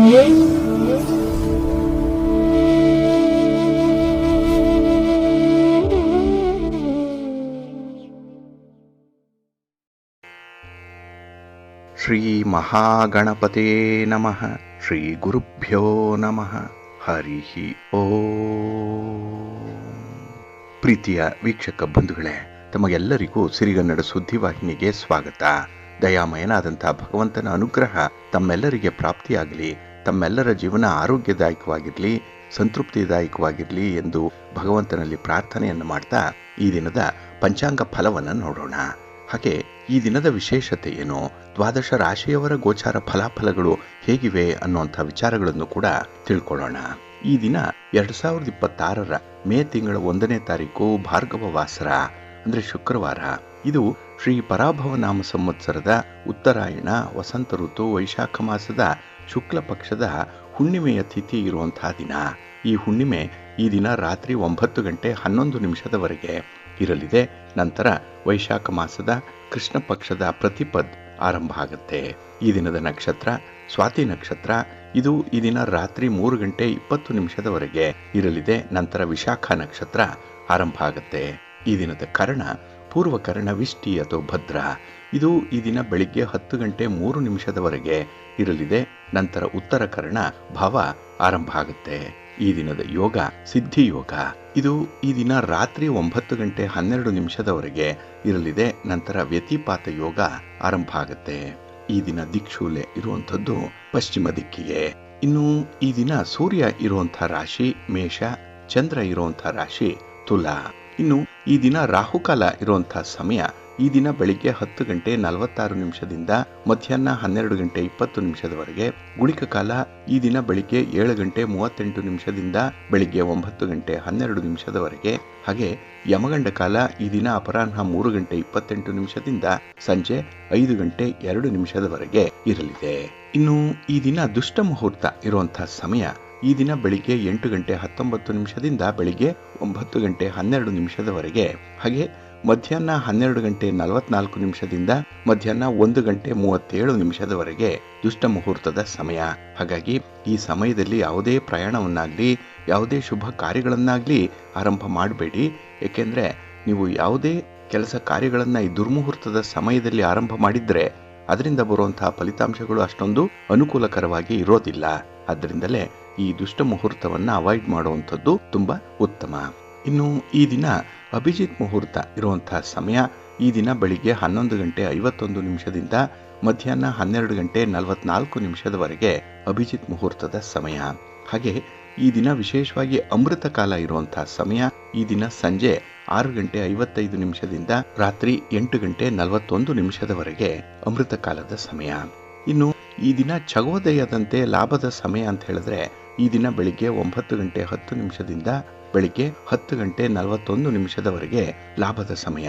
ಶ್ರೀ ಮಹಾಗಣಪತೇ ನಮಃ. ಶ್ರೀ ಗುರುಭ್ಯೋ ನಮಃ. ಹರಿ ಓಂ. ಪ್ರೀತಿಯ ವೀಕ್ಷಕ ಬಂಧುಗಳೇ, ತಮಗೆಲ್ಲರಿಗೂ ಸಿರಿಗನ್ನಡ ಸುದ್ದಿವಾಹಿನಿಗೆ ಸ್ವಾಗತ. ದಯಾಮಯನಾದಂಥ ಭಗವಂತನ ಅನುಗ್ರಹ ತಮ್ಮೆಲ್ಲರಿಗೆ ಪ್ರಾಪ್ತಿಯಾಗಲಿ, ತಮ್ಮೆಲ್ಲರ ಜೀವನ ಆರೋಗ್ಯದಾಯಕವಾಗಿರಲಿ, ಸಂತೃಪ್ತಿದಾಯಕವಾಗಿರಲಿ ಎಂದು ಭಗವಂತನಲ್ಲಿ ಪ್ರಾರ್ಥನೆಯನ್ನು ಮಾಡ್ತಾ ಈ ದಿನದ ಪಂಚಾಂಗ ಫಲವನ್ನು ನೋಡೋಣ. ಹಾಗೆ ಈ ದಿನದ ವಿಶೇಷತೆ ಏನು, ದ್ವಾದಶ ರಾಶಿಯವರ ಗೋಚಾರ ಫಲಾಫಲಗಳು ಹೇಗಿವೆ ಅನ್ನುವಂಥ ವಿಚಾರಗಳನ್ನು ಕೂಡ ತಿಳ್ಕೊಳ್ಳೋಣ. ಈ ದಿನ 2026 ಮೇ ತಿಂಗಳ 1ನೇ ತಾರೀಕು ಭಾರ್ಗವ ವಾಸರ ಅಂದ್ರೆ ಶುಕ್ರವಾರ. ಇದು ಶ್ರೀ ಪರಾಭವ ನಾಮ ಸಂವತ್ಸರದ ಉತ್ತರಾಯಣ ವಸಂತ ಋತು ವೈಶಾಖ ಮಾಸದ ಶುಕ್ಲ ಪಕ್ಷದ ಹುಣ್ಣಿಮೆಯ ತಿಥಿ ಇರುವಂತಹ ದಿನ. ಈ ಹುಣ್ಣಿಮೆ ಈ ದಿನ ರಾತ್ರಿ 9:11 ಇರಲಿದೆ. ನಂತರ ವೈಶಾಖ ಮಾಸದ ಕೃಷ್ಣ ಪಕ್ಷದ ಪ್ರತಿಪದ್ ಆರಂಭ ಆಗುತ್ತೆ. ಈ ದಿನದ ನಕ್ಷತ್ರ ಸ್ವಾತಿ ನಕ್ಷತ್ರ. ಇದು ಈ ದಿನ ರಾತ್ರಿ 3:20 ಇರಲಿದೆ. ನಂತರ ವಿಶಾಖ ನಕ್ಷತ್ರ ಆರಂಭ ಆಗುತ್ತೆ. ಈ ದಿನದ ಕರ್ಣ ಪೂರ್ವಕರ್ಣ ವಿಷ್ಟಿ ಅಥವಾ ಭದ್ರ. ಇದು ಈ ದಿನ ಬೆಳಿಗ್ಗೆ 10:03 ಇರಲಿದೆ. ನಂತರ ಉತ್ತರ ಕರ್ಣ ಭಾವ ಆರಂಭ ಆಗುತ್ತೆ. ಈ ದಿನದ ಯೋಗ ಸಿದ್ಧಿ ಯೋಗ. ಇದು ಈ ದಿನ ರಾತ್ರಿ 9:12 ಇರಲಿದೆ. ನಂತರ ವ್ಯತಿಪಾತ ಯೋಗ ಆರಂಭ ಆಗುತ್ತೆ. ಈ ದಿನ ದಿಕ್ಷೂಲೆ ಇರುವಂಥದ್ದು ಪಶ್ಚಿಮ ದಿಕ್ಕಿಗೆ. ಇನ್ನು ಈ ದಿನ ಸೂರ್ಯ ಇರುವಂತಹ ರಾಶಿ ಮೇಷ, ಚಂದ್ರ ಇರುವಂತಹ ರಾಶಿ ತುಲಾ. ಇನ್ನು ಈ ದಿನ ರಾಹುಕಾಲ ಇರುವಂತಹ ಸಮಯ ಈ ದಿನ ಬೆಳಿಗ್ಗೆ 10:46 ಮಧ್ಯಾಹ್ನ 12:20 ಗುಳಿಕ ಕಾಲ ಈ ದಿನ ಬೆಳಿಗ್ಗೆ 7:38 ಬೆಳಿಗ್ಗೆ 9:12 ಹಾಗೆ ಯಮಗಂಡ ಕಾಲ ಈ ದಿನ ಅಪರಾಹ್ನ 3:28 ಸಂಜೆ 5:02 ಇರಲಿದೆ. ಇನ್ನು ಈ ದಿನ ದುಷ್ಟ ಮುಹೂರ್ತ ಇರುವಂತಹ ಸಮಯ ಈ ದಿನ ಬೆಳಿಗ್ಗೆ 8:19 ಬೆಳಿಗ್ಗೆ 9:12 ಹಾಗೆ ಮಧ್ಯಾಹ್ನ 12:44 ಮಧ್ಯಾಹ್ನ 1:37 ದುಷ್ಟ ಮುಹೂರ್ತದ ಸಮಯ. ಹಾಗಾಗಿ ಈ ಸಮಯದಲ್ಲಿ ಯಾವುದೇ ಪ್ರಯಾಣವನ್ನಾಗ್ಲಿ ಯಾವುದೇ ಶುಭ ಕಾರ್ಯಗಳನ್ನಾಗ್ಲಿ ಆರಂಭ ಮಾಡಬೇಡಿ. ಏಕೆಂದ್ರೆ ನೀವು ಯಾವುದೇ ಕೆಲಸ ಕಾರ್ಯಗಳನ್ನ ಈ ದುರ್ಮುಹೂರ್ತದ ಸಮಯದಲ್ಲಿ ಆರಂಭ ಮಾಡಿದ್ರೆ ಅದರಿಂದ ಬರುವಂತಹ ಫಲಿತಾಂಶಗಳು ಅಷ್ಟೊಂದು ಅನುಕೂಲಕರವಾಗಿ ಇರೋದಿಲ್ಲ. ಆದ್ದರಿಂದಲೇ ಈ ದುಷ್ಟ ಮುಹೂರ್ತವನ್ನ ಅವಾಯ್ಡ್ ಮಾಡುವಂಥದ್ದು ತುಂಬಾ ಉತ್ತಮ. ಇನ್ನು ಈ ದಿನ ಅಭಿಜಿತ್ ಮುಹೂರ್ತ ಇರುವಂತಹ ಸಮಯ ಈ ದಿನ ಬೆಳಿಗ್ಗೆ 11:51 ಮಧ್ಯಾಹ್ನ 12:44 ಅಭಿಜಿತ್ ಮುಹೂರ್ತದ ಸಮಯ. ಹಾಗೆ ಈ ದಿನ ವಿಶೇಷವಾಗಿ ಅಮೃತ ಕಾಲ ಇರುವಂತಹ ಸಮಯ ಈ ದಿನ ಸಂಜೆ 6:55 ರಾತ್ರಿ 8:41 ಅಮೃತ ಕಾಲದ ಸಮಯ. ಇನ್ನು ಈ ದಿನ ಚಗೋದಯದಂತೆ ಲಾಭದ ಸಮಯ ಅಂತ ಹೇಳಿದ್ರೆ ಈ ದಿನ ಬೆಳಿಗ್ಗೆ 9:10 ಬೆಳಿಗ್ಗೆ 10:41 ಲಾಭದ ಸಮಯ.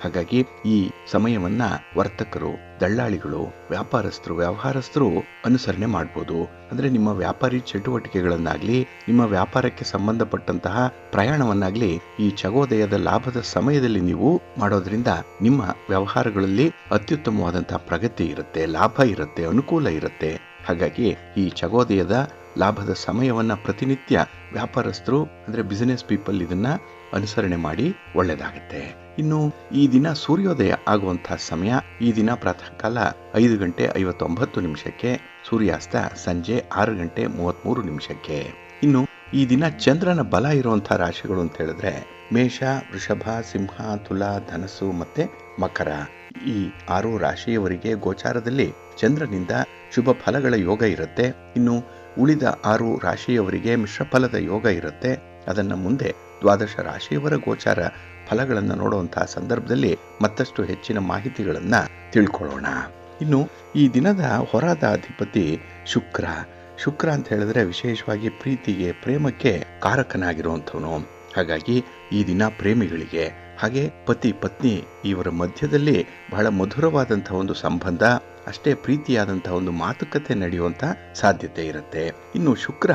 ಹಾಗಾಗಿ ಈ ಸಮಯವನ್ನ ವರ್ತಕರು, ದಳ್ಳಾಳಿಗಳು, ವ್ಯಾಪಾರಸ್ಥರು ಅನುಸರಣೆ ಮಾಡಬಹುದು. ಅಂದ್ರೆ ನಿಮ್ಮ ವ್ಯಾಪಾರಿ ಚಟುವಟಿಕೆಗಳನ್ನಾಗ್ಲಿ ನಿಮ್ಮ ವ್ಯಾಪಾರಕ್ಕೆ ಸಂಬಂಧಪಟ್ಟಂತಹ ಪ್ರಯಾಣವನ್ನಾಗ್ಲಿ ಈ ಚಗೋದಯದ ಲಾಭದ ಸಮಯದಲ್ಲಿ ನೀವು ಮಾಡೋದ್ರಿಂದ ನಿಮ್ಮ ವ್ಯವಹಾರಗಳಲ್ಲಿ ಅತ್ಯುತ್ತಮವಾದಂತಹ ಪ್ರಗತಿ ಇರುತ್ತೆ, ಲಾಭ ಇರುತ್ತೆ, ಅನುಕೂಲ ಇರುತ್ತೆ. ಹಾಗಾಗಿ ಈ ಚಗೋದಯದ ಲಾಭದ ಸಮಯವನ್ನ ಪ್ರತಿನಿತ್ಯ ವ್ಯಾಪಾರಸ್ಥರು ಅಂದ್ರೆ ಬಿಸಿನೆಸ್ ಪೀಪಲ್ ಇದನ್ನ ಅನುಸರಣೆ ಮಾಡಿ ಒಳ್ಳೆಯದಾಗುತ್ತೆ. ಇನ್ನು ಈ ದಿನ ಸೂರ್ಯೋದಯ ಆಗುವಂತಹ ಸಮಯ ಈ ದಿನ ಪ್ರಾತಃ ಕಾಲ 5:59 ಸೂರ್ಯಾಸ್ತ ಸಂಜೆ 6:33. ಇನ್ನು ಈ ದಿನ ಚಂದ್ರನ ಬಲ ಇರುವಂತಹ ರಾಶಿಗಳು ಅಂತ ಹೇಳಿದ್ರೆ ಮೇಷ, ವೃಷಭ, ಸಿಂಹ, ತುಲಾ, ಧನಸ್ಸು ಮತ್ತೆ ಮಕರ. ಈ 6 ರಾಶಿಯವರಿಗೆ ಗೋಚಾರದಲ್ಲಿ ಚಂದ್ರನಿಂದ ಶುಭ ಫಲಗಳ ಯೋಗ ಇರುತ್ತೆ. ಇನ್ನು ಉಳಿದ 6 ರಾಶಿಯವರಿಗೆ ಮಿಶ್ರ ಫಲದ ಯೋಗ ಇರುತ್ತೆ. ಅದನ್ನ ಮುಂದೆ ದ್ವಾದಶ ರಾಶಿಯವರ ಗೋಚಾರ ಫಲಗಳನ್ನು ನೋಡುವಂತಹ ಸಂದರ್ಭದಲ್ಲಿ ಮತ್ತಷ್ಟು ಹೆಚ್ಚಿನ ಮಾಹಿತಿಗಳನ್ನ ತಿಳ್ಕೊಳ್ಳೋಣ. ಇನ್ನು ಈ ದಿನದ ಹೊರಾದ ಅಧಿಪತಿ ಶುಕ್ರ. ಶುಕ್ರ ಅಂತ ಹೇಳಿದ್ರೆ ವಿಶೇಷವಾಗಿ ಪ್ರೀತಿಗೆ, ಪ್ರೇಮಕ್ಕೆ ಕಾರಕನಾಗಿರುವಂಥವನು. ಹಾಗಾಗಿ ಈ ದಿನ ಪ್ರೇಮಿಗಳಿಗೆ ಹಾಗೆ ಪತಿ ಪತ್ನಿ ಇವರ ಮಧ್ಯದಲ್ಲಿ ಬಹಳ ಮಧುರವಾದಂತಹ ಒಂದು ಸಂಬಂಧ, ಅಷ್ಟೇ ಪ್ರೀತಿಯಾದಂತಹ ಒಂದು ಮಾತುಕತೆ ನಡೆಯುವಂತ ಸಾಧ್ಯತೆ ಇರುತ್ತೆ. ಇನ್ನು ಶುಕ್ರ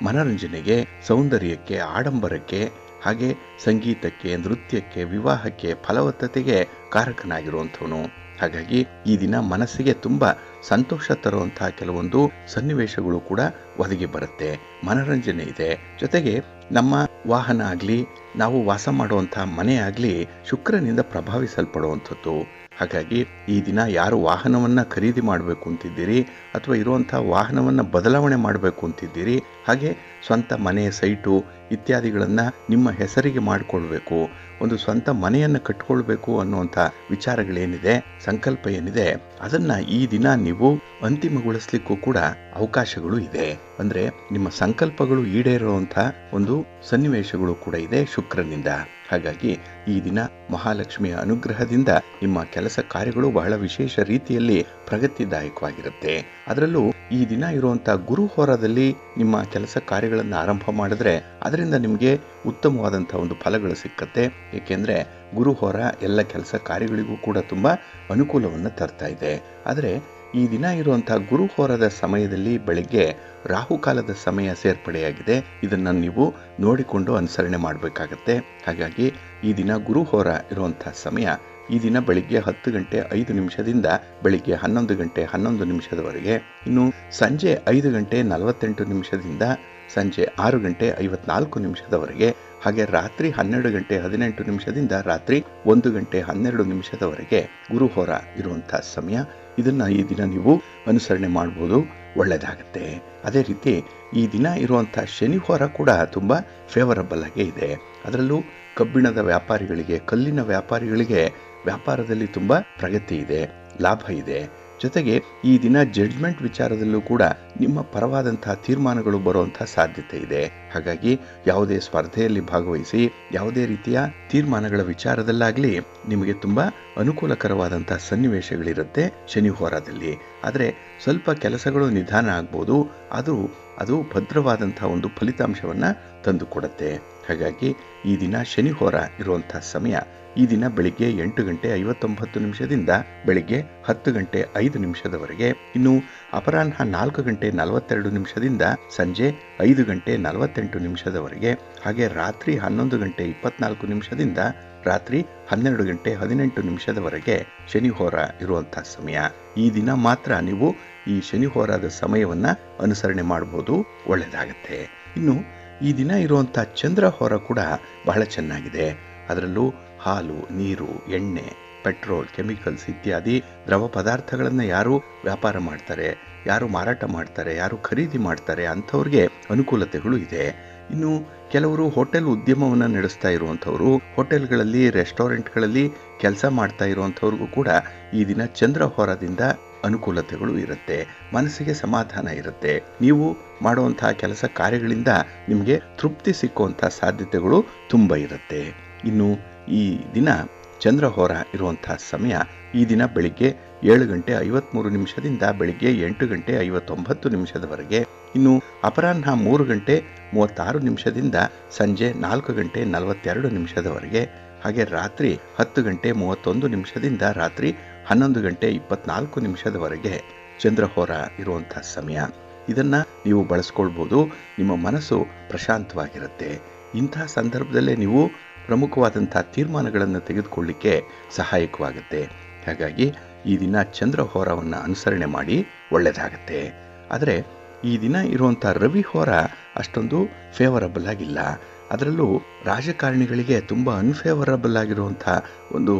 ಮನರಂಜನೆಗೆ, ಸೌಂದರ್ಯಕ್ಕೆ, ಆಡಂಬರಕ್ಕೆ ಹಾಗೆ ಸಂಗೀತಕ್ಕೆ, ನೃತ್ಯಕ್ಕೆ, ವಿವಾಹಕ್ಕೆ, ಫಲವತ್ತತೆಗೆ ಕಾರಕನಾಗಿರುವಂಥವನು. ಹಾಗಾಗಿ ಈ ದಿನ ಮನಸ್ಸಿಗೆ ತುಂಬಾ ಸಂತೋಷ ತರುವಂತಹ ಕೆಲವೊಂದು ಸನ್ನಿವೇಶಗಳು ಕೂಡ ಒದಗಿ ಬರುತ್ತೆ. ಮನರಂಜನೆ ಇದೆ. ಜೊತೆಗೆ ನಮ್ಮ ವಾಹನ ಆಗಲಿ, ನಾವು ವಾಸ ಮಾಡುವಂತಹ ಮನೆ ಆಗಲಿ ಶುಕ್ರನಿಂದ ಪ್ರಭಾವಿಸಲ್ಪಡುವಂಥದ್ದು. ಹಾಗಾಗಿ ಈ ದಿನ ಯಾರು ವಾಹನವನ್ನ ಖರೀದಿ ಮಾಡಬೇಕು ಅಂತಿದ್ದೀರಿ ಅಥವಾ ಇರುವಂತಹ ವಾಹನವನ್ನ ಬದಲಾವಣೆ ಮಾಡಬೇಕು ಅಂತಿದ್ದೀರಿ, ಹಾಗೆ ಸ್ವಂತ ಮನೆ, ಸೈಟು ಇತ್ಯಾದಿಗಳನ್ನ ನಿಮ್ಮ ಹೆಸರಿಗೆ ಮಾಡಿಕೊಳ್ಬೇಕು, ಒಂದು ಸ್ವಂತ ಮನೆಯನ್ನು ಕಟ್ಕೊಳ್ಬೇಕು ಅನ್ನುವಂಥ ವಿಚಾರಗಳೇನಿದೆ, ಸಂಕಲ್ಪ ಏನಿದೆ, ಅದನ್ನ ಈ ದಿನ ನೀವು ಅಂತಿಮಗೊಳಿಸ್ಲಿಕ್ಕೂ ಕೂಡ ಅವಕಾಶಗಳು ಇದೆ. ಅಂದ್ರೆ ನಿಮ್ಮ ಸಂಕಲ್ಪಗಳು ಈಡೇರುವಂಥ ಒಂದು ಸನ್ನಿವೇಶಗಳು ಕೂಡ ಇದೆ ಶುಕ್ರನಿಂದ. ಹಾಗಾಗಿ ಈ ದಿನ ಮಹಾಲಕ್ಷ್ಮಿಯ ಅನುಗ್ರಹದಿಂದ ನಿಮ್ಮ ಕೆಲಸ ಕಾರ್ಯಗಳು ಬಹಳ ವಿಶೇಷ ರೀತಿಯಲ್ಲಿ ಪ್ರಗತಿದಾಯಕವಾಗಿರುತ್ತೆ. ಅದರಲ್ಲೂ ಈ ದಿನ ಇರುವಂತ ಗುರು ಹೋರಾದಲ್ಲಿ ನಿಮ್ಮ ಕೆಲಸ ಕಾರ್ಯಗಳನ್ನು ಆರಂಭ ಮಾಡಿದ್ರೆ ಅದರಿಂದ ನಿಮಗೆ ಉತ್ತಮವಾದಂತಹ ಒಂದು ಫಲಗಳು ಸಿಕ್ಕತ್ತೆ. ಏಕೆಂದ್ರೆ ಗುರು ಹೋರ ಎಲ್ಲ ಕೆಲಸ ಕಾರ್ಯಗಳಿಗೂ ಕೂಡ ತುಂಬಾ ಅನುಕೂಲವನ್ನು ತರ್ತಾ ಇದೆ. ಆದರೆ ಈ ದಿನ ಇರುವಂತಹ ಗುರು ಹೋರದ ಸಮಯದಲ್ಲಿ ಬೆಳಿಗ್ಗೆ ರಾಹುಕಾಲದ ಸಮಯ ಸೇರ್ಪಡೆಯಾಗಿದೆ. ಇದನ್ನ ನೀವು ನೋಡಿಕೊಂಡು ಅನುಸರಣೆ ಮಾಡಬೇಕಾಗತ್ತೆ. ಹಾಗಾಗಿ ಈ ದಿನ ಗುರು ಹೋರ ಇರುವಂತಹ ಸಮಯ ಈ ದಿನ ಬೆಳಿಗ್ಗೆ 10 ಗಂಟೆ 5 ನಿಮಿಷದಿಂದ ಬೆಳಿಗ್ಗೆ 11 ಗಂಟೆ 11 ನಿಮಿಷದವರೆಗೆ, ಇನ್ನು ಸಂಜೆ 5 ಗಂಟೆ 48 ನಿಮಿಷದಿಂದ ಸಂಜೆ 6 ಗಂಟೆ 54 ನಿಮಿಷದವರೆಗೆ, ಹಾಗೆ ರಾತ್ರಿ 12 ಗಂಟೆ 18 ನಿಮಿಷದಿಂದ ರಾತ್ರಿ 1 ಗಂಟೆ 12 ನಿಮಿಷದವರೆಗೆ ಗುರು ಹೋರ ಇರುವಂತಹ ಸಮಯ. ಇದನ್ನ ಈ ದಿನ ನೀವು ಅನುಸರಣೆ ಮಾಡಬಹುದು, ಒಳ್ಳೆಯದಾಗತ್ತೆ. ಅದೇ ರೀತಿ ಈ ದಿನ ಇರುವಂತಹ ಶನಿ ಹೋರ ಕೂಡ ತುಂಬಾ ಫೇವರಬಲ್ ಆಗಿ ಇದೆ. ಅದರಲ್ಲೂ ಕಬ್ಬಿಣದ ವ್ಯಾಪಾರಿಗಳಿಗೆ, ಕಲ್ಲಿನ ವ್ಯಾಪಾರಿಗಳಿಗೆ ವ್ಯಾಪಾರದಲ್ಲಿ ತುಂಬಾ ಪ್ರಗತಿ ಇದೆ, ಲಾಭ ಇದೆ. ಜೊತೆಗೆ ಈ ದಿನ ಜಡ್ಜ್ಮೆಂಟ್ ವಿಚಾರದಲ್ಲೂ ಕೂಡ ನಿಮ್ಮ ಪರವಾದಂತಹ ತೀರ್ಮಾನಗಳು ಬರುವಂತಹ ಸಾಧ್ಯತೆ ಇದೆ. ಹಾಗಾಗಿ ಯಾವುದೇ ಸ್ಪರ್ಧೆಯಲ್ಲಿ ಭಾಗವಹಿಸಿ ಯಾವುದೇ ರೀತಿಯ ತೀರ್ಮಾನಗಳ ವಿಚಾರದಲ್ಲಾಗ್ಲಿ ನಿಮಗೆ ತುಂಬಾ ಅನುಕೂಲಕರವಾದಂತಹ ಸನ್ನಿವೇಶಗಳಿರುತ್ತೆ ಶನಿ ಹೋರಾದಲ್ಲಿ. ಆದರೆ ಸ್ವಲ್ಪ ಕೆಲಸಗಳು ನಿಧಾನ ಆಗ್ಬೋದು, ಆದರೂ ಅದು ಭದ್ರವಾದಂತಹ ಒಂದು ಫಲಿತಾಂಶವನ್ನ ತಂದು ಕೊಡುತ್ತೆ. ಹಾಗಾಗಿ ಈ ದಿನ ಶನಿ ಹೋರ ಇರುವಂತಹ ಸಮಯ ಈ ದಿನ ಬೆಳಿಗ್ಗೆ 8 ಗಂಟೆ 59 ನಿಮಿಷದಿಂದ ಬೆಳಿಗ್ಗೆ 10 ಗಂಟೆ 5 ನಿಮಿಷದವರೆಗೆ, ಇನ್ನು ಅಪರಾಹ್ನ 4 ಗಂಟೆ 42 ನಿಮಿಷದಿಂದ ಸಂಜೆ 5 ಗಂಟೆ 48 ನಿಮಿಷದವರೆಗೆ, ಹಾಗೆ ರಾತ್ರಿ 11 ಗಂಟೆ 24 ನಿಮಿಷದಿಂದ ರಾತ್ರಿ 12 ಗಂಟೆ 18 ನಿಮಿಷದವರೆಗೆ ಶನಿ ಹೋರ ಇರುವಂತಹ ಸಮಯ. ಈ ದಿನ ಮಾತ್ರ ನೀವು ಈ ಶನಿ ಹೋರಾದ ಸಮಯವನ್ನ ಅನುಸರಣೆ ಮಾಡಬಹುದು, ಒಳ್ಳೆಯದಾಗತ್ತೆ. ಇನ್ನು ಈ ದಿನ ಇರುವಂತಹ ಚಂದ್ರ ಹೋರ ಕೂಡ ಬಹಳ ಚೆನ್ನಾಗಿದೆ. ಅದರಲ್ಲೂ ಹಾಲು, ನೀರು, ಎಣ್ಣೆ, ಪೆಟ್ರೋಲ್, ಕೆಮಿಕಲ್ಸ್ ಇತ್ಯಾದಿ ದ್ರವ ಪದಾರ್ಥಗಳನ್ನು ಯಾರು ವ್ಯಾಪಾರ ಮಾಡ್ತಾರೆ, ಯಾರು ಮಾರಾಟ ಮಾಡ್ತಾರೆ, ಯಾರು ಖರೀದಿ ಮಾಡ್ತಾರೆ ಅಂಥವ್ರಿಗೆ ಅನುಕೂಲತೆಗಳು ಇದೆ. ಇನ್ನು ಕೆಲವರು ಹೋಟೆಲ್ ಉದ್ಯಮವನ್ನು ನಡೆಸ್ತಾ ಇರುವಂಥವ್ರು, ಹೋಟೆಲ್ಗಳಲ್ಲಿ, ರೆಸ್ಟೋರೆಂಟ್ಗಳಲ್ಲಿ ಕೆಲಸ ಮಾಡ್ತಾ ಇರುವಂಥವ್ರಿಗೂ ಕೂಡ ಈ ದಿನ ಚಂದ್ರ ಹೋರದಿಂದ ಅನುಕೂಲತೆಗಳು ಇರುತ್ತೆ, ಮನಸ್ಸಿಗೆ ಸಮಾಧಾನ ಇರುತ್ತೆ. ನೀವು ಮಾಡುವಂತಹ ಕೆಲಸ ಕಾರ್ಯಗಳಿಂದ ನಿಮಗೆ ತೃಪ್ತಿ ಸಿಕ್ಕುವಂತಹ ಸಾಧ್ಯತೆಗಳು ತುಂಬ ಇರುತ್ತೆ. ಇನ್ನು ಈ ದಿನ ಚಂದ್ರ ಹೋರ ಇರುವಂತಹ ಸಮಯ ಈ ದಿನ ಬೆಳಿಗ್ಗೆ 7 ಗಂಟೆ 53 ನಿಮಿಷದಿಂದ ಬೆಳಿಗ್ಗೆ 8 ಗಂಟೆ 59 ನಿಮಿಷದವರೆಗೆ, ಇನ್ನು ಅಪರಾಹ್ನ 3 ಗಂಟೆ 36 ನಿಮಿಷದಿಂದ ಸಂಜೆ 4 ಗಂಟೆ 42 ನಿಮಿಷದವರೆಗೆ, ಹಾಗೆ ರಾತ್ರಿ 10 ಗಂಟೆ 31 ನಿಮಿಷದಿಂದ ರಾತ್ರಿ 11 ಗಂಟೆ 24 ನಿಮಿಷದವರೆಗೆ ಚಂದ್ರ ಹೋರ ಇರುವಂತಹ ಸಮಯ. ಇದನ್ನ ನೀವು ಬಳಸ್ಕೊಳ್ಬೋದು. ನಿಮ್ಮ ಮನಸ್ಸು ಪ್ರಶಾಂತವಾಗಿರುತ್ತೆ. ಇಂತಹ ಸಂದರ್ಭದಲ್ಲೇ ನೀವು ಪ್ರಮುಖವಾದಂತಹ ತೀರ್ಮಾನಗಳನ್ನು ತೆಗೆದುಕೊಳ್ಳಿಕ್ಕೆ ಸಹಾಯಕವಾಗುತ್ತೆ. ಹಾಗಾಗಿ ಈ ದಿನ ಚಂದ್ರ ಹೋರವನ್ನು ಅನುಸರಣೆ ಮಾಡಿ, ಒಳ್ಳೆಯದಾಗತ್ತೆ. ಆದರೆ ಈ ದಿನ ಇರುವಂತಹ ರವಿ ಹೋರ ಅಷ್ಟೊಂದು ಫೇವರಬಲ್ ಆಗಿಲ್ಲ. ಅದರಲ್ಲೂ ರಾಜಕಾರಣಿಗಳಿಗೆ ತುಂಬಾ ಅನ್ಫೇವರಬಲ್ ಆಗಿರುವಂತಹ ಒಂದು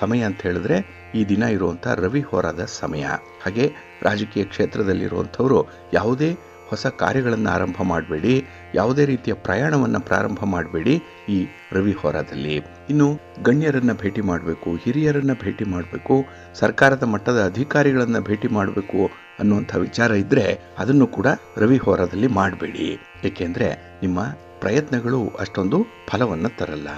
ಸಮಯ ಅಂತ ಹೇಳಿದ್ರೆ ಈ ದಿನ ಇರುವಂತಹ ರವಿ ಹೋರಾದ ಸಮಯ. ಹಾಗೆ ರಾಜಕೀಯ ಕ್ಷೇತ್ರದಲ್ಲಿರುವಂಥವರು ಯಾವುದೇ ಹೊಸ ಕಾರ್ಯಗಳನ್ನು ಆರಂಭ ಮಾಡಬೇಡಿ, ಯಾವುದೇ ರೀತಿಯ ಪ್ರಯಾಣವನ್ನು ಪ್ರಾರಂಭ ಮಾಡಬೇಡಿ ಈ ರವಿ ಹೋರಾದಲ್ಲಿ. ಇನ್ನು ಗಣ್ಯರನ್ನ ಭೇಟಿ ಮಾಡಬೇಕು, ಹಿರಿಯರನ್ನ ಭೇಟಿ ಮಾಡಬೇಕು, ಸರ್ಕಾರದ ಮಟ್ಟದ ಅಧಿಕಾರಿಗಳನ್ನ ಭೇಟಿ ಮಾಡಬೇಕು ಅನ್ನುವಂಥ ವಿಚಾರ ಇದ್ರೆ ಅದನ್ನು ಕೂಡ ರವಿ ಹೋರಾದಲ್ಲಿ ಮಾಡಬೇಡಿ. ಏಕೆಂದ್ರೆ ನಿಮ್ಮ ಪ್ರಯತ್ನಗಳು ಅಷ್ಟೊಂದು ಫಲವನ್ನು ತರಲ್ಲ.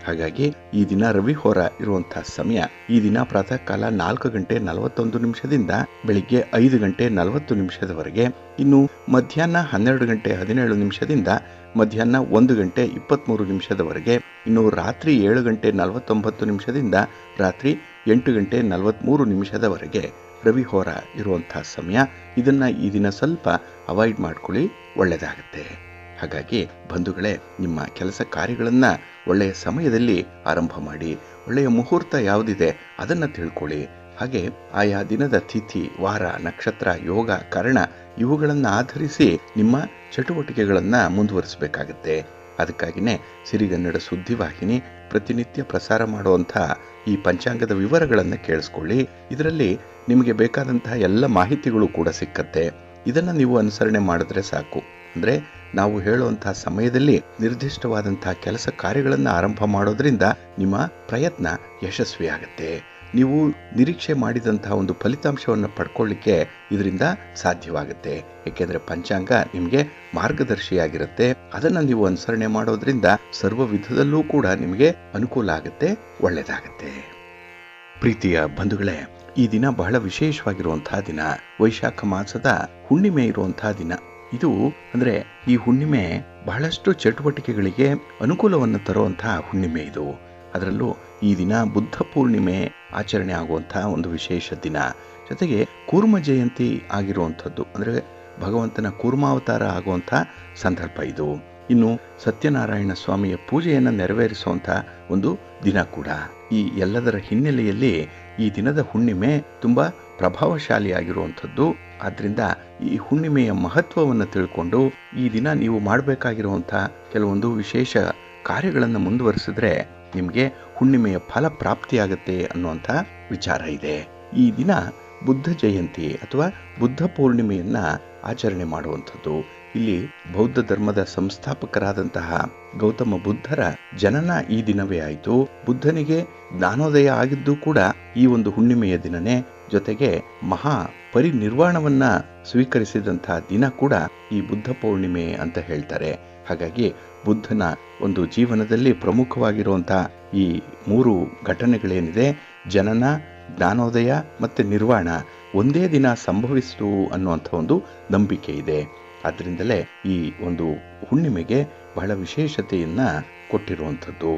ಹಾಗಾಗಿ ಈ ದಿನ ರವಿ ಹೋರ ಇರುವಂತಹ ಸಮಯ ಈ ದಿನ ಪ್ರಾತಃ ಕಾಲ 4 ಗಂಟೆ 41 ನಿಮಿಷದಿಂದ ಬೆಳಿಗ್ಗೆ 5 ಗಂಟೆ 40 ನಿಮಿಷದವರೆಗೆ, ಇನ್ನು ಮಧ್ಯಾಹ್ನ 12 ಗಂಟೆ 17 ನಿಮಿಷದಿಂದ ಮಧ್ಯಾಹ್ನ 1 ಗಂಟೆ 23 ನಿಮಿಷದವರೆಗೆ, ಇನ್ನು ರಾತ್ರಿ 7 ಗಂಟೆ 49 ನಿಮಿಷದಿಂದ ರಾತ್ರಿ 8 ಗಂಟೆ 43 ನಿಮಿಷದವರೆಗೆ ರವಿ ಹೋರ ಇರುವಂತಹ ಸಮಯ. ಇದನ್ನ ಈ ದಿನ ಸ್ವಲ್ಪ ಅವಾಯ್ಡ್ ಮಾಡ್ಕೊಳ್ಳಿ, ಒಳ್ಳೆಯದಾಗತ್ತೆ. ಹಾಗಾಗಿ ಬಂಧುಗಳೇ, ನಿಮ್ಮ ಕೆಲಸ ಕಾರ್ಯಗಳನ್ನ ಒಳ್ಳೆಯ ಸಮಯದಲ್ಲಿ ಆರಂಭ ಮಾಡಿ, ಒಳ್ಳೆಯ ಮುಹೂರ್ತ ಯಾವುದಿದೆ ಅದನ್ನ ತಿಳ್ಕೊಳ್ಳಿ. ಹಾಗೆ ಆಯಾ ದಿನದ ತಿಥಿ, ವಾರ, ನಕ್ಷತ್ರ, ಯೋಗ, ಕರ್ಣ ಇವುಗಳನ್ನು ಆಧರಿಸಿ ನಿಮ್ಮ ಚಟುವಟಿಕೆಗಳನ್ನು ಮುಂದುವರಿಸಬೇಕಾಗತ್ತೆ. ಅದಕ್ಕಾಗಿಯೇ ಸಿರಿಗನ್ನಡ ಸುದ್ದಿವಾಹಿನಿ ಪ್ರತಿನಿತ್ಯ ಪ್ರಸಾರ ಮಾಡುವಂಥ ಈ ಪಂಚಾಂಗದ ವಿವರಗಳನ್ನು ಕೇಳಿಸ್ಕೊಳ್ಳಿ. ಇದರಲ್ಲಿ ನಿಮಗೆ ಬೇಕಾದಂತಹ ಎಲ್ಲ ಮಾಹಿತಿಗಳು ಕೂಡ ಸಿಕ್ಕತ್ತೆ. ಇದನ್ನು ನೀವು ಅನುಸರಣೆ ಮಾಡಿದ್ರೆ ಸಾಕು. ಅಂದರೆ ನಾವು ಹೇಳುವಂತಹ ಸಮಯದಲ್ಲಿ ನಿರ್ದಿಷ್ಟವಾದಂತಹ ಕೆಲಸ ಕಾರ್ಯಗಳನ್ನು ಆರಂಭ ಮಾಡೋದ್ರಿಂದ ನಿಮ್ಮ ಪ್ರಯತ್ನ ಯಶಸ್ವಿಯಾಗತ್ತೆ. ನೀವು ನಿರೀಕ್ಷೆ ಮಾಡಿದಂತಹ ಒಂದು ಫಲಿತಾಂಶವನ್ನು ಪಡ್ಕೊಳ್ಳಿಕ್ಕೆ ಇದರಿಂದ ಸಾಧ್ಯವಾಗುತ್ತೆ. ಏಕೆಂದರೆ ಪಂಚಾಂಗ ನಿಮಗೆ ಮಾರ್ಗದರ್ಶಿಯಾಗಿರುತ್ತೆ. ಅದನ್ನು ನೀವು ಅನುಸರಣೆ ಮಾಡೋದ್ರಿಂದ ಸರ್ವ ವಿಧದಲ್ಲೂ ಕೂಡ ನಿಮಗೆ ಅನುಕೂಲ ಆಗುತ್ತೆ, ಒಳ್ಳೆಯದಾಗತ್ತೆ. ಪ್ರೀತಿಯ ಬಂಧುಗಳೇ, ಈ ದಿನ ಬಹಳ ವಿಶೇಷವಾಗಿರುವಂತಹ ದಿನ. ವೈಶಾಖ ಮಾಸದ ಹುಣ್ಣಿಮೆ ಇರುವಂತಹ ದಿನ ಇದು. ಅಂದರೆ ಈ ಹುಣ್ಣಿಮೆ ಬಹಳಷ್ಟು ಚಟುವಟಿಕೆಗಳಿಗೆ ಅನುಕೂಲವನ್ನು ತರುವಂತಹ ಹುಣ್ಣಿಮೆ ಇದು. ಅದರಲ್ಲೂ ಈ ದಿನ ಬುದ್ಧ ಪೂರ್ಣಿಮೆ ಆಚರಣೆ ಆಗುವಂತಹ ಒಂದು ವಿಶೇಷ ದಿನ. ಜೊತೆಗೆ ಕೂರ್ಮ ಜಯಂತಿ ಆಗಿರುವಂಥದ್ದು, ಅಂದರೆ ಭಗವಂತನ ಕೂರ್ಮಾವತಾರ ಆಗುವಂಥ ಸಂದರ್ಭ ಇದು. ಇನ್ನು ಸತ್ಯನಾರಾಯಣ ಸ್ವಾಮಿಯ ಪೂಜೆಯನ್ನು ನೆರವೇರಿಸುವಂಥ ಒಂದು ದಿನ ಕೂಡ. ಈ ಎಲ್ಲದರ ಹಿನ್ನೆಲೆಯಲ್ಲಿ ಈ ದಿನದ ಹುಣ್ಣಿಮೆ ತುಂಬ ಪ್ರಭಾವಶಾಲಿಯಾಗಿರುವಂಥದ್ದು. ಆದ್ದರಿಂದ ಈ ಹುಣ್ಣಿಮೆಯ ಮಹತ್ವವನ್ನು ತಿಳ್ಕೊಂಡು ಈ ದಿನ ನೀವು ಮಾಡಬೇಕಾಗಿರುವಂಥ ಕೆಲವೊಂದು ವಿಶೇಷ ಕಾರ್ಯಗಳನ್ನು ಮುಂದುವರಿಸಿದ್ರೆ ನಿಮಗೆ ಹುಣ್ಣಿಮೆಯ ಫಲ ಪ್ರಾಪ್ತಿಯಾಗತ್ತೆ ಅನ್ನುವಂಥ ವಿಚಾರ ಇದೆ. ಈ ದಿನ ಬುದ್ಧ ಜಯಂತಿ ಅಥವಾ ಬುದ್ಧ ಪೂರ್ಣಿಮೆಯನ್ನ ಆಚರಣೆ ಮಾಡುವಂಥದ್ದು. ಇಲ್ಲಿ ಬೌದ್ಧ ಧರ್ಮದ ಸಂಸ್ಥಾಪಕರಾದಂತಹ ಗೌತಮ ಬುದ್ಧರ ಜನನ ಈ ದಿನವೇ ಆಯಿತು. ಬುದ್ಧನಿಗೆ ಜ್ಞಾನೋದಯ ಆಗಿದ್ದು ಕೂಡ ಈ ಒಂದು ಹುಣ್ಣಿಮೆಯ ದಿನನೇ. ಜೊತೆಗೆ ಮಹಾ ಪರಿನಿರ್ವಾಣವನ್ನ ಸ್ವೀಕರಿಸಿದಂತಹ ದಿನ ಕೂಡ ಈ ಬುದ್ಧ ಪೌರ್ಣಿಮೆ ಅಂತ ಹೇಳ್ತಾರೆ. ಹಾಗಾಗಿ ಬುದ್ಧನ ಒಂದು ಜೀವನದಲ್ಲಿ ಪ್ರಮುಖವಾಗಿರುವಂತಹ ಈ 3 ಘಟನೆಗಳೇನಿದೆ, ಜನನ, ಜ್ಞಾನೋದಯ ಮತ್ತೆ ನಿರ್ವಾಣ ಒಂದೇ ದಿನ ಸಂಭವಿಸಿತು ಅನ್ನುವಂಥ ಒಂದು ನಂಬಿಕೆ ಇದೆ. ಆದ್ದರಿಂದಲೇ ಈ ಒಂದು ಹುಣ್ಣಿಮೆಗೆ ಬಹಳ ವಿಶೇಷತೆಯನ್ನ ಕೊಟ್ಟಿರುವಂಥದ್ದು.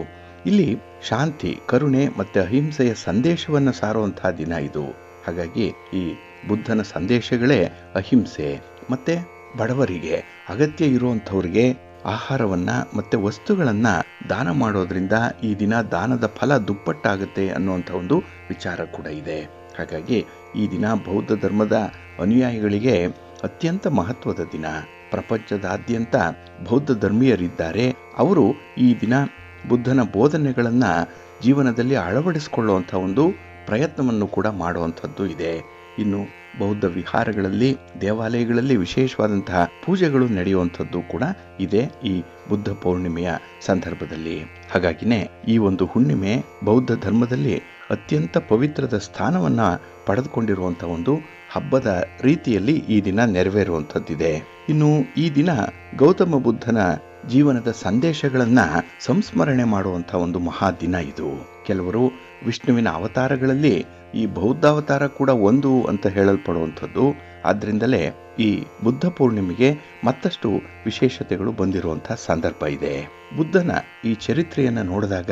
ಇಲ್ಲಿ ಶಾಂತಿ, ಕರುಣೆ ಮತ್ತೆ ಅಹಿಂಸೆಯ ಸಂದೇಶವನ್ನು ಸಾರುವಂತಹ ದಿನ ಇದು. ಹಾಗಾಗಿ ಈ ಬುದ್ಧನ ಸಂದೇಶಗಳೇ ಅಹಿಂಸೆ, ಮತ್ತೆ ಬಡವರಿಗೆ, ಅಗತ್ಯ ಇರುವಂಥವ್ರಿಗೆ ಆಹಾರವನ್ನ ಮತ್ತೆ ವಸ್ತುಗಳನ್ನ ದಾನ ಮಾಡೋದ್ರಿಂದ ಈ ದಿನ ದಾನದ ಫಲ ದುಪ್ಪಟ್ಟಾಗುತ್ತೆ ಅನ್ನುವಂಥ ಒಂದು ವಿಚಾರ ಕೂಡ ಇದೆ. ಹಾಗಾಗಿ ಈ ದಿನ ಬೌದ್ಧ ಧರ್ಮದ ಅನುಯಾಯಿಗಳಿಗೆ ಅತ್ಯಂತ ಮಹತ್ವದ ದಿನ. ಪ್ರಪಂಚದಾದ್ಯಂತ ಬೌದ್ಧ ಧರ್ಮೀಯರಿದ್ದಾರೆ. ಅವರು ಈ ದಿನ ಬುದ್ಧನ ಬೋಧನೆಗಳನ್ನ ಜೀವನದಲ್ಲಿ ಅಳವಡಿಸಿಕೊಳ್ಳುವಂಥ ಒಂದು ಪ್ರಯತ್ನವನ್ನು ಕೂಡ ಮಾಡುವಂಥದ್ದು ಇದೆ. ಇನ್ನು ಬೌದ್ಧ ವಿಹಾರಗಳಲ್ಲಿ, ದೇವಾಲಯಗಳಲ್ಲಿ ವಿಶೇಷವಾದಂತಹ ಪೂಜೆಗಳು ನಡೆಯುವಂಥದ್ದು ಕೂಡ ಇದೆ ಈ ಬುದ್ಧ ಪೌರ್ಣಿಮೆಯ ಸಂದರ್ಭದಲ್ಲಿ. ಹಾಗಾಗಿನೇ ಈ ಒಂದು ಹುಣ್ಣಿಮೆ ಬೌದ್ಧ ಧರ್ಮದಲ್ಲಿ ಅತ್ಯಂತ ಪವಿತ್ರದ ಸ್ಥಾನವನ್ನ ಪಡೆದುಕೊಂಡಿರುವಂತಹ ಒಂದು ಹಬ್ಬದ ರೀತಿಯಲ್ಲಿ ಈ ದಿನ ನೆರವೇರುವಂಥದ್ದಿದೆ. ಇನ್ನು ಈ ದಿನ ಗೌತಮ ಬುದ್ಧನ ಜೀವನದ ಸಂದೇಶಗಳನ್ನ ಸಂಸ್ಮರಣೆ ಮಾಡುವಂಥ ಒಂದು ಮಹಾ ದಿನ ಇದು. ಕೆಲವರು ವಿಷ್ಣುವಿನ ಅವತಾರಗಳಲ್ಲಿ ಈ ಬೌದ್ಧಾವತಾರ ಕೂಡ ಒಂದು ಅಂತ ಹೇಳಲ್ಪಡುವಂಥದ್ದು. ಆದ್ರಿಂದಲೇ ಈ ಬುದ್ಧ ಪೂರ್ಣಿಮೆಗೆ ಮತ್ತಷ್ಟು ವಿಶೇಷತೆಗಳು ಬಂದಿರುವಂತಹ ಸಂದರ್ಭ ಇದೆ. ಬುದ್ಧನ ಈ ಚರಿತ್ರೆಯನ್ನು ನೋಡಿದಾಗ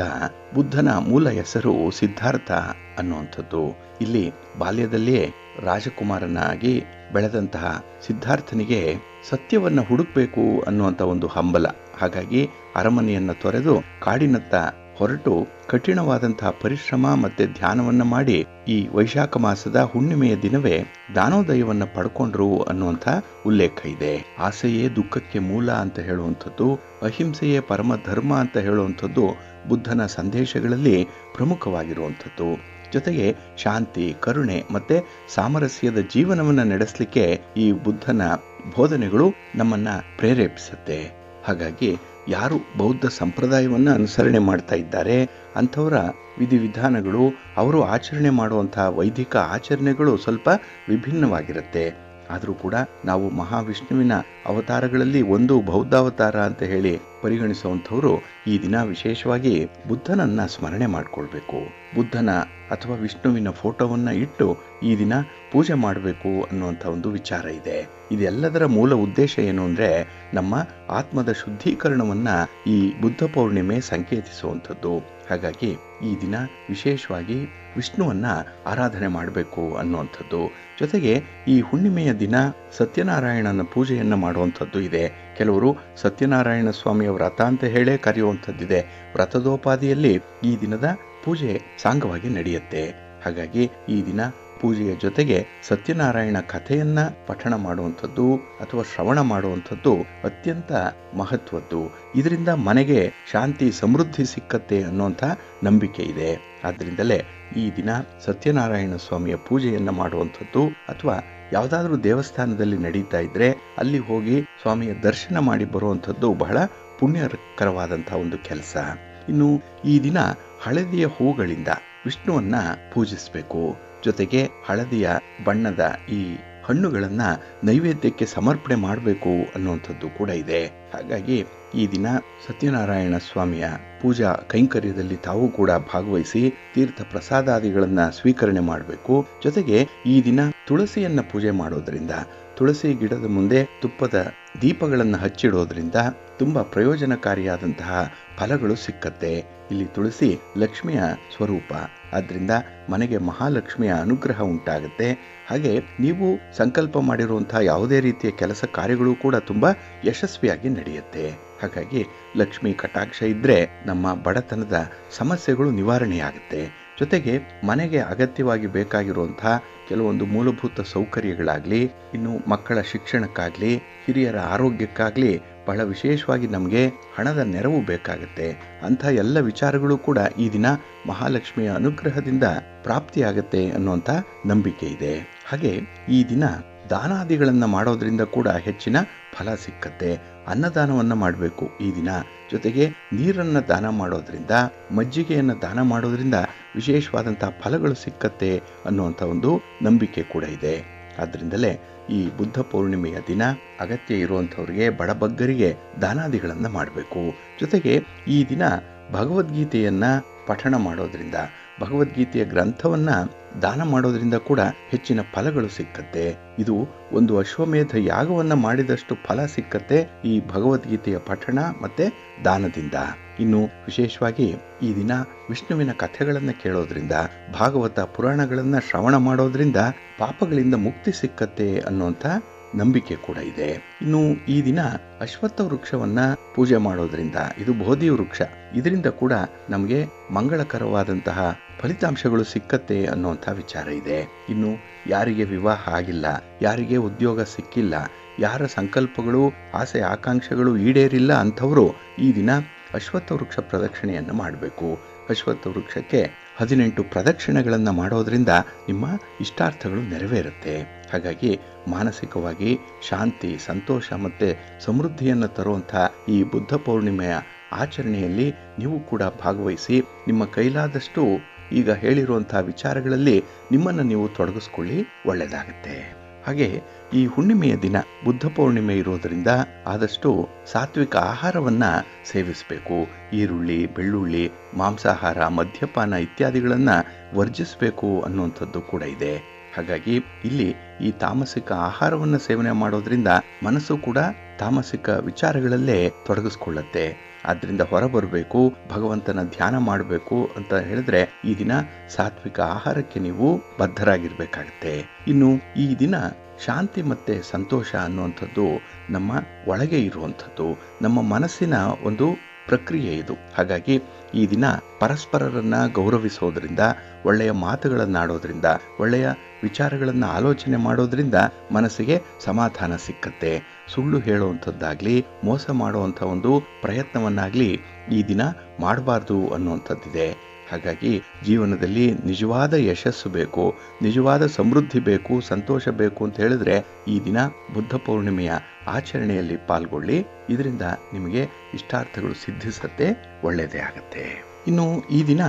ಬುದ್ಧನ ಮೂಲ ಹೆಸರು ಸಿದ್ಧಾರ್ಥ ಅನ್ನುವಂಥದ್ದು. ಇಲ್ಲಿ ಬಾಲ್ಯದಲ್ಲಿಯೇ ರಾಜಕುಮಾರನಾಗಿ ಬೆಳೆದಂತಹ ಸಿದ್ಧಾರ್ಥನಿಗೆ ಸತ್ಯವನ್ನ ಹುಡುಕ್ಬೇಕು ಅನ್ನುವಂಥ ಒಂದು ಹಂಬಲ. ಹಾಗಾಗಿ ಅರಮನೆಯನ್ನ ತೊರೆದು ಕಾಡಿನತ್ತ ಹೊರಟು ಕಠಿಣವಾದಂತಹ ಪರಿಶ್ರಮ ಮತ್ತೆ ಧ್ಯಾನವನ್ನ ಮಾಡಿ ಈ ವೈಶಾಖ ಮಾಸದ ಹುಣ್ಣಿಮೆಯ ದಿನವೇ ಜ್ಞಾನೋದಯವನ್ನ ಪಡ್ಕೊಂಡ್ರು ಅನ್ನುವಂಥ ಉಲ್ಲೇಖ ಇದೆ. ಆಸೆಯೇ ದುಃಖಕ್ಕೆ ಮೂಲ ಅಂತ ಹೇಳುವಂಥದ್ದು, ಅಹಿಂಸೆಯೇ ಪರಮ ಧರ್ಮ ಅಂತ ಹೇಳುವಂಥದ್ದು ಬುದ್ಧನ ಸಂದೇಶಗಳಲ್ಲಿ ಪ್ರಮುಖವಾಗಿರುವಂಥದ್ದು. ಜೊತೆಗೆ ಶಾಂತಿ, ಕರುಣೆ ಮತ್ತೆ ಸಾಮರಸ್ಯದ ಜೀವನವನ್ನ ನಡೆಸಲಿಕ್ಕೆ ಈ ಬುದ್ಧನ ಬೋಧನೆಗಳು ನಮ್ಮನ್ನ ಪ್ರೇರೇಪಿಸುತ್ತೆ. ಹಾಗಾಗಿ ಯಾರು ಬೌದ್ಧ ಸಂಪ್ರದಾಯವನ್ನ ಅನುಸರಣೆ ಮಾಡ್ತಾ ಇದ್ದಾರೆ ಅಂಥವರ ವಿಧಿವಿಧಾನಗಳು, ಅವರು ಆಚರಣೆ ಮಾಡುವಂತಹ ವೈದಿಕ ಆಚರಣೆಗಳು ಸ್ವಲ್ಪ ವಿಭಿನ್ನವಾಗಿರುತ್ತೆ. ಆದರೂ ಕೂಡ ನಾವು ಮಹಾವಿಷ್ಣುವಿನ ಅವತಾರಗಳಲ್ಲಿ ಒಂದು ಬೌದ್ಧಾವತಾರ ಅಂತ ಹೇಳಿ ಪರಿಗಣಿಸುವಂಥವರು ಈ ದಿನ ವಿಶೇಷವಾಗಿ ಬುದ್ಧನನ್ನ ಸ್ಮರಣೆ ಮಾಡಿಕೊಳ್ಬೇಕು. ಬುದ್ಧನ ಅಥವಾ ವಿಷ್ಣುವಿನ ಫೋಟೋವನ್ನ ಇಟ್ಟು ಈ ದಿನ ಪೂಜೆ ಮಾಡಬೇಕು ಅನ್ನುವಂಥ ಒಂದು ವಿಚಾರ ಇದೆ. ಇದೆಲ್ಲದರ ಮೂಲ ಉದ್ದೇಶ ಏನು ಅಂದ್ರೆ ನಮ್ಮ ಆತ್ಮದ ಶುದ್ಧೀಕರಣವನ್ನ ಈ ಬುದ್ಧ ಪೌರ್ಣಿಮೆ ಸಂಕೇತಿಸುವಂಥದ್ದು. ಹಾಗಾಗಿ ಈ ದಿನ ವಿಶೇಷವಾಗಿ ವಿಷ್ಣುವನ್ನ ಆರಾಧನೆ ಮಾಡಬೇಕು ಅನ್ನುವಂಥದ್ದು. ಜೊತೆಗೆ ಈ ಹುಣ್ಣಿಮೆಯ ದಿನ ಸತ್ಯನಾರಾಯಣನ ಪೂಜೆಯನ್ನ ಮಾಡುವಂಥದ್ದು ಇದೆ. ಕೆಲವರು ಸತ್ಯನಾರಾಯಣ ಸ್ವಾಮಿಯ ವ್ರತ ಅಂತ ಹೇಳೇ ಕರೆಯುವಂಥದ್ದಿದೆ. ವ್ರತದೋಪಾದಿಯಲ್ಲಿ ಈ ದಿನದ ಪೂಜೆ ಸಾಂಗವಾಗಿ ನಡೆಯುತ್ತೆ. ಹಾಗಾಗಿ ಈ ದಿನ ಪೂಜೆಯ ಜೊತೆಗೆ ಸತ್ಯನಾರಾಯಣ ಕಥೆಯನ್ನ ಪಠಣ ಮಾಡುವಂಥದ್ದು ಅಥವಾ ಶ್ರವಣ ಮಾಡುವಂಥದ್ದು ಅತ್ಯಂತ ಮಹತ್ವದ್ದು. ಇದರಿಂದ ಮನೆಗೆ ಶಾಂತಿ ಸಮೃದ್ಧಿ ಸಿಕ್ಕತ್ತೆ ಅನ್ನುವಂಥ ನಂಬಿಕೆ ಇದೆ. ಆದ್ದರಿಂದಲೇ ಈ ದಿನ ಸತ್ಯನಾರಾಯಣ ಸ್ವಾಮಿಯ ಪೂಜೆಯನ್ನ ಮಾಡುವಂಥದ್ದು ಅಥವಾ ಯಾವುದಾದ್ರೂ ದೇವಸ್ಥಾನದಲ್ಲಿ ನಡೀತಾ ಇದ್ರೆ ಅಲ್ಲಿ ಹೋಗಿ ಸ್ವಾಮಿಯ ದರ್ಶನ ಮಾಡಿ ಬರುವಂಥದ್ದು ಬಹಳ ಪುಣ್ಯಕರವಾದಂತಹ ಒಂದು ಕೆಲಸ. ಇನ್ನು ಈ ದಿನ ಹಳದಿಯ ಹೂಗಳಿಂದ ವಿಷ್ಣುವನ್ನ ಪೂಜಿಸಬೇಕು. ಜೊತೆಗೆ ಹಳದಿಯ ಬಣ್ಣದ ಈ ಹಣ್ಣುಗಳನ್ನ ನೈವೇದ್ಯಕ್ಕೆ ಸಮರ್ಪಣೆ ಮಾಡಬೇಕು ಅನ್ನುವಂಥದ್ದು ಕೂಡ ಇದೆ. ಹಾಗಾಗಿ ಈ ದಿನ ಸತ್ಯನಾರಾಯಣ ಸ್ವಾಮಿಯ ಪೂಜಾ ಕೈಂಕರ್ಯದಲ್ಲಿ ತಾವು ಕೂಡ ಭಾಗವಹಿಸಿ ತೀರ್ಥ ಪ್ರಸಾದಾದಿಗಳನ್ನ ಸ್ವೀಕರಣೆ ಮಾಡಬೇಕು. ಜೊತೆಗೆ ಈ ದಿನ ತುಳಸಿಯನ್ನ ಪೂಜೆ ಮಾಡೋದ್ರಿಂದ, ತುಳಸಿ ಗಿಡದ ಮುಂದೆ ತುಪ್ಪದ ದೀಪಗಳನ್ನು ಹಚ್ಚಿಡೋದ್ರಿಂದ ತುಂಬಾ ಪ್ರಯೋಜನಕಾರಿಯಾದಂತಹ ಫಲಗಳು ಸಿಕ್ಕತ್ತೆ. ಇಲ್ಲಿ ತುಳಸಿ ಲಕ್ಷ್ಮಿಯ ಸ್ವರೂಪ, ಆದ್ರಿಂದ ಮನೆಗೆ ಮಹಾಲಕ್ಷ್ಮಿಯ ಅನುಗ್ರಹ ಉಂಟಾಗುತ್ತೆ. ಹಾಗೆ ನೀವು ಸಂಕಲ್ಪ ಮಾಡಿರುವಂತಹ ಯಾವುದೇ ರೀತಿಯ ಕೆಲಸ ಕಾರ್ಯಗಳು ಕೂಡ ತುಂಬಾ ಯಶಸ್ವಿಯಾಗಿ ನಡೆಯುತ್ತೆ. ಹಾಗಾಗಿ ಲಕ್ಷ್ಮಿ ಕಟಾಕ್ಷ ಇದ್ರೆ ನಮ್ಮ ಬಡತನದ ಸಮಸ್ಯೆಗಳು ನಿವಾರಣೆಯಾಗುತ್ತೆ. ಜೊತೆಗೆ ಮನೆಗೆ ಅಗತ್ಯವಾಗಿ ಬೇಕಾಗಿರುವಂತಹ ಕೆಲವೊಂದು ಮೂಲಭೂತ ಸೌಕರ್ಯಗಳಾಗ್ಲಿ, ಇನ್ನು ಮಕ್ಕಳ ಶಿಕ್ಷಣಕ್ಕಾಗ್ಲಿ, ಹಿರಿಯರ ಆರೋಗ್ಯಕ್ಕಾಗ್ಲಿ ಬಹಳ ವಿಶೇಷವಾಗಿ ನಮಗೆ ಹಣದ ನೆರವು ಬೇಕಾಗುತ್ತೆ. ಅಂಥ ಎಲ್ಲ ವಿಚಾರಗಳು ಕೂಡ ಈ ದಿನ ಮಹಾಲಕ್ಷ್ಮಿಯ ಅನುಗ್ರಹದಿಂದ ಪ್ರಾಪ್ತಿಯಾಗತ್ತೆ ಅನ್ನುವಂಥ ನಂಬಿಕೆ ಇದೆ. ಹಾಗೆ ಈ ದಿನ ದಾನಾದಿಗಳನ್ನ ಮಾಡೋದ್ರಿಂದ ಕೂಡ ಹೆಚ್ಚಿನ ಫಲ ಸಿಕ್ಕತ್ತೆ. ಅನ್ನದಾನವನ್ನ ಮಾಡಬೇಕು ಈ ದಿನ. ಜೊತೆಗೆ ನೀರನ್ನ ದಾನ ಮಾಡೋದ್ರಿಂದ, ಮಜ್ಜಿಗೆಯನ್ನು ದಾನ ಮಾಡೋದ್ರಿಂದ ವಿಶೇಷವಾದಂತಹ ಫಲಗಳು ಸಿಕ್ಕತ್ತೆ ಅನ್ನುವಂಥ ಒಂದು ನಂಬಿಕೆ ಕೂಡ ಇದೆ. ಆದ್ರಿಂದಲೇ ಈ ಬುದ್ಧ ಪೌರ್ಣಿಮೆಯ ದಿನ ಅಗತ್ಯ ಇರುವಂಥವ್ರಿಗೆ, ಬಡಬಗ್ಗರಿಗೆ ದಾನಾದಿಗಳನ್ನ ಮಾಡಬೇಕು. ಜೊತೆಗೆ ಈ ದಿನ ಭಗವದ್ಗೀತೆಯನ್ನ ಪಠಣ ಮಾಡೋದ್ರಿಂದ, ಭಗವದ್ಗೀತೆಯ ಗ್ರಂಥವನ್ನ ದಾನ ಮಾಡೋದ್ರಿಂದ ಕೂಡ ಹೆಚ್ಚಿನ ಫಲಗಳು ಸಿಕ್ಕತ್ತೆ. ಇದು ಒಂದು ಅಶ್ವಮೇಧ ಯಾಗವನ್ನ ಮಾಡಿದಷ್ಟು ಫಲ ಸಿಕ್ಕತ್ತೆ ಈ ಭಗವದ್ಗೀತೆಯ ಪಠಣ ಮತ್ತೆ ದಾನದಿಂದ. ಇನ್ನು ವಿಶೇಷವಾಗಿ ಈ ದಿನ ವಿಷ್ಣುವಿನ ಕಥೆಗಳನ್ನ ಕೇಳೋದ್ರಿಂದ, ಭಾಗವತ ಪುರಾಣಗಳನ್ನ ಶ್ರವಣ ಮಾಡೋದ್ರಿಂದ ಪಾಪಗಳಿಂದ ಮುಕ್ತಿ ಸಿಕ್ಕತ್ತೆ ಅನ್ನುವಂಥ ನಂಬಿಕೆ ಕೂಡ ಇದೆ. ಇನ್ನು ಈ ದಿನ ಅಶ್ವತ್ಥ ವೃಕ್ಷವನ್ನ ಪೂಜೆ ಮಾಡೋದ್ರಿಂದ, ಇದು ಬೋಧಿ ವೃಕ್ಷ, ಇದರಿಂದ ಕೂಡ ನಮಗೆ ಮಂಗಳಕರವಾದಂತಹ ಫಲಿತಾಂಶಗಳು ಸಿಕ್ಕತ್ತೆ ಅನ್ನುವಂಥ ವಿಚಾರ ಇದೆ. ಇನ್ನು ಯಾರಿಗೆ ವಿವಾಹ ಆಗಿಲ್ಲ, ಯಾರಿಗೆ ಉದ್ಯೋಗ ಸಿಕ್ಕಿಲ್ಲ, ಯಾರ ಸಂಕಲ್ಪಗಳು ಆಸೆ ಆಕಾಂಕ್ಷೆಗಳು ಈಡೇರಿಲ್ಲ ಅಂಥವರು ಈ ದಿನ ಅಶ್ವತ್ಥ ವೃಕ್ಷ ಪ್ರದಕ್ಷಿಣೆಯನ್ನು ಮಾಡಬೇಕು. ಅಶ್ವತ್ಥ ವೃಕ್ಷಕ್ಕೆ 18 ಪ್ರದಕ್ಷಿಣೆಗಳನ್ನು ಮಾಡೋದ್ರಿಂದ ನಿಮ್ಮ ಇಷ್ಟಾರ್ಥಗಳು ನೆರವೇರುತ್ತೆ. ಹಾಗಾಗಿ ಮಾನಸಿಕವಾಗಿ ಶಾಂತಿ, ಸಂತೋಷ ಮತ್ತೆ ಸಮೃದ್ಧಿಯನ್ನು ತರುವಂಥ ಈ ಬುದ್ಧ ಪೌರ್ಣಿಮೆಯ ಆಚರಣೆಯಲ್ಲಿ ನೀವು ಕೂಡ ಭಾಗವಹಿಸಿ ನಿಮ್ಮ ಕೈಲಾದಷ್ಟು ಈಗ ಹೇಳಿರುವಂತಹ ವಿಚಾರಗಳಲ್ಲಿ ನಿಮ್ಮನ್ನು ನೀವು ತೊಡಗಿಸ್ಕೊಳ್ಳಿ, ಒಳ್ಳೆಯದಾಗುತ್ತೆ. ಹಾಗೆ ಈ ಹುಣ್ಣಿಮೆಯ ದಿನ ಬುದ್ಧ ಪೌರ್ಣಿಮೆ ಇರೋದರಿಂದ ಆದಷ್ಟು ಸಾತ್ವಿಕ ಆಹಾರವನ್ನ ಸೇವಿಸಬೇಕು. ಈರುಳ್ಳಿ, ಬೆಳ್ಳುಳ್ಳಿ, ಮಾಂಸಾಹಾರ, ಮದ್ಯಪಾನ ಇತ್ಯಾದಿಗಳನ್ನ ವರ್ಜಿಸಬೇಕು ಅನ್ನುವಂಥದ್ದು ಕೂಡ ಇದೆ. ಹಾಗಾಗಿ ಇಲ್ಲಿ ಈ ತಾಮಸಿಕ ಆಹಾರವನ್ನು ಸೇವನೆ ಮಾಡೋದ್ರಿಂದ ಮನಸ್ಸು ಕೂಡ ತಾಮಸಿಕ ವಿಚಾರಗಳಲ್ಲೇ ತೊಡಗಿಸ್ಕೊಳ್ಳುತ್ತೆ. ಆದ್ರಿಂದ ಹೊರಬರಬೇಕು, ಭಗವಂತನ ಧ್ಯಾನ ಮಾಡಬೇಕು ಅಂತ ಹೇಳಿದ್ರೆ ಈ ದಿನ ಸಾತ್ವಿಕ ಆಹಾರಕ್ಕೆ ನೀವು ಬದ್ಧರಾಗಿರ್ಬೇಕಾಗತ್ತೆ. ಇನ್ನು ಈ ದಿನ ಶಾಂತಿ ಮತ್ತೆ ಸಂತೋಷ ಅನ್ನುವಂಥದ್ದು ನಮ್ಮ ಒಳಗೆ ಇರುವಂಥದ್ದು, ನಮ್ಮ ಮನಸ್ಸಿನ ಒಂದು ಪ್ರಕ್ರಿಯೆ ಇದು. ಹಾಗಾಗಿ ಈ ದಿನ ಪರಸ್ಪರರನ್ನ ಗೌರವಿಸೋದ್ರಿಂದ, ಒಳ್ಳೆಯ ಮಾತುಗಳನ್ನಾಡೋದ್ರಿಂದ, ಒಳ್ಳೆಯ ವಿಚಾರಗಳನ್ನು ಆಲೋಚನೆ ಮಾಡೋದ್ರಿಂದ ಮನಸ್ಸಿಗೆ ಸಮಾಧಾನ ಸಿಕ್ಕತ್ತೆ. ಸುಳ್ಳು ಹೇಳುವಂಥದ್ದಾಗ್ಲಿ, ಮೋಸ ಮಾಡುವಂಥ ಒಂದು ಪ್ರಯತ್ನವನ್ನಾಗ್ಲಿ ಈ ದಿನ ಮಾಡಬಾರ್ದು ಅನ್ನುವಂಥದ್ದಿದೆ. ಹಾಗಾಗಿ ಜೀವನದಲ್ಲಿ ನಿಜವಾದ ಯಶಸ್ಸು ಬೇಕು, ನಿಜವಾದ ಸಮೃದ್ಧಿ ಬೇಕು, ಸಂತೋಷ ಬೇಕು ಅಂತ ಹೇಳಿದ್ರೆ ಈ ದಿನ ಬುದ್ಧ ಪೌರ್ಣಿಮೆಯ ಆಚರಣೆಯಲ್ಲಿ ಪಾಲ್ಗೊಳ್ಳಿ. ಇದರಿಂದ ನಿಮಗೆ ಇಷ್ಟಾರ್ಥಗಳು ಸಿದ್ಧಿಸತ್ತೆ, ಒಳ್ಳೆಯದೇ ಆಗತ್ತೆ. ಇನ್ನು ಈ ದಿನ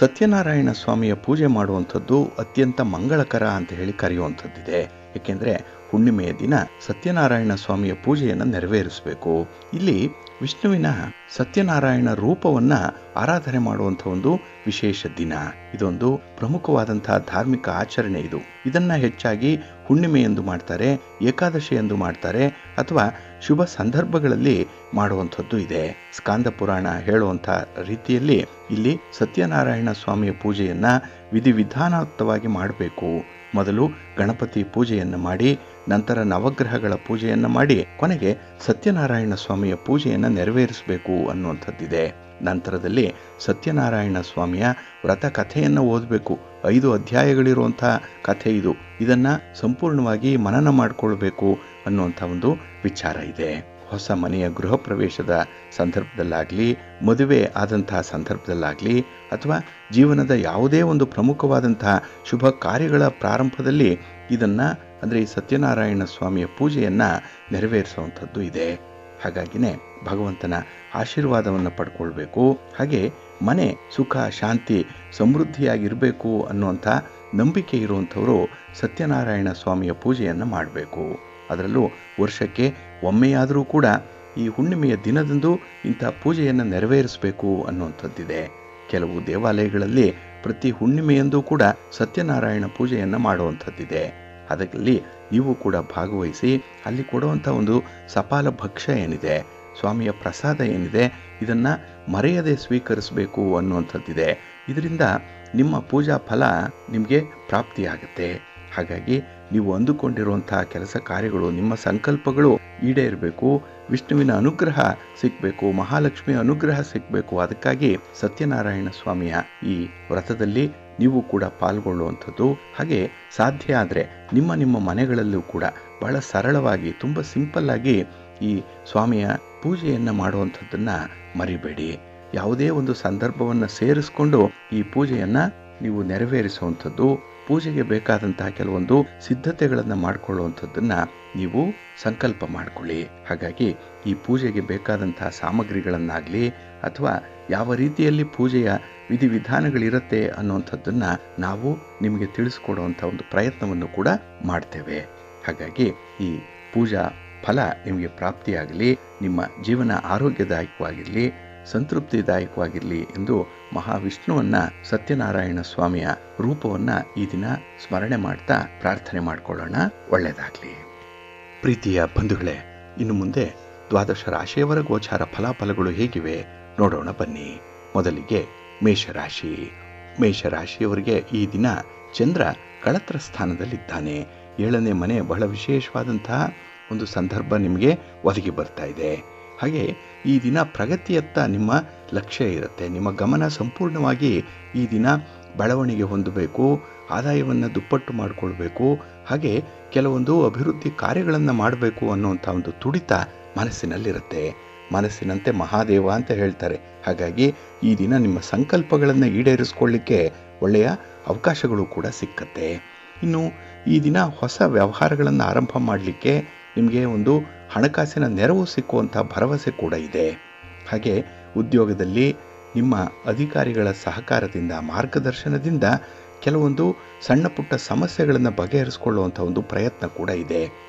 ಸತ್ಯನಾರಾಯಣ ಸ್ವಾಮಿಯ ಪೂಜೆ ಮಾಡುವಂಥದ್ದು ಅತ್ಯಂತ ಮಂಗಳಕರ ಅಂತ ಹೇಳಿ ಕರೆಯುವಂಥದ್ದಿದೆ. ಏಕೆಂದ್ರೆ ಹುಣ್ಣಿಮೆಯ ದಿನ ಸತ್ಯನಾರಾಯಣ ಸ್ವಾಮಿಯ ಪೂಜೆಯನ್ನು ನೆರವೇರಿಸಬೇಕು. ಇಲ್ಲಿ ವಿಷ್ಣುವಿನ ಸತ್ಯನಾರಾಯಣ ರೂಪವನ್ನ ಆರಾಧನೆ ಮಾಡುವಂಥ ಒಂದು ವಿಶೇಷ ದಿನ. ಇದೊಂದು ಪ್ರಮುಖವಾದಂತಹ ಧಾರ್ಮಿಕ ಆಚರಣೆ. ಇದನ್ನ ಹೆಚ್ಚಾಗಿ ಹುಣ್ಣಿಮೆ ಎಂದು ಮಾಡ್ತಾರೆ, ಏಕಾದಶಿ ಎಂದು ಮಾಡ್ತಾರೆ, ಅಥವಾ ಶುಭ ಸಂದರ್ಭಗಳಲ್ಲಿ ಮಾಡುವಂಥದ್ದು ಇದೆ. ಸ್ಕಾಂದ ಪುರಾಣ ಹೇಳುವಂಥ ರೀತಿಯಲ್ಲಿ ಇಲ್ಲಿ ಸತ್ಯನಾರಾಯಣ ಸ್ವಾಮಿಯ ಪೂಜೆಯನ್ನ ವಿಧಿವಿಧಾನಯುಕ್ತವಾಗಿ ಮಾಡಬೇಕು. ಮೊದಲು ಗಣಪತಿ ಪೂಜೆಯನ್ನು ಮಾಡಿ, ನಂತರ ನವಗ್ರಹಗಳ ಪೂಜೆಯನ್ನು ಮಾಡಿ, ಕೊನೆಗೆ ಸತ್ಯನಾರಾಯಣ ಸ್ವಾಮಿಯ ಪೂಜೆಯನ್ನು ನೆರವೇರಿಸಬೇಕು ಅನ್ನುವಂಥದ್ದಿದೆ. ನಂತರದಲ್ಲಿ ಸತ್ಯನಾರಾಯಣ ಸ್ವಾಮಿಯ ವ್ರತ ಕಥೆಯನ್ನು ಓದಬೇಕು. 5 ಅಧ್ಯಾಯಗಳಿರುವಂಥ ಕಥೆ ಇದು. ಇದನ್ನು ಸಂಪೂರ್ಣವಾಗಿ ಮನನ ಮಾಡಿಕೊಳ್ಬೇಕು ಅನ್ನುವಂಥ ಒಂದು ವಿಚಾರ ಇದೆ. ಹೊಸ ಮನೆಯ ಗೃಹ ಪ್ರವೇಶದ ಸಂದರ್ಭದಲ್ಲಾಗಲಿ, ಮದುವೆ ಆದಂತಹ ಸಂದರ್ಭದಲ್ಲಾಗಲಿ, ಅಥವಾ ಜೀವನದ ಯಾವುದೇ ಒಂದು ಪ್ರಮುಖವಾದಂತಹ ಶುಭ ಕಾರ್ಯಗಳ ಪ್ರಾರಂಭದಲ್ಲಿ ಇದನ್ನು ಅಂದರೆ ಈ ಸತ್ಯನಾರಾಯಣ ಸ್ವಾಮಿಯ ಪೂಜೆಯನ್ನು ನೆರವೇರಿಸುವಂಥದ್ದು ಇದೆ. ಹಾಗಾಗಿನೇ ಭಗವಂತನ ಆಶೀರ್ವಾದವನ್ನು ಪಡ್ಕೊಳ್ಬೇಕು. ಹಾಗೆ ಮನೆ ಸುಖ ಶಾಂತಿ ಸಮೃದ್ಧಿಯಾಗಿರಬೇಕು ಅನ್ನುವಂಥ ನಂಬಿಕೆ ಇರುವಂಥವರು ಸತ್ಯನಾರಾಯಣ ಸ್ವಾಮಿಯ ಪೂಜೆಯನ್ನು ಮಾಡಬೇಕು. ಅದರಲ್ಲೂ ವರ್ಷಕ್ಕೆ ಒಮ್ಮೆಯಾದರೂ ಕೂಡ ಈ ಹುಣ್ಣಿಮೆಯ ದಿನದಂದು ಇಂಥ ಪೂಜೆಯನ್ನು ನೆರವೇರಿಸಬೇಕು ಅನ್ನುವಂಥದ್ದಿದೆ. ಕೆಲವು ದೇವಾಲಯಗಳಲ್ಲಿ ಪ್ರತಿ ಹುಣ್ಣಿಮೆಯಂದು ಕೂಡ ಸತ್ಯನಾರಾಯಣ ಪೂಜೆಯನ್ನು ಮಾಡುವಂಥದ್ದಿದೆ. ಅದರಲ್ಲಿ ನೀವು ಕೂಡ ಭಾಗವಹಿಸಿ ಅಲ್ಲಿ ಕೊಡುವಂಥ ಒಂದು ಸಪಾಲ ಭಕ್ಷ್ಯ ಏನಿದೆ, ಸ್ವಾಮಿಯ ಪ್ರಸಾದ ಏನಿದೆ, ಇದನ್ನು ಮರೆಯದೆ ಸ್ವೀಕರಿಸಬೇಕು ಅನ್ನುವಂಥದ್ದಿದೆ. ಇದರಿಂದ ನಿಮ್ಮ ಪೂಜಾ ಫಲ ನಿಮಗೆ ಪ್ರಾಪ್ತಿಯಾಗುತ್ತೆ. ಹಾಗಾಗಿ ನೀವು ಅಂದುಕೊಂಡಿರುವಂಥ ಕೆಲಸ ಕಾರ್ಯಗಳು, ನಿಮ್ಮ ಸಂಕಲ್ಪಗಳು ಈಡೇರಬೇಕು, ವಿಷ್ಣುವಿನ ಅನುಗ್ರಹ ಸಿಗಬೇಕು, ಮಹಾಲಕ್ಷ್ಮಿಯ ಅನುಗ್ರಹ ಸಿಗಬೇಕು. ಅದಕ್ಕಾಗಿ ಸತ್ಯನಾರಾಯಣ ಸ್ವಾಮಿಯ ಈ ವ್ರತದಲ್ಲಿ ನೀವು ಕೂಡ ಪಾಲ್ಗೊಳ್ಳುವಂಥದ್ದು. ಹಾಗೆ ಸಾಧ್ಯ ಆದರೆ ನಿಮ್ಮ ಮನೆಗಳಲ್ಲೂ ಕೂಡ ಬಹಳ ಸರಳವಾಗಿ, ತುಂಬ ಸಿಂಪಲ್ ಆಗಿ ಈ ಸ್ವಾಮಿಯ ಪೂಜೆಯನ್ನು ಮಾಡುವಂಥದ್ದನ್ನು ಮರಿಬೇಡಿ. ಯಾವುದೇ ಒಂದು ಸಂದರ್ಭವನ್ನು ಸೇರಿಸ್ಕೊಂಡು ಈ ಪೂಜೆಯನ್ನು ನೀವು ನೆರವೇರಿಸುವಂಥದ್ದು, ಪೂಜೆಗೆ ಬೇಕಾದಂತಹ ಕೆಲವೊಂದು ಸಿದ್ಧತೆಗಳನ್ನು ಮಾಡಿಕೊಳ್ಳುವಂಥದ್ದನ್ನು ನೀವು ಸಂಕಲ್ಪ ಮಾಡಿಕೊಳ್ಳಿ. ಹಾಗಾಗಿ ಈ ಪೂಜೆಗೆ ಬೇಕಾದಂತಹ ಸಾಮಗ್ರಿಗಳನ್ನಾಗಲಿ ಅಥವಾ ಯಾವ ರೀತಿಯಲ್ಲಿ ಪೂಜೆಯ ವಿಧಿವಿಧಾನಗಳಿರುತ್ತೆ ಅನ್ನುವಂಥದ್ದನ್ನು ನಾವು ನಿಮಗೆ ತಿಳಿಸ್ಕೊಡುವಂಥ ಒಂದು ಪ್ರಯತ್ನವನ್ನು ಕೂಡ ಮಾಡ್ತೇವೆ. ಹಾಗಾಗಿ ಈ ಪೂಜಾ ಫಲ ನಿಮಗೆ ಪ್ರಾಪ್ತಿಯಾಗಲಿ, ನಿಮ್ಮ ಜೀವನ ಆರೋಗ್ಯದಾಯಕವಾಗಿರಲಿ, ಸಂತೃಪ್ತಿದಾಯಕವಾಗಿರಲಿ ಎಂದು ಮಹಾವಿಷ್ಣುವನ್ನ, ಸತ್ಯನಾರಾಯಣ ಸ್ವಾಮಿಯ ರೂಪವನ್ನು ಈ ದಿನ ಸ್ಮರಣೆ ಮಾಡ್ತಾ ಪ್ರಾರ್ಥನೆ ಮಾಡಿಕೊಳ್ಳೋಣ. ಒಳ್ಳೆಯದಾಗಲಿ. ಪ್ರೀತಿಯ ಬಂಧುಗಳೇ, ಇನ್ನು ಮುಂದೆ 12 ರಾಶಿಯವರ ಗೋಚಾರ ಫಲಾಫಲಗಳು ಹೇಗಿವೆ ನೋಡೋಣ ಬನ್ನಿ. ಮೊದಲಿಗೆ ಮೇಷರಾಶಿ. ಮೇಷರಾಶಿಯವರಿಗೆ ಈ ದಿನ ಚಂದ್ರ ಕಳತ್ರ ಸ್ಥಾನದಲ್ಲಿದ್ದಾನೆ. 7ನೇ ಮನೆ ಬಹಳ ವಿಶೇಷವಾದಂತಹ ಒಂದು ಸಂದರ್ಭ ನಿಮಗೆ ಒದಗಿ ಬರ್ತಾ ಇದೆ. ಹಾಗೆ ಈ ದಿನ ಪ್ರಗತಿಯತ್ತ ನಿಮ್ಮ ಲಕ್ಷ್ಯ ಇರುತ್ತೆ. ನಿಮ್ಮ ಗಮನ ಸಂಪೂರ್ಣವಾಗಿ ಈ ದಿನ ಬೆಳವಣಿಗೆ ಹೊಂದಬೇಕು, ಆದಾಯವನ್ನು ದುಪ್ಪಟ್ಟು ಮಾಡಿಕೊಳ್ಬೇಕು, ಹಾಗೆ ಕೆಲವೊಂದು ಅಭಿವೃದ್ಧಿ ಕಾರ್ಯಗಳನ್ನು ಮಾಡಬೇಕು ಅನ್ನುವಂಥ ಒಂದು ತುಡಿತ ಮನಸ್ಸಿನಲ್ಲಿರುತ್ತೆ. ಮನಸ್ಸಿನಂತೆ ಮಹಾದೇವ ಅಂತ ಹೇಳ್ತಾರೆ. ಹಾಗಾಗಿ ಈ ದಿನ ನಿಮ್ಮ ಸಂಕಲ್ಪಗಳನ್ನು ಈಡೇರಿಸ್ಕೊಳ್ಳಿಕ್ಕೆ ಒಳ್ಳೆಯ ಅವಕಾಶಗಳು ಕೂಡ ಸಿಕ್ಕತ್ತೆ. ಇನ್ನು ಈ ದಿನ ಹೊಸ ವ್ಯವಹಾರಗಳನ್ನು ಆರಂಭ ಮಾಡಲಿಕ್ಕೆ ನಿಮಗೆ ಒಂದು ಹಣಕಾಸಿನ ನೆರವು ಸಿಕ್ಕುವಂಥ ಭರವಸೆ ಕೂಡ ಇದೆ. ಹಾಗೆ ಉದ್ಯೋಗದಲ್ಲಿ ನಿಮ್ಮ ಅಧಿಕಾರಿಗಳ ಸಹಕಾರದಿಂದ, ಮಾರ್ಗದರ್ಶನದಿಂದ ಕೆಲವೊಂದು ಸಣ್ಣ ಪುಟ್ಟ ಸಮಸ್ಯೆಗಳನ್ನು ಬಗೆಹರಿಸಿಕೊಳ್ಳುವಂಥ ಒಂದು ಪ್ರಯತ್ನ ಕೂಡ ಇದೆ.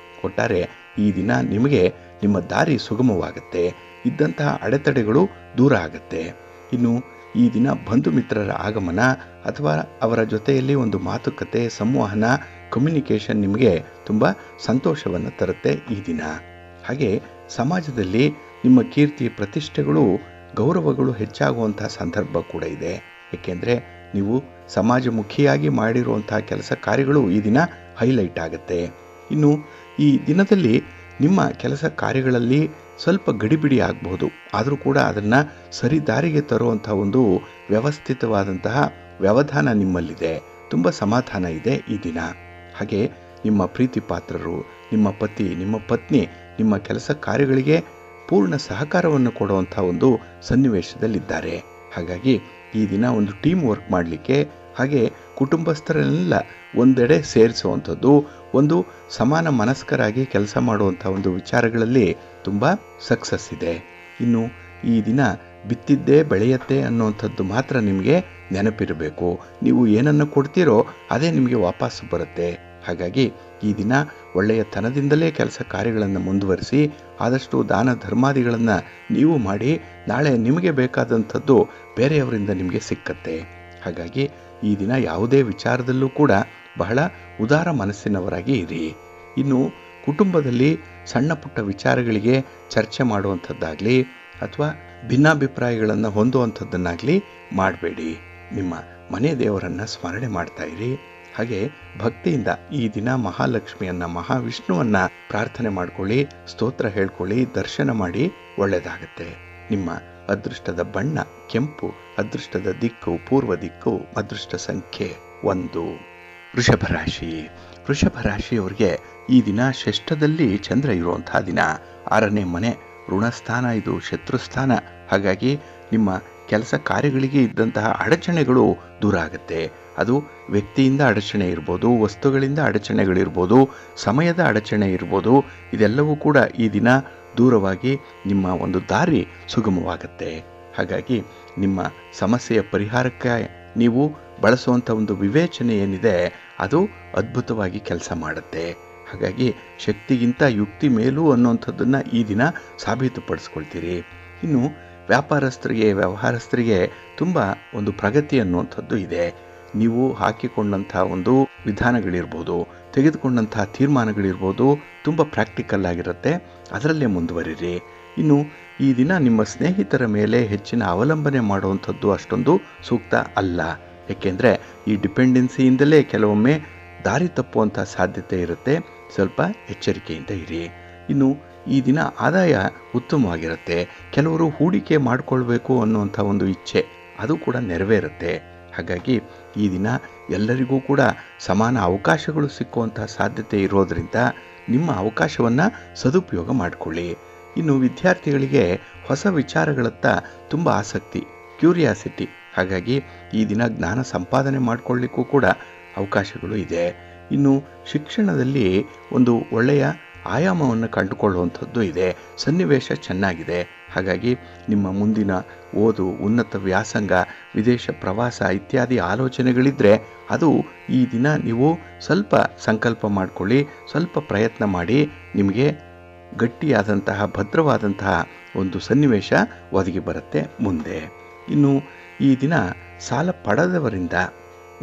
ಒಟ್ಟಾರೆ ಈ ದಿನ ನಿಮಗೆ ನಿಮ್ಮ ದಾರಿ ಸುಗಮವಾಗುತ್ತೆ, ಇದ್ದಂತಹ ಅಡೆತಡೆಗಳು ದೂರ ಆಗುತ್ತೆ. ಇನ್ನು ಈ ದಿನ ಬಂಧು ಮಿತ್ರರ ಆಗಮನ ಅಥವಾ ಅವರ ಜೊತೆಯಲ್ಲಿ ಒಂದು ಮಾತುಕತೆ, ಸಂವಹನ, ಕಮ್ಯುನಿಕೇಷನ್ ನಿಮಗೆ ತುಂಬ ಸಂತೋಷವನ್ನು ತರುತ್ತೆ ಈ ದಿನ. ಹಾಗೆ ಸಮಾಜದಲ್ಲಿ ನಿಮ್ಮ ಕೀರ್ತಿ, ಪ್ರತಿಷ್ಠೆಗಳು, ಗೌರವಗಳು ಹೆಚ್ಚಾಗುವಂತಹ ಸಂದರ್ಭ ಕೂಡ ಇದೆ. ಏಕೆಂದರೆ ನೀವು ಸಮಾಜಮುಖಿಯಾಗಿ ಮಾಡಿರುವಂತಹ ಕೆಲಸ ಕಾರ್ಯಗಳು ಈ ದಿನ ಹೈಲೈಟ್ ಆಗುತ್ತೆ. ಇನ್ನು ಈ ದಿನದಲ್ಲಿ ನಿಮ್ಮ ಕೆಲಸ ಕಾರ್ಯಗಳಲ್ಲಿ ಸ್ವಲ್ಪ ಗಡಿಬಿಡಿ ಆಗಬಹುದು, ಆದರೂ ಕೂಡ ಅದನ್ನು ಸರಿದಾರಿಗೆ ತರುವಂಥ ಒಂದು ವ್ಯವಸ್ಥಿತವಾದಂತಹ ವ್ಯವಧಾನ ನಿಮ್ಮಲ್ಲಿದೆ. ತುಂಬ ಸಮಾಧಾನ ಇದೆ ಈ ದಿನ. ಹಾಗೆ ನಿಮ್ಮ ಪ್ರೀತಿ ಪಾತ್ರರು, ನಿಮ್ಮ ಪತಿ, ನಿಮ್ಮ ಪತ್ನಿ ನಿಮ್ಮ ಕೆಲಸ ಕಾರ್ಯಗಳಿಗೆ ಪೂರ್ಣ ಸಹಕಾರವನ್ನು ಕೊಡುವಂಥ ಒಂದು ಸನ್ನಿವೇಶದಲ್ಲಿದ್ದಾರೆ. ಹಾಗಾಗಿ ಈ ದಿನ ಒಂದು ಟೀಮ್ ವರ್ಕ್ ಮಾಡಲಿಕ್ಕೆ, ಹಾಗೆ ಕುಟುಂಬಸ್ಥರನ್ನೆಲ್ಲ ಒಂದೆಡೆ ಸೇರಿಸುವಂಥದ್ದು, ಒಂದು ಸಮಾನ ಮನಸ್ಕರಾಗಿ ಕೆಲಸ ಮಾಡುವಂಥ ಒಂದು ವಿಚಾರಗಳಲ್ಲಿ ತುಂಬ ಸಕ್ಸಸ್ ಇದೆ. ಇನ್ನು ಈ ದಿನ ಬಿತ್ತಿದ್ದೇ ಬೆಳೆಯತ್ತೆ ಅನ್ನುವಂಥದ್ದು ಮಾತ್ರ ನಿಮಗೆ ನೆನಪಿರಬೇಕು. ನೀವು ಏನನ್ನು ಕೊಡ್ತೀರೋ ಅದೇ ನಿಮಗೆ ವಾಪಸ್ಸು ಬರುತ್ತೆ. ಹಾಗಾಗಿ ಈ ದಿನ ಒಳ್ಳೆಯ ತನದಿಂದಲೇ ಕೆಲಸ ಕಾರ್ಯಗಳನ್ನು ಮುಂದುವರಿಸಿ, ಆದಷ್ಟು ದಾನ ಧರ್ಮಾದಿಗಳನ್ನು ನೀವು ಮಾಡಿ, ನಾಳೆ ನಿಮಗೆ ಬೇಕಾದಂಥದ್ದು ಬೇರೆಯವರಿಂದ ನಿಮಗೆ ಸಿಕ್ಕತ್ತೆ. ಹಾಗಾಗಿ ಈ ದಿನ ಯಾವುದೇ ವಿಚಾರದಲ್ಲೂ ಕೂಡ ಬಹಳ ಉದಾರ ಮನಸ್ಸಿನವರಾಗಿ ಇರಿ. ಇನ್ನು ಕುಟುಂಬದಲ್ಲಿ ಸಣ್ಣ ಪುಟ್ಟ ವಿಚಾರಗಳಿಗೆ ಚರ್ಚೆ ಮಾಡುವಂಥದ್ದಾಗಲಿ ಅಥವಾ ಭಿನ್ನಾಭಿಪ್ರಾಯಗಳನ್ನು ಹೊಂದುವಂಥದ್ದನ್ನಾಗಲಿ ಮಾಡಬೇಡಿ. ನಿಮ್ಮ ಮನೆ ದೇವರನ್ನು ಸ್ಮರಣೆ ಮಾಡ್ತಾ ಇರಿ. ಹಾಗೆ ಭಕ್ತಿಯಿಂದ ಈ ದಿನ ಮಹಾಲಕ್ಷ್ಮಿಯನ್ನ, ಮಹಾವಿಷ್ಣುವನ್ನ ಪ್ರಾರ್ಥನೆ ಮಾಡ್ಕೊಳ್ಳಿ, ಸ್ತೋತ್ರ ಹೇಳ್ಕೊಳ್ಳಿ, ದರ್ಶನ ಮಾಡಿ. ಒಳ್ಳೆಯದಾಗತ್ತೆ. ನಿಮ್ಮ ಅದೃಷ್ಟದ ಬಣ್ಣ ಕೆಂಪು, ಅದೃಷ್ಟದ ದಿಕ್ಕು ಪೂರ್ವ ದಿಕ್ಕು, ಅದೃಷ್ಟ ಸಂಖ್ಯೆ 1. ವೃಷಭ ರಾಶಿ. ವೃಷಭ ರಾಶಿಯವರಿಗೆ ಈ ದಿನ ಷಷ್ಠದಲ್ಲಿ ಚಂದ್ರ ಇರುವಂತಹ ದಿನ. 6ನೇ ಮನೆ ಋಣಸ್ಥಾನ, ಇದು ಶತ್ರುಸ್ಥಾನ. ಹಾಗಾಗಿ ನಿಮ್ಮ ಕೆಲಸ ಕಾರ್ಯಗಳಿಗೆ ಇದ್ದಂತಹ ಅಡಚಣೆಗಳು ದೂರ ಆಗುತ್ತೆ. ಅದು ವ್ಯಕ್ತಿಯಿಂದ ಅಡಚಣೆ ಇರ್ಬೋದು, ವಸ್ತುಗಳಿಂದ ಅಡಚಣೆಗಳಿರ್ಬೋದು, ಸಮಯದ ಅಡಚಣೆ ಇರ್ಬೋದು. ಇದೆಲ್ಲವೂ ಕೂಡ ಈ ದಿನ ದೂರವಾಗಿ ನಿಮ್ಮ ಒಂದು ದಾರಿ ಸುಗಮವಾಗುತ್ತೆ. ಹಾಗಾಗಿ ನಿಮ್ಮ ಸಮಸ್ಯೆಯ ಪರಿಹಾರಕ್ಕೆ ನೀವು ಬಳಸುವಂಥ ಒಂದು ವಿವೇಚನೆ ಏನಿದೆ ಅದು ಅದ್ಭುತವಾಗಿ ಕೆಲಸ ಮಾಡುತ್ತೆ. ಹಾಗಾಗಿ ಶಕ್ತಿಗಿಂತ ಯುಕ್ತಿ ಮೇಲೂ ಅನ್ನುವಂಥದ್ದನ್ನು ಈ ದಿನ ಸಾಬೀತುಪಡಿಸ್ಕೊಳ್ತೀರಿ. ಇನ್ನು ವ್ಯಾಪಾರಸ್ಥರಿಗೆ, ವ್ಯವಹಾರಸ್ಥರಿಗೆ ತುಂಬ ಒಂದು ಪ್ರಗತಿ ಅನ್ನುವಂಥದ್ದು ಇದೆ. ನೀವು ಹಾಕಿಕೊಂಡಂಥ ಒಂದು ವಿಧಾನಗಳಿರ್ಬೋದು, ತೆಗೆದುಕೊಂಡಂಥ ತೀರ್ಮಾನಗಳಿರ್ಬೋದು, ತುಂಬ ಪ್ರಾಕ್ಟಿಕಲ್ ಆಗಿರುತ್ತೆ. ಅದರಲ್ಲೇ ಮುಂದುವರಿರಿ. ಇನ್ನು ಈ ದಿನ ನಿಮ್ಮ ಸ್ನೇಹಿತರ ಮೇಲೆ ಹೆಚ್ಚಿನ ಅವಲಂಬನೆ ಮಾಡುವಂಥದ್ದು ಅಷ್ಟೊಂದು ಸೂಕ್ತ ಅಲ್ಲ. ಏಕೆಂದರೆ ಈ ಡಿಪೆಂಡೆನ್ಸಿಯಿಂದಲೇ ಕೆಲವೊಮ್ಮೆ ದಾರಿ ತಪ್ಪುವಂಥ ಸಾಧ್ಯತೆ ಇರುತ್ತೆ. ಸ್ವಲ್ಪ ಎಚ್ಚರಿಕೆಯಿಂದ ಇರಿ. ಇನ್ನು ಈ ದಿನ ಆದಾಯ ಉತ್ತಮವಾಗಿರುತ್ತೆ. ಕೆಲವರು ಹೂಡಿಕೆ ಮಾಡಿಕೊಳ್ಬೇಕು ಅನ್ನುವಂಥ ಒಂದು ಇಚ್ಛೆ ಅದು ಕೂಡ ನೆರವೇರುತ್ತೆ. ಹಾಗಾಗಿ ಈ ದಿನ ಎಲ್ಲರಿಗೂ ಕೂಡ ಸಮಾನ ಅವಕಾಶಗಳು ಸಿಕ್ಕುವಂಥ ಸಾಧ್ಯತೆ ಇರೋದರಿಂದ ನಿಮ್ಮ ಅವಕಾಶವನ್ನು ಸದುಪಯೋಗ ಮಾಡಿಕೊಳ್ಳಿ. ಇನ್ನು ವಿದ್ಯಾರ್ಥಿಗಳಿಗೆ ಹೊಸ ವಿಚಾರಗಳತ್ತ ತುಂಬ ಆಸಕ್ತಿ, ಕ್ಯೂರಿಯಾಸಿಟಿ. ಹಾಗಾಗಿ ಈ ದಿನ ಜ್ಞಾನ ಸಂಪಾದನೆ ಮಾಡಿಕೊಳ್ಳಿಕ್ಕೂ ಕೂಡ ಅವಕಾಶಗಳು ಇದೆ. ಇನ್ನು ಶಿಕ್ಷಣದಲ್ಲಿ ಒಂದು ಒಳ್ಳೆಯ ಆಯಾಮವನ್ನು ಕಂಡುಕೊಳ್ಳುವಂಥದ್ದು ಇದೆ. ಸನ್ನಿವೇಶ ಚೆನ್ನಾಗಿದೆ. ಹಾಗಾಗಿ ನಿಮ್ಮ ಮುಂದಿನ ಓದು, ಉನ್ನತ ವ್ಯಾಸಂಗ, ವಿದೇಶ ಪ್ರವಾಸ ಇತ್ಯಾದಿ ಆಲೋಚನೆಗಳಿದ್ದರೆ ಅದು ಈ ದಿನ ನೀವು ಸ್ವಲ್ಪ ಸಂಕಲ್ಪ ಮಾಡಿಕೊಳ್ಳಿ, ಸ್ವಲ್ಪ ಪ್ರಯತ್ನ ಮಾಡಿ. ನಿಮಗೆ ಗಟ್ಟಿಯಾದಂತಹ ಭದ್ರವಾದಂತಹ ಒಂದು ಸನ್ನಿವೇಶ ಒದಗಿ ಬರುತ್ತೆ ಮುಂದೆ. ಇನ್ನು ಈ ದಿನ ಸಾಲ ಪಡೆದವರಿಂದ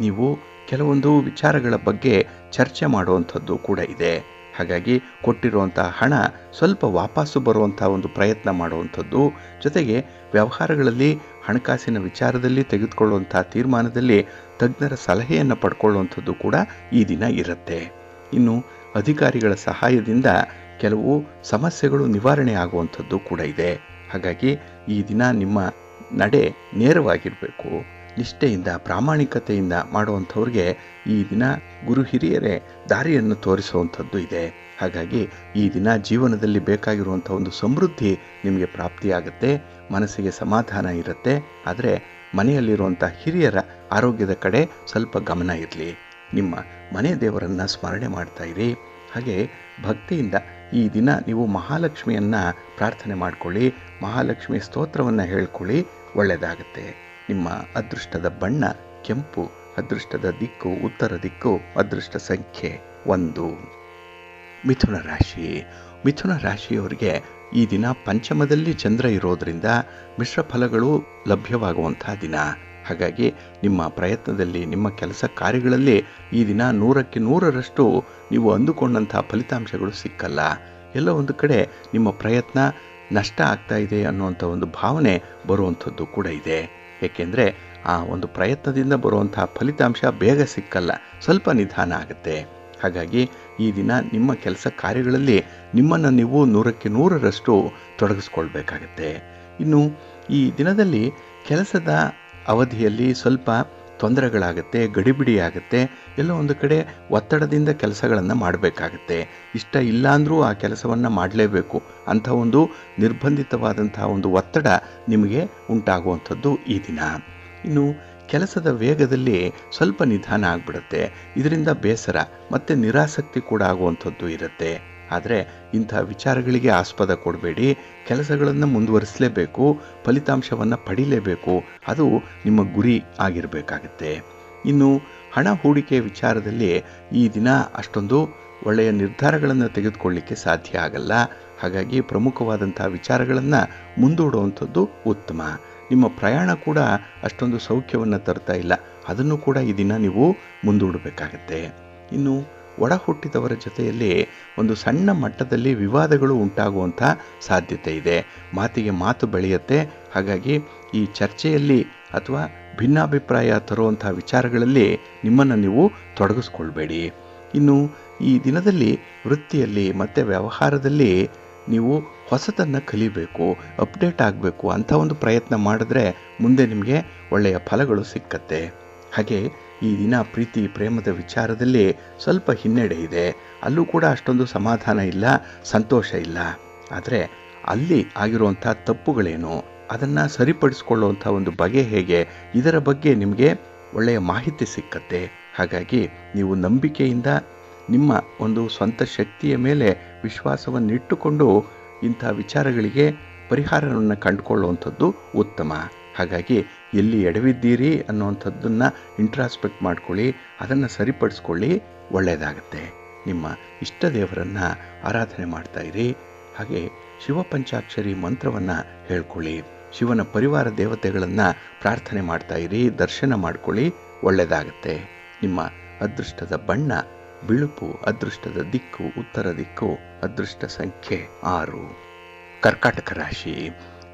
ನೀವು ಕೆಲವೊಂದು ವಿಚಾರಗಳ ಬಗ್ಗೆ ಚರ್ಚೆ ಮಾಡುವಂಥದ್ದು ಕೂಡ ಇದೆ. ಹಾಗಾಗಿ ಕೊಟ್ಟಿರುವಂಥ ಹಣ ಸ್ವಲ್ಪ ವಾಪಸ್ಸು ಬರುವಂಥ ಒಂದು ಪ್ರಯತ್ನ ಮಾಡುವಂಥದ್ದು, ಜೊತೆಗೆ ವ್ಯವಹಾರಗಳಲ್ಲಿ ಹಣಕಾಸಿನ ವಿಚಾರದಲ್ಲಿ ತೆಗೆದುಕೊಳ್ಳುವಂಥ ತೀರ್ಮಾನದಲ್ಲಿ ತಜ್ಞರ ಸಲಹೆಯನ್ನು ಪಡ್ಕೊಳ್ಳುವಂಥದ್ದು ಕೂಡ ಈ ದಿನ ಇರುತ್ತೆ. ಇನ್ನು ಅಧಿಕಾರಿಗಳ ಸಹಾಯದಿಂದ ಕೆಲವು ಸಮಸ್ಯೆಗಳು ನಿವಾರಣೆ ಆಗುವಂಥದ್ದು ಕೂಡ ಇದೆ. ಹಾಗಾಗಿ ಈ ದಿನ ನಿಮ್ಮ ನಡೆ ನೇರವಾಗಿರಬೇಕು. ನಿಷ್ಠೆಯಿಂದ, ಪ್ರಾಮಾಣಿಕತೆಯಿಂದ ಮಾಡುವಂಥವ್ರಿಗೆ ಈ ದಿನ ಗುರು ಹಿರಿಯರೇ ದಾರಿಯನ್ನು ತೋರಿಸುವಂಥದ್ದು ಇದೆ. ಹಾಗಾಗಿ ಈ ದಿನ ಜೀವನದಲ್ಲಿ ಬೇಕಾಗಿರುವಂಥ ಒಂದು ಸಮೃದ್ಧಿ ನಿಮಗೆ ಪ್ರಾಪ್ತಿಯಾಗುತ್ತೆ. ಮನಸ್ಸಿಗೆ ಸಮಾಧಾನ ಇರುತ್ತೆ. ಆದರೆ ಮನೆಯಲ್ಲಿರುವಂಥ ಹಿರಿಯರ ಆರೋಗ್ಯದ ಕಡೆ ಸ್ವಲ್ಪ ಗಮನ ಇರಲಿ. ನಿಮ್ಮ ಮನೆ ದೇವರನ್ನು ಸ್ಮರಣೆ ಮಾಡ್ತಾ ಇರಿ. ಹಾಗೆ ಭಕ್ತಿಯಿಂದ ಈ ದಿನ ನೀವು ಮಹಾಲಕ್ಷ್ಮಿಯನ್ನು ಪ್ರಾರ್ಥನೆ ಮಾಡಿಕೊಳ್ಳಿ. ಮಹಾಲಕ್ಷ್ಮಿ ಸ್ತೋತ್ರವನ್ನು ಹೇಳ್ಕೊಳ್ಳಿ, ಒಳ್ಳೆಯದಾಗುತ್ತೆ. ನಿಮ್ಮ ಅದೃಷ್ಟದ ಬಣ್ಣ ಕೆಂಪು, ಅದೃಷ್ಟದ ದಿಕ್ಕು ಉತ್ತರ ದಿಕ್ಕು, ಅದೃಷ್ಟ ಸಂಖ್ಯೆ 1. ಮಿಥುನ ರಾಶಿ. ಮಿಥುನ ರಾಶಿಯವರಿಗೆ ಈ ದಿನ ಪಂಚಮದಲ್ಲಿ ಚಂದ್ರ ಇರೋದರಿಂದ ಮಿಶ್ರ ಫಲಗಳು ಲಭ್ಯವಾಗುವಂಥ ದಿನ. ಹಾಗಾಗಿ ನಿಮ್ಮ ಪ್ರಯತ್ನದಲ್ಲಿ, ನಿಮ್ಮ ಕೆಲಸ ಕಾರ್ಯಗಳಲ್ಲಿ ಈ ದಿನ 100ಕ್ಕೆ 100ರಷ್ಟು ನೀವು ಅಂದುಕೊಂಡಂಥ ಫಲಿತಾಂಶಗಳು ಸಿಕ್ಕಲ್ಲ. ಎಲ್ಲ ಒಂದು ಕಡೆ ನಿಮ್ಮ ಪ್ರಯತ್ನ ನಷ್ಟ ಆಗ್ತಾ ಇದೆ ಅನ್ನುವಂಥ ಒಂದು ಭಾವನೆ ಬರುವಂಥದ್ದು ಕೂಡ ಇದೆ. ಏಕೆಂದರೆ ಆ ಒಂದು ಪ್ರಯತ್ನದಿಂದ ಬರುವಂಥ ಫಲಿತಾಂಶ ಬೇಗ ಸಿಕ್ಕಲ್ಲ, ಸ್ವಲ್ಪ ನಿಧಾನ ಆಗುತ್ತೆ. ಹಾಗಾಗಿ ಈ ದಿನ ನಿಮ್ಮ ಕೆಲಸ ಕಾರ್ಯಗಳಲ್ಲಿ ನಿಮ್ಮನ್ನು ನೀವು 100ಕ್ಕೆ 100ರಷ್ಟು ತೊಡಗಿಸ್ಕೊಳ್ಬೇಕಾಗತ್ತೆ. ಇನ್ನು ಈ ದಿನದಲ್ಲಿ ಕೆಲಸದ ಅವಧಿಯಲ್ಲಿ ಸ್ವಲ್ಪ ತೊಂದರೆಗಳಾಗುತ್ತೆ, ಗಡಿಬಿಡಿ ಆಗುತ್ತೆ. ಎಲ್ಲೋ ಒಂದು ಕಡೆ ಒತ್ತಡದಿಂದ ಕೆಲಸಗಳನ್ನು ಮಾಡಬೇಕಾಗತ್ತೆ. ಇಷ್ಟ ಇಲ್ಲ ಅಂದರೂ ಆ ಕೆಲಸವನ್ನು ಮಾಡಲೇಬೇಕು ಅಂಥ ಒಂದು ನಿರ್ಬಂಧಿತವಾದಂತಹ ಒಂದು ಒತ್ತಡ ನಿಮಗೆ ಉಂಟಾಗುವಂಥದ್ದು ಈ ದಿನ. ಇನ್ನು ಕೆಲಸದ ವೇಗದಲ್ಲಿ ಸ್ವಲ್ಪ ನಿಧಾನ ಆಗಿಬಿಡುತ್ತೆ. ಇದರಿಂದ ಬೇಸರ ಮತ್ತು ನಿರಾಸಕ್ತಿ ಕೂಡ ಆಗುವಂಥದ್ದು ಇರುತ್ತೆ. ಆದರೆ ಇಂಥ ವಿಚಾರಗಳಿಗೆ ಆಸ್ಪದ ಕೊಡಬೇಡಿ. ಕೆಲಸಗಳನ್ನು ಮುಂದುವರಿಸಲೇಬೇಕು, ಫಲಿತಾಂಶವನ್ನು ಪಡೀಲೇಬೇಕು. ಅದು ನಿಮ್ಮ ಗುರಿ ಆಗಿರಬೇಕಾಗತ್ತೆ. ಇನ್ನು ಹಣ ಹೂಡಿಕೆ ವಿಚಾರದಲ್ಲಿ ಈ ದಿನ ಅಷ್ಟೊಂದು ಒಳ್ಳೆಯ ನಿರ್ಧಾರಗಳನ್ನು ತೆಗೆದುಕೊಳ್ಳಿಕ್ಕೆ ಸಾಧ್ಯ ಆಗಲ್ಲ. ಹಾಗಾಗಿ ಪ್ರಮುಖವಾದಂಥ ವಿಚಾರಗಳನ್ನು ಮುಂದೂಡುವಂಥದ್ದು ಉತ್ತಮ. ನಿಮ್ಮ ಪ್ರಯಾಣ ಕೂಡ ಅಷ್ಟೊಂದು ಸೌಖ್ಯವನ್ನು ತರ್ತಾ ಇಲ್ಲ, ಅದನ್ನು ಕೂಡ ಈ ದಿನ ನೀವು ಮುಂದೂಡಬೇಕಾಗತ್ತೆ. ಇನ್ನು ಒಡ ಹುಟ್ಟಿದವರ ಜೊತೆಯಲ್ಲಿ ಒಂದು ಸಣ್ಣ ಮಟ್ಟದಲ್ಲಿ ವಿವಾದಗಳು ಉಂಟಾಗುವಂಥ ಸಾಧ್ಯತೆ ಇದೆ. ಮಾತಿಗೆ ಮಾತು ಬೆಳೆಯುತ್ತೆ. ಹಾಗಾಗಿ ಈ ಚರ್ಚೆಯಲ್ಲಿ ಅಥವಾ ಭಿನ್ನಾಭಿಪ್ರಾಯ ತರುವಂಥ ವಿಚಾರಗಳಲ್ಲಿ ನಿಮ್ಮನ್ನು ನೀವು ತೊಡಗಿಸ್ಕೊಳ್ಬೇಡಿ. ಇನ್ನು ಈ ದಿನದಲ್ಲಿ ವೃತ್ತಿಯಲ್ಲಿ ಮತ್ತು ವ್ಯವಹಾರದಲ್ಲಿ ನೀವು ಹೊಸತನ್ನು ಕಲಿಬೇಕು, ಅಪ್ಡೇಟ್ ಆಗಬೇಕು ಅಂಥ ಒಂದು ಪ್ರಯತ್ನ ಮಾಡಿದ್ರೆ ಮುಂದೆ ನಿಮಗೆ ಒಳ್ಳೆಯ ಫಲಗಳು ಸಿಕ್ಕತ್ತೆ. ಹಾಗೆ ಈ ದಿನ ಪ್ರೀತಿ ಪ್ರೇಮದ ವಿಚಾರದಲ್ಲಿ ಸ್ವಲ್ಪ ಹಿನ್ನಡೆ ಇದೆ. ಅಲ್ಲೂ ಕೂಡ ಅಷ್ಟೊಂದು ಸಮಾಧಾನ ಇಲ್ಲ, ಸಂತೋಷ ಇಲ್ಲ. ಆದರೆ ಅಲ್ಲಿ ಆಗಿರುವಂಥ ತಪ್ಪುಗಳೇನು, ಅದನ್ನು ಸರಿಪಡಿಸ್ಕೊಳ್ಳುವಂಥ ಒಂದು ಬಗೆ ಹೇಗೆ, ಇದರ ಬಗ್ಗೆ ನಿಮಗೆ ಒಳ್ಳೆಯ ಮಾಹಿತಿ ಸಿಕ್ಕತ್ತೆ. ಹಾಗಾಗಿ ನೀವು ನಂಬಿಕೆಯಿಂದ ನಿಮ್ಮ ಒಂದು ಸ್ವಂತ ಶಕ್ತಿಯ ಮೇಲೆ ವಿಶ್ವಾಸವನ್ನಿಟ್ಟುಕೊಂಡು ಇಂಥ ವಿಚಾರಗಳಿಗೆ ಪರಿಹಾರವನ್ನು ಕಂಡುಕೊಳ್ಳುವಂಥದ್ದು ಉತ್ತಮ. ಹಾಗಾಗಿ ಎಲ್ಲಿ ಎಡವಿದ್ದೀರಿ ಅನ್ನುವಂಥದ್ದನ್ನು ಇಂಟ್ರಾಸ್ಪೆಕ್ಟ್ ಮಾಡ್ಕೊಳ್ಳಿ, ಅದನ್ನು ಸರಿಪಡಿಸ್ಕೊಳ್ಳಿ, ಒಳ್ಳೆಯದಾಗತ್ತೆ. ನಿಮ್ಮ ಇಷ್ಟ ದೇವರನ್ನು ಆರಾಧನೆ ಮಾಡ್ತಾ ಇರಿ. ಹಾಗೆ ಶಿವಪಂಚಾಕ್ಷರಿ ಮಂತ್ರವನ್ನು ಹೇಳ್ಕೊಳ್ಳಿ. ಶಿವನ ಪರಿವಾರ ದೇವತೆಗಳನ್ನು ಪ್ರಾರ್ಥನೆ ಮಾಡ್ತಾ ಇರಿ, ದರ್ಶನ ಮಾಡ್ಕೊಳ್ಳಿ, ಒಳ್ಳೆಯದಾಗತ್ತೆ. ನಿಮ್ಮ ಅದೃಷ್ಟದ ಬಣ್ಣ ಬಿಳುಪು, ಅದೃಷ್ಟದ ದಿಕ್ಕು ಉತ್ತರ ದಿಕ್ಕು, ಅದೃಷ್ಟ ಸಂಖ್ಯೆ 6. ಕರ್ಕಾಟಕ ರಾಶಿ.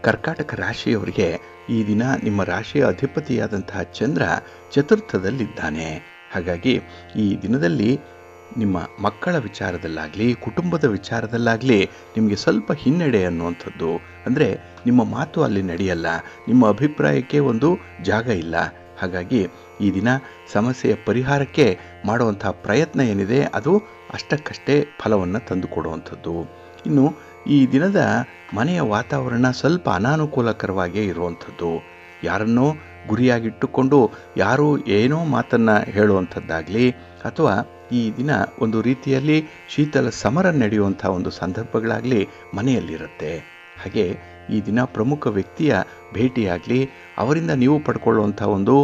ಕರ್ಕಾಟಕ ರಾಶಿಯವರಿಗೆ ಈ ದಿನ ನಿಮ್ಮ ರಾಶಿಯ ಅಧಿಪತಿಯಾದಂತಹ ಚಂದ್ರ ಚತುರ್ಥದಲ್ಲಿದ್ದಾನೆ. ಹಾಗಾಗಿ ಈ ದಿನದಲ್ಲಿ ನಿಮ್ಮ ಮಕ್ಕಳ ವಿಚಾರದಲ್ಲಾಗಲಿ ಕುಟುಂಬದ ವಿಚಾರದಲ್ಲಾಗಲಿ ನಿಮಗೆ ಸ್ವಲ್ಪ ಹಿನ್ನಡೆ ಅನ್ನುವಂಥದ್ದು. ಅಂದರೆ ನಿಮ್ಮ ಮಾತು ಅಲ್ಲಿ ನಡೆಯಲ್ಲ, ನಿಮ್ಮ ಅಭಿಪ್ರಾಯಕ್ಕೆ ಒಂದು ಜಾಗ ಇಲ್ಲ. ಹಾಗಾಗಿ ಈ ದಿನ ಸಮಸ್ಯೆಯ ಪರಿಹಾರಕ್ಕೆ ಮಾಡುವಂಥ ಪ್ರಯತ್ನ ಏನಿದೆ ಅದು ಅಷ್ಟಕ್ಕಷ್ಟೇ ಫಲವನ್ನು ತಂದುಕೊಡುವಂಥದ್ದು. ಇನ್ನು ಈ ದಿನದ ಮನೆಯ ವಾತಾವರಣ ಸ್ವಲ್ಪ ಅನಾನುಕೂಲಕರವಾಗೇ ಇರುವಂಥದ್ದು. ಯಾರನ್ನೋ ಗುರಿಯಾಗಿಟ್ಟುಕೊಂಡು ಯಾರೂ ಏನೋ ಮಾತನ್ನು ಹೇಳುವಂಥದ್ದಾಗಲಿ ಅಥವಾ ಈ ದಿನ ಒಂದು ರೀತಿಯಲ್ಲಿ ಶೀತಲ ಸಮರ ನಡೆಯುವಂಥ ಒಂದು ಸಂದರ್ಭಗಳಾಗಲಿ ಮನೆಯಲ್ಲಿರುತ್ತೆ. ಹಾಗೆ ಈ ದಿನ ಪ್ರಮುಖ ವ್ಯಕ್ತಿಯ ಭೇಟಿಯಾಗಲಿ ಅವರಿಂದ ನೀವು ಪಡ್ಕೊಳ್ಳುವಂಥ ಒಂದು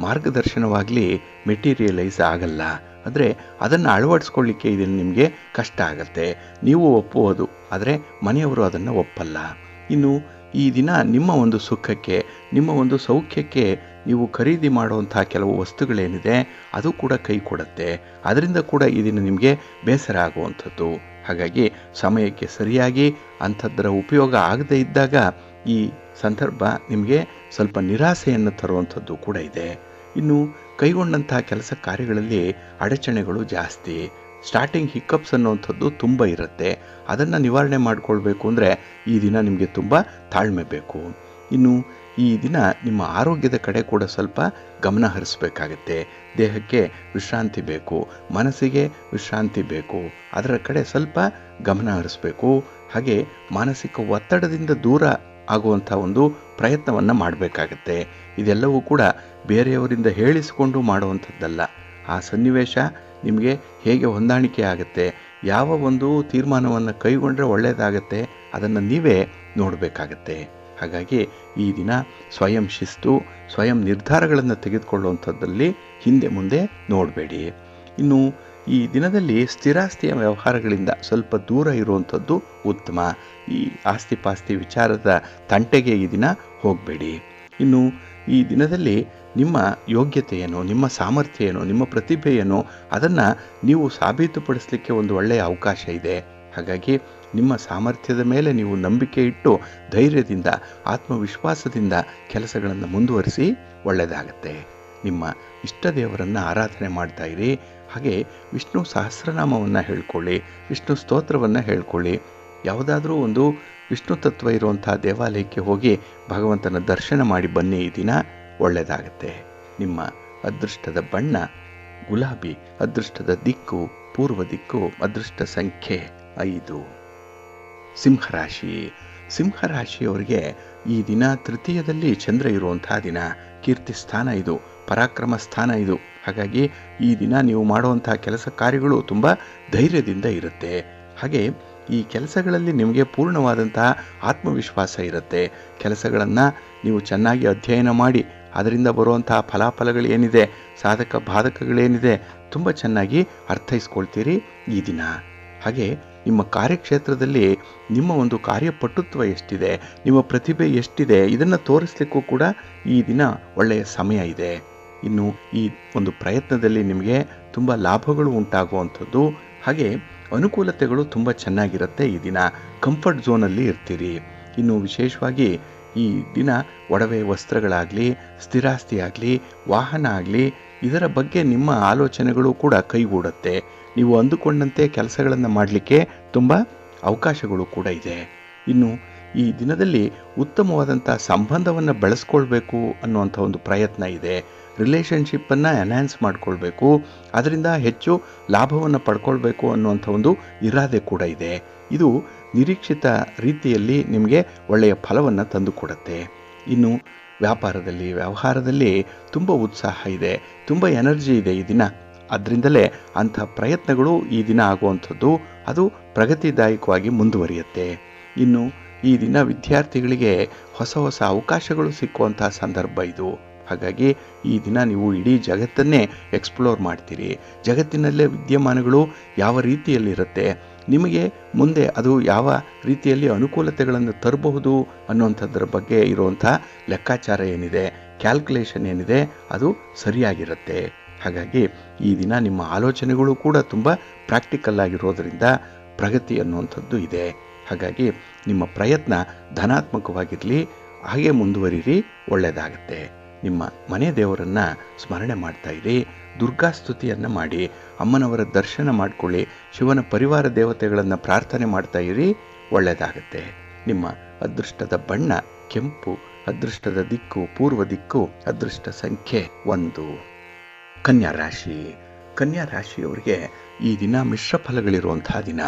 ಮಾರ್ಗದರ್ಶನವಾಗಲಿ ಮೆಟೀರಿಯಲೈಸ್ ಆಗಲ್ಲ. ಆದರೆ ಅದನ್ನು ಅಳವಡಿಸ್ಕೊಳ್ಳಿಕ್ಕೆ ಇದನ್ನು ನಿಮಗೆ ಕಷ್ಟ ಆಗತ್ತೆ. ನೀವು ಒಪ್ಪುವುದು, ಆದರೆ ಮನೆಯವರು ಅದನ್ನು ಒಪ್ಪಲ್ಲ. ಇನ್ನು ಈ ದಿನ ನಿಮ್ಮ ಒಂದು ಸುಖಕ್ಕೆ, ನಿಮ್ಮ ಒಂದು ಸೌಖ್ಯಕ್ಕೆ ನೀವು ಖರೀದಿ ಮಾಡುವಂಥ ಕೆಲವು ವಸ್ತುಗಳೇನಿದೆ ಅದು ಕೂಡ ಕೈ ಕೊಡುತ್ತೆ. ಅದರಿಂದ ಕೂಡ ಈ ದಿನ ನಿಮಗೆ ಬೇಸರ ಆಗುವಂಥದ್ದು. ಹಾಗಾಗಿ ಸಮಯಕ್ಕೆ ಸರಿಯಾಗಿ ಅಂಥದ್ದರ ಉಪಯೋಗ ಆಗದೇ ಇದ್ದಾಗ ಈ ಸಂದರ್ಭ ನಿಮಗೆ ಸ್ವಲ್ಪ ನಿರಾಸೆಯನ್ನು ತರುವಂಥದ್ದು ಕೂಡ ಇದೆ. ಇನ್ನು ಕೈಗೊಂಡಂತಹ ಕೆಲಸ ಕಾರ್ಯಗಳಲ್ಲಿ ಅಡಚಣೆಗಳು ಜಾಸ್ತಿ. ಸ್ಟಾರ್ಟಿಂಗ್ ಹಿಕ್ಕಪ್ಸ್ ಅನ್ನುವಂಥದ್ದು ತುಂಬ ಇರುತ್ತೆ. ಅದನ್ನು ನಿವಾರಣೆ ಮಾಡಿಕೊಳ್ಬೇಕು ಅಂದರೆ ಈ ದಿನ ನಿಮಗೆ ತುಂಬ ತಾಳ್ಮೆ ಬೇಕು. ಇನ್ನು ಈ ದಿನ ನಿಮ್ಮ ಆರೋಗ್ಯದ ಕಡೆ ಕೂಡ ಸ್ವಲ್ಪ ಗಮನ ಹರಿಸಬೇಕಾಗತ್ತೆ. ದೇಹಕ್ಕೆ ವಿಶ್ರಾಂತಿ ಬೇಕು, ಮನಸ್ಸಿಗೆ ವಿಶ್ರಾಂತಿ ಬೇಕು, ಅದರ ಕಡೆ ಸ್ವಲ್ಪ ಗಮನ ಹರಿಸಬೇಕು. ಹಾಗೆ ಮಾನಸಿಕ ಒತ್ತಡದಿಂದ ದೂರ ಆಗುವಂಥ ಒಂದು ಪ್ರಯತ್ನವನ್ನು ಮಾಡಬೇಕಾಗತ್ತೆ. ಇದೆಲ್ಲವೂ ಕೂಡ ಬೇರೆಯವರಿಂದ ಹೇಳಿಸಿಕೊಂಡು ಮಾಡುವಂಥದ್ದಲ್ಲ. ಆ ಸನ್ನಿವೇಶ ನಿಮಗೆ ಹೇಗೆ ಹೊಂದಾಣಿಕೆ ಆಗುತ್ತೆ, ಯಾವ ಒಂದು ತೀರ್ಮಾನವನ್ನು ಕೈಗೊಂಡ್ರೆ ಒಳ್ಳೆಯದಾಗತ್ತೆ ಅದನ್ನು ನೀವೇ ನೋಡಬೇಕಾಗತ್ತೆ. ಹಾಗಾಗಿ ಈ ದಿನ ಸ್ವಯಂ ಶಿಸ್ತು, ಸ್ವಯಂ ನಿರ್ಧಾರಗಳನ್ನು ತೆಗೆದುಕೊಳ್ಳುವಂಥದ್ದಲ್ಲಿ ಹಿಂದೆ ಮುಂದೆ ನೋಡಬೇಡಿ. ಇನ್ನು ಈ ದಿನದಲ್ಲಿ ಸ್ಥಿರಾಸ್ತಿಯ ವ್ಯವಹಾರಗಳಿಂದ ಸ್ವಲ್ಪ ದೂರ ಇರುವಂಥದ್ದು ಉತ್ತಮ. ಈ ಆಸ್ತಿ ಪಾಸ್ತಿ ವಿಚಾರದ ತಂಟೆಗೆ ಈ ದಿನ ಹೋಗಬೇಡಿ. ಇನ್ನು ಈ ದಿನದಲ್ಲಿ ನಿಮ್ಮ ಯೋಗ್ಯತೆ ಏನು, ನಿಮ್ಮ ಸಾಮರ್ಥ್ಯ ಏನು, ನಿಮ್ಮ ಪ್ರತಿಭೆ ಏನು ಅದನ್ನು ನೀವು ಸಾಬೀತುಪಡಿಸಲಿಕ್ಕೆ ಒಂದು ಒಳ್ಳೆಯ ಅವಕಾಶ ಇದೆ. ಹಾಗಾಗಿ ನಿಮ್ಮ ಸಾಮರ್ಥ್ಯದ ಮೇಲೆ ನೀವು ನಂಬಿಕೆ ಇಟ್ಟು ಧೈರ್ಯದಿಂದ ಆತ್ಮವಿಶ್ವಾಸದಿಂದ ಕೆಲಸಗಳನ್ನು ಮುಂದುವರಿಸಿ, ಒಳ್ಳೆಯದಾಗತ್ತೆ. ನಿಮ್ಮ ಇಷ್ಟ ದೇವರನ್ನು ಆರಾಧನೆ ಮಾಡ್ತಾ ಇರಿ. ಹಾಗೆ ವಿಷ್ಣು ಸಹಸ್ರನಾಮವನ್ನು ಹೇಳ್ಕೊಳ್ಳಿ, ವಿಷ್ಣು ಸ್ತೋತ್ರವನ್ನು ಹೇಳ್ಕೊಳ್ಳಿ. ಯಾವುದಾದ್ರೂ ಒಂದು ವಿಷ್ಣು ತತ್ವ ಇರುವಂಥ ದೇವಾಲಯಕ್ಕೆ ಹೋಗಿ ಭಗವಂತನ ದರ್ಶನ ಮಾಡಿ ಬನ್ನಿ. ಈ ದಿನ ಒಳ್ಳೆಯದಾಗತ್ತೆ. ನಿಮ್ಮ ಅದೃಷ್ಟದ ಬಣ್ಣ ಗುಲಾಬಿ, ಅದೃಷ್ಟದ ದಿಕ್ಕು ಪೂರ್ವ ದಿಕ್ಕು, ಅದೃಷ್ಟ ಸಂಖ್ಯೆ 5. ಸಿಂಹರಾಶಿ. ಸಿಂಹರಾಶಿಯವರಿಗೆ ಈ ದಿನ ತೃತೀಯದಲ್ಲಿ ಚಂದ್ರ ಇರುವಂತಹ ದಿನ. ಕೀರ್ತಿ ಸ್ಥಾನ ಇದು, ಪರಾಕ್ರಮ ಸ್ಥಾನ ಇದು. ಹಾಗಾಗಿ ಈ ದಿನ ನೀವು ಮಾಡುವಂತಹ ಕೆಲಸ ಕಾರ್ಯಗಳು ತುಂಬ ಧೈರ್ಯದಿಂದ ಇರುತ್ತೆ. ಹಾಗೆ ಈ ಕೆಲಸಗಳಲ್ಲಿ ನಿಮಗೆ ಪೂರ್ಣವಾದಂತಹ ಆತ್ಮವಿಶ್ವಾಸ ಇರುತ್ತೆ. ಕೆಲಸಗಳನ್ನು ನೀವು ಚೆನ್ನಾಗಿ ಅಧ್ಯಯನ ಮಾಡಿ ಅದರಿಂದ ಬರುವಂತಹ ಫಲಾಫಲಗಳು ಏನಿದೆ, ಸಾಧಕ ಬಾಧಕಗಳೇನಿದೆ ತುಂಬ ಚೆನ್ನಾಗಿ ಅರ್ಥೈಸ್ಕೊಳ್ತೀರಿ ಈ ದಿನ. ಹಾಗೆ ನಿಮ್ಮ ಕಾರ್ಯಕ್ಷೇತ್ರದಲ್ಲಿ ನಿಮ್ಮ ಒಂದು ಕಾರ್ಯಪಟುತ್ವ ಎಷ್ಟಿದೆ, ನಿಮ್ಮ ಪ್ರತಿಭೆ ಎಷ್ಟಿದೆ ಇದನ್ನು ತೋರಿಸ್ಲಿಕ್ಕೂ ಕೂಡ ಈ ದಿನ ಒಳ್ಳೆಯ ಸಮಯ ಇದೆ. ಇನ್ನು ಈ ಒಂದು ಪ್ರಯತ್ನದಲ್ಲಿ ನಿಮಗೆ ತುಂಬ ಲಾಭಗಳು ಉಂಟಾಗುವಂಥದ್ದು, ಹಾಗೆ ಅನುಕೂಲತೆಗಳು ತುಂಬ ಚೆನ್ನಾಗಿರುತ್ತೆ. ಈ ದಿನ ಕಂಫರ್ಟ್ ಝೋನಲ್ಲಿ ಇರ್ತೀರಿ. ಇನ್ನು ವಿಶೇಷವಾಗಿ ಈ ದಿನ ಒಡವೆ ವಸ್ತ್ರಗಳಾಗಲಿ, ಸ್ಥಿರಾಸ್ತಿ ಆಗಲಿ, ವಾಹನ ಆಗಲಿ ಇದರ ಬಗ್ಗೆ ನಿಮ್ಮ ಆಲೋಚನೆಗಳು ಕೂಡ ಕೈಗೂಡುತ್ತೆ. ನೀವು ಅಂದುಕೊಂಡಂತೆ ಕೆಲಸಗಳನ್ನು ಮಾಡಲಿಕ್ಕೆ ತುಂಬ ಅವಕಾಶಗಳು ಕೂಡ ಇದೆ. ಇನ್ನು ಈ ದಿನದಲ್ಲಿ ಉತ್ತಮವಾದಂಥ ಸಂಬಂಧವನ್ನು ಬೆಳೆಸ್ಕೊಳ್ಬೇಕು ಅನ್ನುವಂಥ ಒಂದು ಪ್ರಯತ್ನ ಇದೆ. ರಿಲೇಷನ್ಶಿಪ್ಪನ್ನು ಎನ್ಹ್ಯಾನ್ಸ್ ಮಾಡಿಕೊಳ್ಬೇಕು, ಅದರಿಂದ ಹೆಚ್ಚು ಲಾಭವನ್ನು ಪಡ್ಕೊಳ್ಬೇಕು ಅನ್ನುವಂಥ ಒಂದು ಇರಾದೆ ಕೂಡ ಇದೆ. ಇದು ನಿರೀಕ್ಷಿತ ರೀತಿಯಲ್ಲಿ ನಿಮಗೆ ಒಳ್ಳೆಯ ಫಲವನ್ನು ತಂದುಕೊಡುತ್ತೆ. ಇನ್ನು ವ್ಯಾಪಾರದಲ್ಲಿ ವ್ಯವಹಾರದಲ್ಲಿ ತುಂಬ ಉತ್ಸಾಹ ಇದೆ, ತುಂಬ ಎನರ್ಜಿ ಇದೆ ಈ ದಿನ. ಅದರಿಂದಲೇ ಅಂಥ ಪ್ರಯತ್ನಗಳು ಈ ದಿನ ಆಗುವಂಥದ್ದು ಅದು ಪ್ರಗತಿದಾಯಕವಾಗಿ ಮುಂದುವರಿಯುತ್ತೆ. ಇನ್ನು ಈ ದಿನ ವಿದ್ಯಾರ್ಥಿಗಳಿಗೆ ಹೊಸ ಹೊಸ ಅವಕಾಶಗಳು ಸಿಕ್ಕುವಂಥ ಸಂದರ್ಭ ಇದು. ಹಾಗಾಗಿ ಈ ದಿನ ನೀವು ಇಡೀ ಜಗತ್ತನ್ನೇ ಎಕ್ಸ್ಪ್ಲೋರ್ ಮಾಡ್ತೀರಿ. ಜಗತ್ತಿನಲ್ಲೇ ವಿದ್ಯಮಾನಗಳು ಯಾವ ರೀತಿಯಲ್ಲಿರುತ್ತೆ, ನಿಮಗೆ ಮುಂದೆ ಅದು ಯಾವ ರೀತಿಯಲ್ಲಿ ಅನುಕೂಲತೆಗಳನ್ನು ತರಬಹುದು ಅನ್ನುವಂಥದ್ರ ಬಗ್ಗೆ ಇರುವಂಥ ಲೆಕ್ಕಾಚಾರ ಏನಿದೆ, ಕ್ಯಾಲ್ಕುಲೇಷನ್ ಏನಿದೆ, ಅದು ಸರಿಯಾಗಿರುತ್ತೆ. ಹಾಗಾಗಿ ಈ ದಿನ ನಿಮ್ಮ ಆಲೋಚನೆಗಳು ಕೂಡ ತುಂಬ ಪ್ರಾಕ್ಟಿಕಲ್ ಆಗಿರೋದರಿಂದ ಪ್ರಗತಿ ಅನ್ನುವಂಥದ್ದು ಇದೆ. ಹಾಗಾಗಿ ನಿಮ್ಮ ಪ್ರಯತ್ನ ಧನಾತ್ಮಕವಾಗಿರಲಿ, ಹಾಗೆ ಮುಂದುವರಿರಿ, ಒಳ್ಳೆಯದಾಗತ್ತೆ. ನಿಮ್ಮ ಮನೆ ದೇವರನ್ನು ಸ್ಮರಣೆ ಮಾಡ್ತಾ ಇರಿ, ದುರ್ಗಾಸ್ತುತಿಯನ್ನು ಮಾಡಿ, ಅಮ್ಮನವರ ದರ್ಶನ ಮಾಡಿಕೊಳ್ಳಿ, ಶಿವನ ಪರಿವಾರ ದೇವತೆಗಳನ್ನು ಪ್ರಾರ್ಥನೆ ಮಾಡ್ತಾ ಇರಿ, ಒಳ್ಳೆಯದಾಗತ್ತೆ. ನಿಮ್ಮ ಅದೃಷ್ಟದ ಬಣ್ಣ ಕೆಂಪು, ಅದೃಷ್ಟದ ದಿಕ್ಕು ಪೂರ್ವ ದಿಕ್ಕು, ಅದೃಷ್ಟ ಸಂಖ್ಯೆ 1. ಕನ್ಯಾ ರಾಶಿ. ಕನ್ಯಾ ರಾಶಿಯವರಿಗೆ ಈ ದಿನ ಮಿಶ್ರ ಫಲಗಳಿರುವಂತಹ ದಿನ.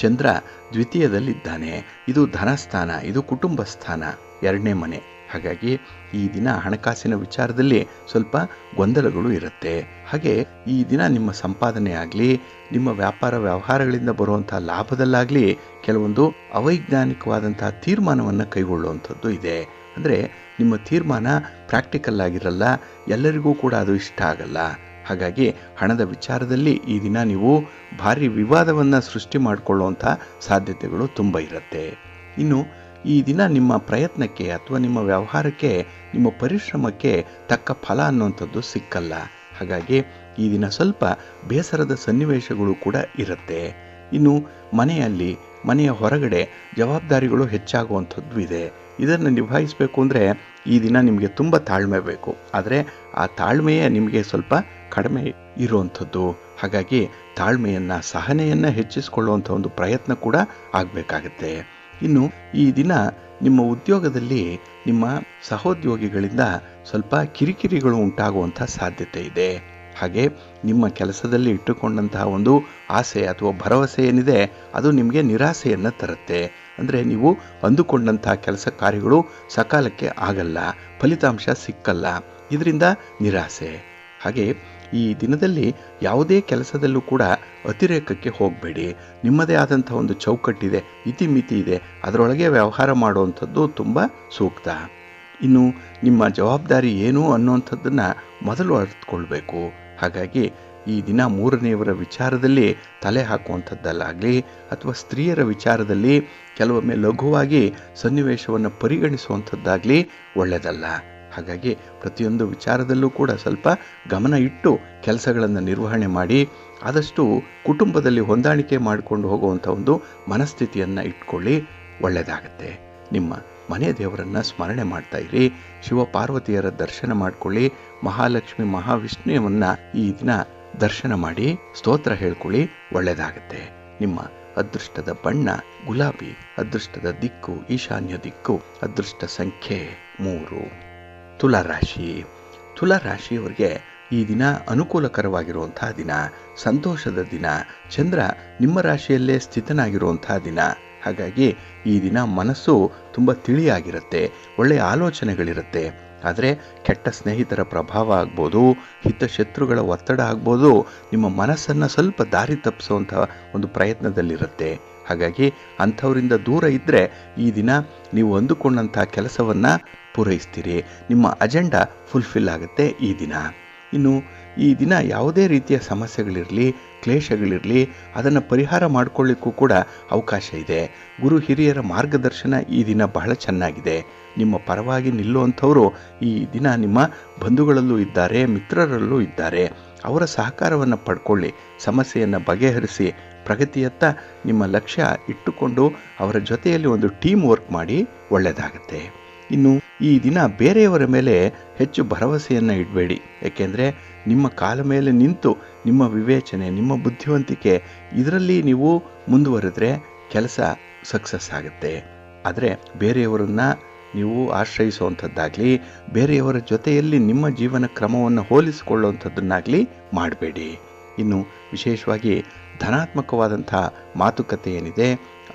ಚಂದ್ರ ದ್ವಿತೀಯದಲ್ಲಿದ್ದಾನೆ. ಇದು ಧನಸ್ಥಾನ, ಇದು ಕುಟುಂಬ ಸ್ಥಾನ, 2ನೇ ಮನೆ. ಹಾಗಾಗಿ ಈ ದಿನ ಹಣಕಾಸಿನ ವಿಚಾರದಲ್ಲಿ ಸ್ವಲ್ಪ ಗೊಂದಲಗಳು ಇರುತ್ತೆ. ಹಾಗೆ ಈ ದಿನ ನಿಮ್ಮ ಸಂಪಾದನೆ ಆಗಲಿ, ನಿಮ್ಮ ವ್ಯಾಪಾರ ವ್ಯವಹಾರಗಳಿಂದ ಬರುವಂಥ ಲಾಭದಲ್ಲಾಗಲಿ ಕೆಲವೊಂದು ಅವೈಜ್ಞಾನಿಕವಾದಂತಹ ತೀರ್ಮಾನವನ್ನು ಕೈಗೊಳ್ಳುವಂಥದ್ದು ಇದೆ. ಅಂದರೆ ನಿಮ್ಮ ತೀರ್ಮಾನ ಪ್ರಾಕ್ಟಿಕಲ್ ಆಗಿರಲ್ಲ, ಎಲ್ಲರಿಗೂ ಕೂಡ ಅದು ಇಷ್ಟ ಆಗಲ್ಲ. ಹಾಗಾಗಿ ಹಣದ ವಿಚಾರದಲ್ಲಿ ಈ ದಿನ ನೀವು ಭಾರಿ ವಿವಾದವನ್ನು ಸೃಷ್ಟಿ ಮಾಡಿಕೊಳ್ಳುವಂಥ ಸಾಧ್ಯತೆಗಳು ತುಂಬ ಇರುತ್ತೆ. ಇನ್ನು ಈ ದಿನ ನಿಮ್ಮ ಪ್ರಯತ್ನಕ್ಕೆ ಅಥವಾ ನಿಮ್ಮ ವ್ಯವಹಾರಕ್ಕೆ, ನಿಮ್ಮ ಪರಿಶ್ರಮಕ್ಕೆ ತಕ್ಕ ಫಲ ಅನ್ನುವಂಥದ್ದು ಸಿಕ್ಕಲ್ಲ. ಹಾಗಾಗಿ ಈ ದಿನ ಸ್ವಲ್ಪ ಬೇಸರದ ಸನ್ನಿವೇಶಗಳು ಕೂಡ ಇರುತ್ತೆ. ಇನ್ನು ಮನೆಯಲ್ಲಿ, ಮನೆಯ ಹೊರಗಡೆ ಜವಾಬ್ದಾರಿಗಳು ಹೆಚ್ಚಾಗುವಂಥದ್ದು ಇದೆ. ಇದನ್ನು ನಿಭಾಯಿಸಬೇಕು ಅಂದರೆ ಈ ದಿನ ನಿಮಗೆ ತುಂಬ ತಾಳ್ಮೆ ಬೇಕು. ಆದರೆ ಆ ತಾಳ್ಮೆಯೇ ನಿಮಗೆ ಸ್ವಲ್ಪ ಕಡಿಮೆ ಇರುವಂಥದ್ದು. ಹಾಗಾಗಿ ತಾಳ್ಮೆಯನ್ನು, ಸಹನೆಯನ್ನು ಹೆಚ್ಚಿಸಿಕೊಳ್ಳುವಂಥ ಒಂದು ಪ್ರಯತ್ನ ಕೂಡ ಆಗಬೇಕಾಗತ್ತೆ. ಇನ್ನು ಈ ದಿನ ನಿಮ್ಮ ಉದ್ಯೋಗದಲ್ಲಿ ನಿಮ್ಮ ಸಹೋದ್ಯೋಗಿಗಳಿಂದ ಸ್ವಲ್ಪ ಕಿರಿಕಿರಿಗಳು ಉಂಟಾಗುವಂಥ ಸಾಧ್ಯತೆ ಇದೆ. ಹಾಗೆ ನಿಮ್ಮ ಕೆಲಸದಲ್ಲಿ ಇಟ್ಟುಕೊಂಡಂತಹ ಒಂದು ಆಸೆ ಅಥವಾ ಭರವಸೆ ಏನಿದೆ ಅದು ನಿಮಗೆ ನಿರಾಸೆಯನ್ನು ತರುತ್ತೆ. ಅಂದರೆ ನೀವು ಅಂದುಕೊಂಡಂತಹ ಕೆಲಸ ಕಾರ್ಯಗಳು ಸಕಾಲಕ್ಕೆ ಆಗಲ್ಲ, ಫಲಿತಾಂಶ ಸಿಕ್ಕಲ್ಲ, ಇದರಿಂದ ನಿರಾಸೆ. ಹಾಗೆ ಈ ದಿನದಲ್ಲಿ ಯಾವುದೇ ಕೆಲಸದಲ್ಲೂ ಕೂಡ ಅತಿರೇಕಕ್ಕೆ ಹೋಗಬೇಡಿ. ನಿಮ್ಮದೇ ಆದಂಥ ಒಂದು ಚೌಕಟ್ಟಿದೆ, ಇತಿಮಿತಿ ಇದೆ, ಅದರೊಳಗೆ ವ್ಯವಹಾರ ಮಾಡುವಂಥದ್ದು ತುಂಬ ಸೂಕ್ತ. ಇನ್ನು ನಿಮ್ಮ ಜವಾಬ್ದಾರಿ ಏನು ಅನ್ನುವಂಥದ್ದನ್ನು ಮೊದಲು ಅರ್ಥಕೊಳ್ಬೇಕು. ಹಾಗಾಗಿ ಈ ದಿನ 3ನೇಯವರ ವಿಚಾರದಲ್ಲಿ ತಲೆ ಹಾಕುವಂಥದ್ದಲ್ಲಾಗಲಿ ಅಥವಾ ಸ್ತ್ರೀಯರ ವಿಚಾರದಲ್ಲಿ ಕೆಲವೊಮ್ಮೆ ಲಘುವಾಗಿ ಸನ್ನಿವೇಶವನ್ನು ಪರಿಗಣಿಸುವಂಥದ್ದಾಗಲಿ ಒಳ್ಳೆಯದಲ್ಲ. ಹಾಗಾಗಿ ಪ್ರತಿಯೊಂದು ವಿಚಾರದಲ್ಲೂ ಕೂಡ ಸ್ವಲ್ಪ ಗಮನ ಇಟ್ಟು ಕೆಲಸಗಳನ್ನು ನಿರ್ವಹಣೆ ಮಾಡಿ, ಆದಷ್ಟು ಕುಟುಂಬದಲ್ಲಿ ಹೊಂದಾಣಿಕೆ ಮಾಡಿಕೊಂಡು ಹೋಗುವಂಥ ಒಂದು ಮನಸ್ಥಿತಿಯನ್ನು ಇಟ್ಕೊಳ್ಳಿ, ಒಳ್ಳೆಯದಾಗತ್ತೆ. ನಿಮ್ಮ ಮನೆ ದೇವರನ್ನು ಸ್ಮರಣೆ ಮಾಡ್ತಾ ಇರಿ, ಶಿವಪಾರ್ವತಿಯರ ದರ್ಶನ ಮಾಡಿಕೊಳ್ಳಿ, ಮಹಾಲಕ್ಷ್ಮಿ ಮಹಾವಿಷ್ಣುವನ್ನು ಈ ದಿನ ದರ್ಶನ ಮಾಡಿ ಸ್ತೋತ್ರ ಹೇಳ್ಕೊಳ್ಳಿ, ಒಳ್ಳೆಯದಾಗತ್ತೆ. ನಿಮ್ಮ ಅದೃಷ್ಟದ ಬಣ್ಣ ಗುಲಾಬಿ, ಅದೃಷ್ಟದ ದಿಕ್ಕು ಈಶಾನ್ಯ ದಿಕ್ಕು, ಅದೃಷ್ಟ ಸಂಖ್ಯೆ 3. ತುಲಾರಾಶಿ. ತುಲಾರಾಶಿಯವರಿಗೆ ಈ ದಿನ ಅನುಕೂಲಕರವಾಗಿರುವಂತಹ ದಿನ, ಸಂತೋಷದ ದಿನ. ಚಂದ್ರ ನಿಮ್ಮ ರಾಶಿಯಲ್ಲೇ ಸ್ಥಿತನಾಗಿರುವಂತಹ ದಿನ. ಹಾಗಾಗಿ ಈ ದಿನ ಮನಸ್ಸು ತುಂಬ ತಿಳಿಯಾಗಿರುತ್ತೆ, ಒಳ್ಳೆಯ ಆಲೋಚನೆಗಳಿರುತ್ತೆ. ಆದರೆ ಕೆಟ್ಟ ಸ್ನೇಹಿತರ ಪ್ರಭಾವ ಆಗ್ಬೋದು, ಹಿತಶತ್ರುಗಳ ಒತ್ತಡ ಆಗ್ಬೋದು, ನಿಮ್ಮ ಮನಸ್ಸನ್ನು ಸ್ವಲ್ಪ ದಾರಿ ತಪ್ಪಿಸುವಂಥ ಒಂದು ಪ್ರಯತ್ನದಲ್ಲಿರುತ್ತೆ. ಹಾಗಾಗಿ ಅಂಥವರಿಂದ ದೂರ ಇದ್ದರೆ ಈ ದಿನ ನೀವು ಅಂದುಕೊಂಡಂಥ ಕೆಲಸವನ್ನು ಪೂರೈಸ್ತೀರಿ, ನಿಮ್ಮ ಅಜೆಂಡಾ ಫುಲ್ಫಿಲ್ ಆಗುತ್ತೆ ಈ ದಿನ. ಇನ್ನು ಈ ದಿನ ಯಾವುದೇ ರೀತಿಯ ಸಮಸ್ಯೆಗಳಿರಲಿ, ಕ್ಲೇಶಗಳಿರಲಿ, ಅದನ್ನು ಪರಿಹಾರ ಮಾಡಿಕೊಳ್ಳಿಕ್ಕೂ ಕೂಡ ಅವಕಾಶ ಇದೆ. ಗುರು ಹಿರಿಯರ ಮಾರ್ಗದರ್ಶನ ಈ ದಿನ ಬಹಳ ಚೆನ್ನಾಗಿದೆ. ನಿಮ್ಮ ಪರವಾಗಿ ನಿಲ್ಲುವಂಥವರು ಈ ದಿನ ನಿಮ್ಮ ಬಂಧುಗಳಲ್ಲೂ ಇದ್ದಾರೆ, ಮಿತ್ರರಲ್ಲೂ ಇದ್ದಾರೆ. ಅವರ ಸಹಕಾರವನ್ನು ಪಡ್ಕೊಳ್ಳಿ, ಸಮಸ್ಯೆಯನ್ನು ಬಗೆಹರಿಸಿ ಪ್ರಗತಿಯತ್ತ ನಿಮ್ಮ ಲಕ್ಷ್ಯ ಇಟ್ಟುಕೊಂಡು ಅವರ ಜೊತೆಯಲ್ಲಿ ಒಂದು ಟೀಮ್ ವರ್ಕ್ ಮಾಡಿ, ಒಳ್ಳೆಯದಾಗತ್ತೆ. ಇನ್ನು ಈ ದಿನ ಬೇರೆಯವರ ಮೇಲೆ ಹೆಚ್ಚು ಭರವಸೆಯನ್ನು ಇಡಬೇಡಿ. ಏಕೆಂದರೆ ನಿಮ್ಮ ಕಾಲ ಮೇಲೆ ನಿಂತು ನಿಮ್ಮ ವಿವೇಚನೆ, ನಿಮ್ಮ ಬುದ್ಧಿವಂತಿಕೆ ಇದರಲ್ಲಿ ನೀವು ಮುಂದುವರೆದ್ರೆ ಕೆಲಸ ಸಕ್ಸಸ್ ಆಗುತ್ತೆ. ಆದರೆ ಬೇರೆಯವರನ್ನ ನೀವು ಆಶ್ರಯಿಸುವಂಥದ್ದಾಗಲಿ, ಬೇರೆಯವರ ಜೊತೆಯಲ್ಲಿ ನಿಮ್ಮ ಜೀವನ ಕ್ರಮವನ್ನು ಹೋಲಿಸಿಕೊಳ್ಳುವಂಥದ್ದನ್ನಾಗಲಿ ಮಾಡಬೇಡಿ. ಇನ್ನು ವಿಶೇಷವಾಗಿ ಧನಾತ್ಮಕವಾದಂಥ ಮಾತುಕತೆ ಏನಿದೆ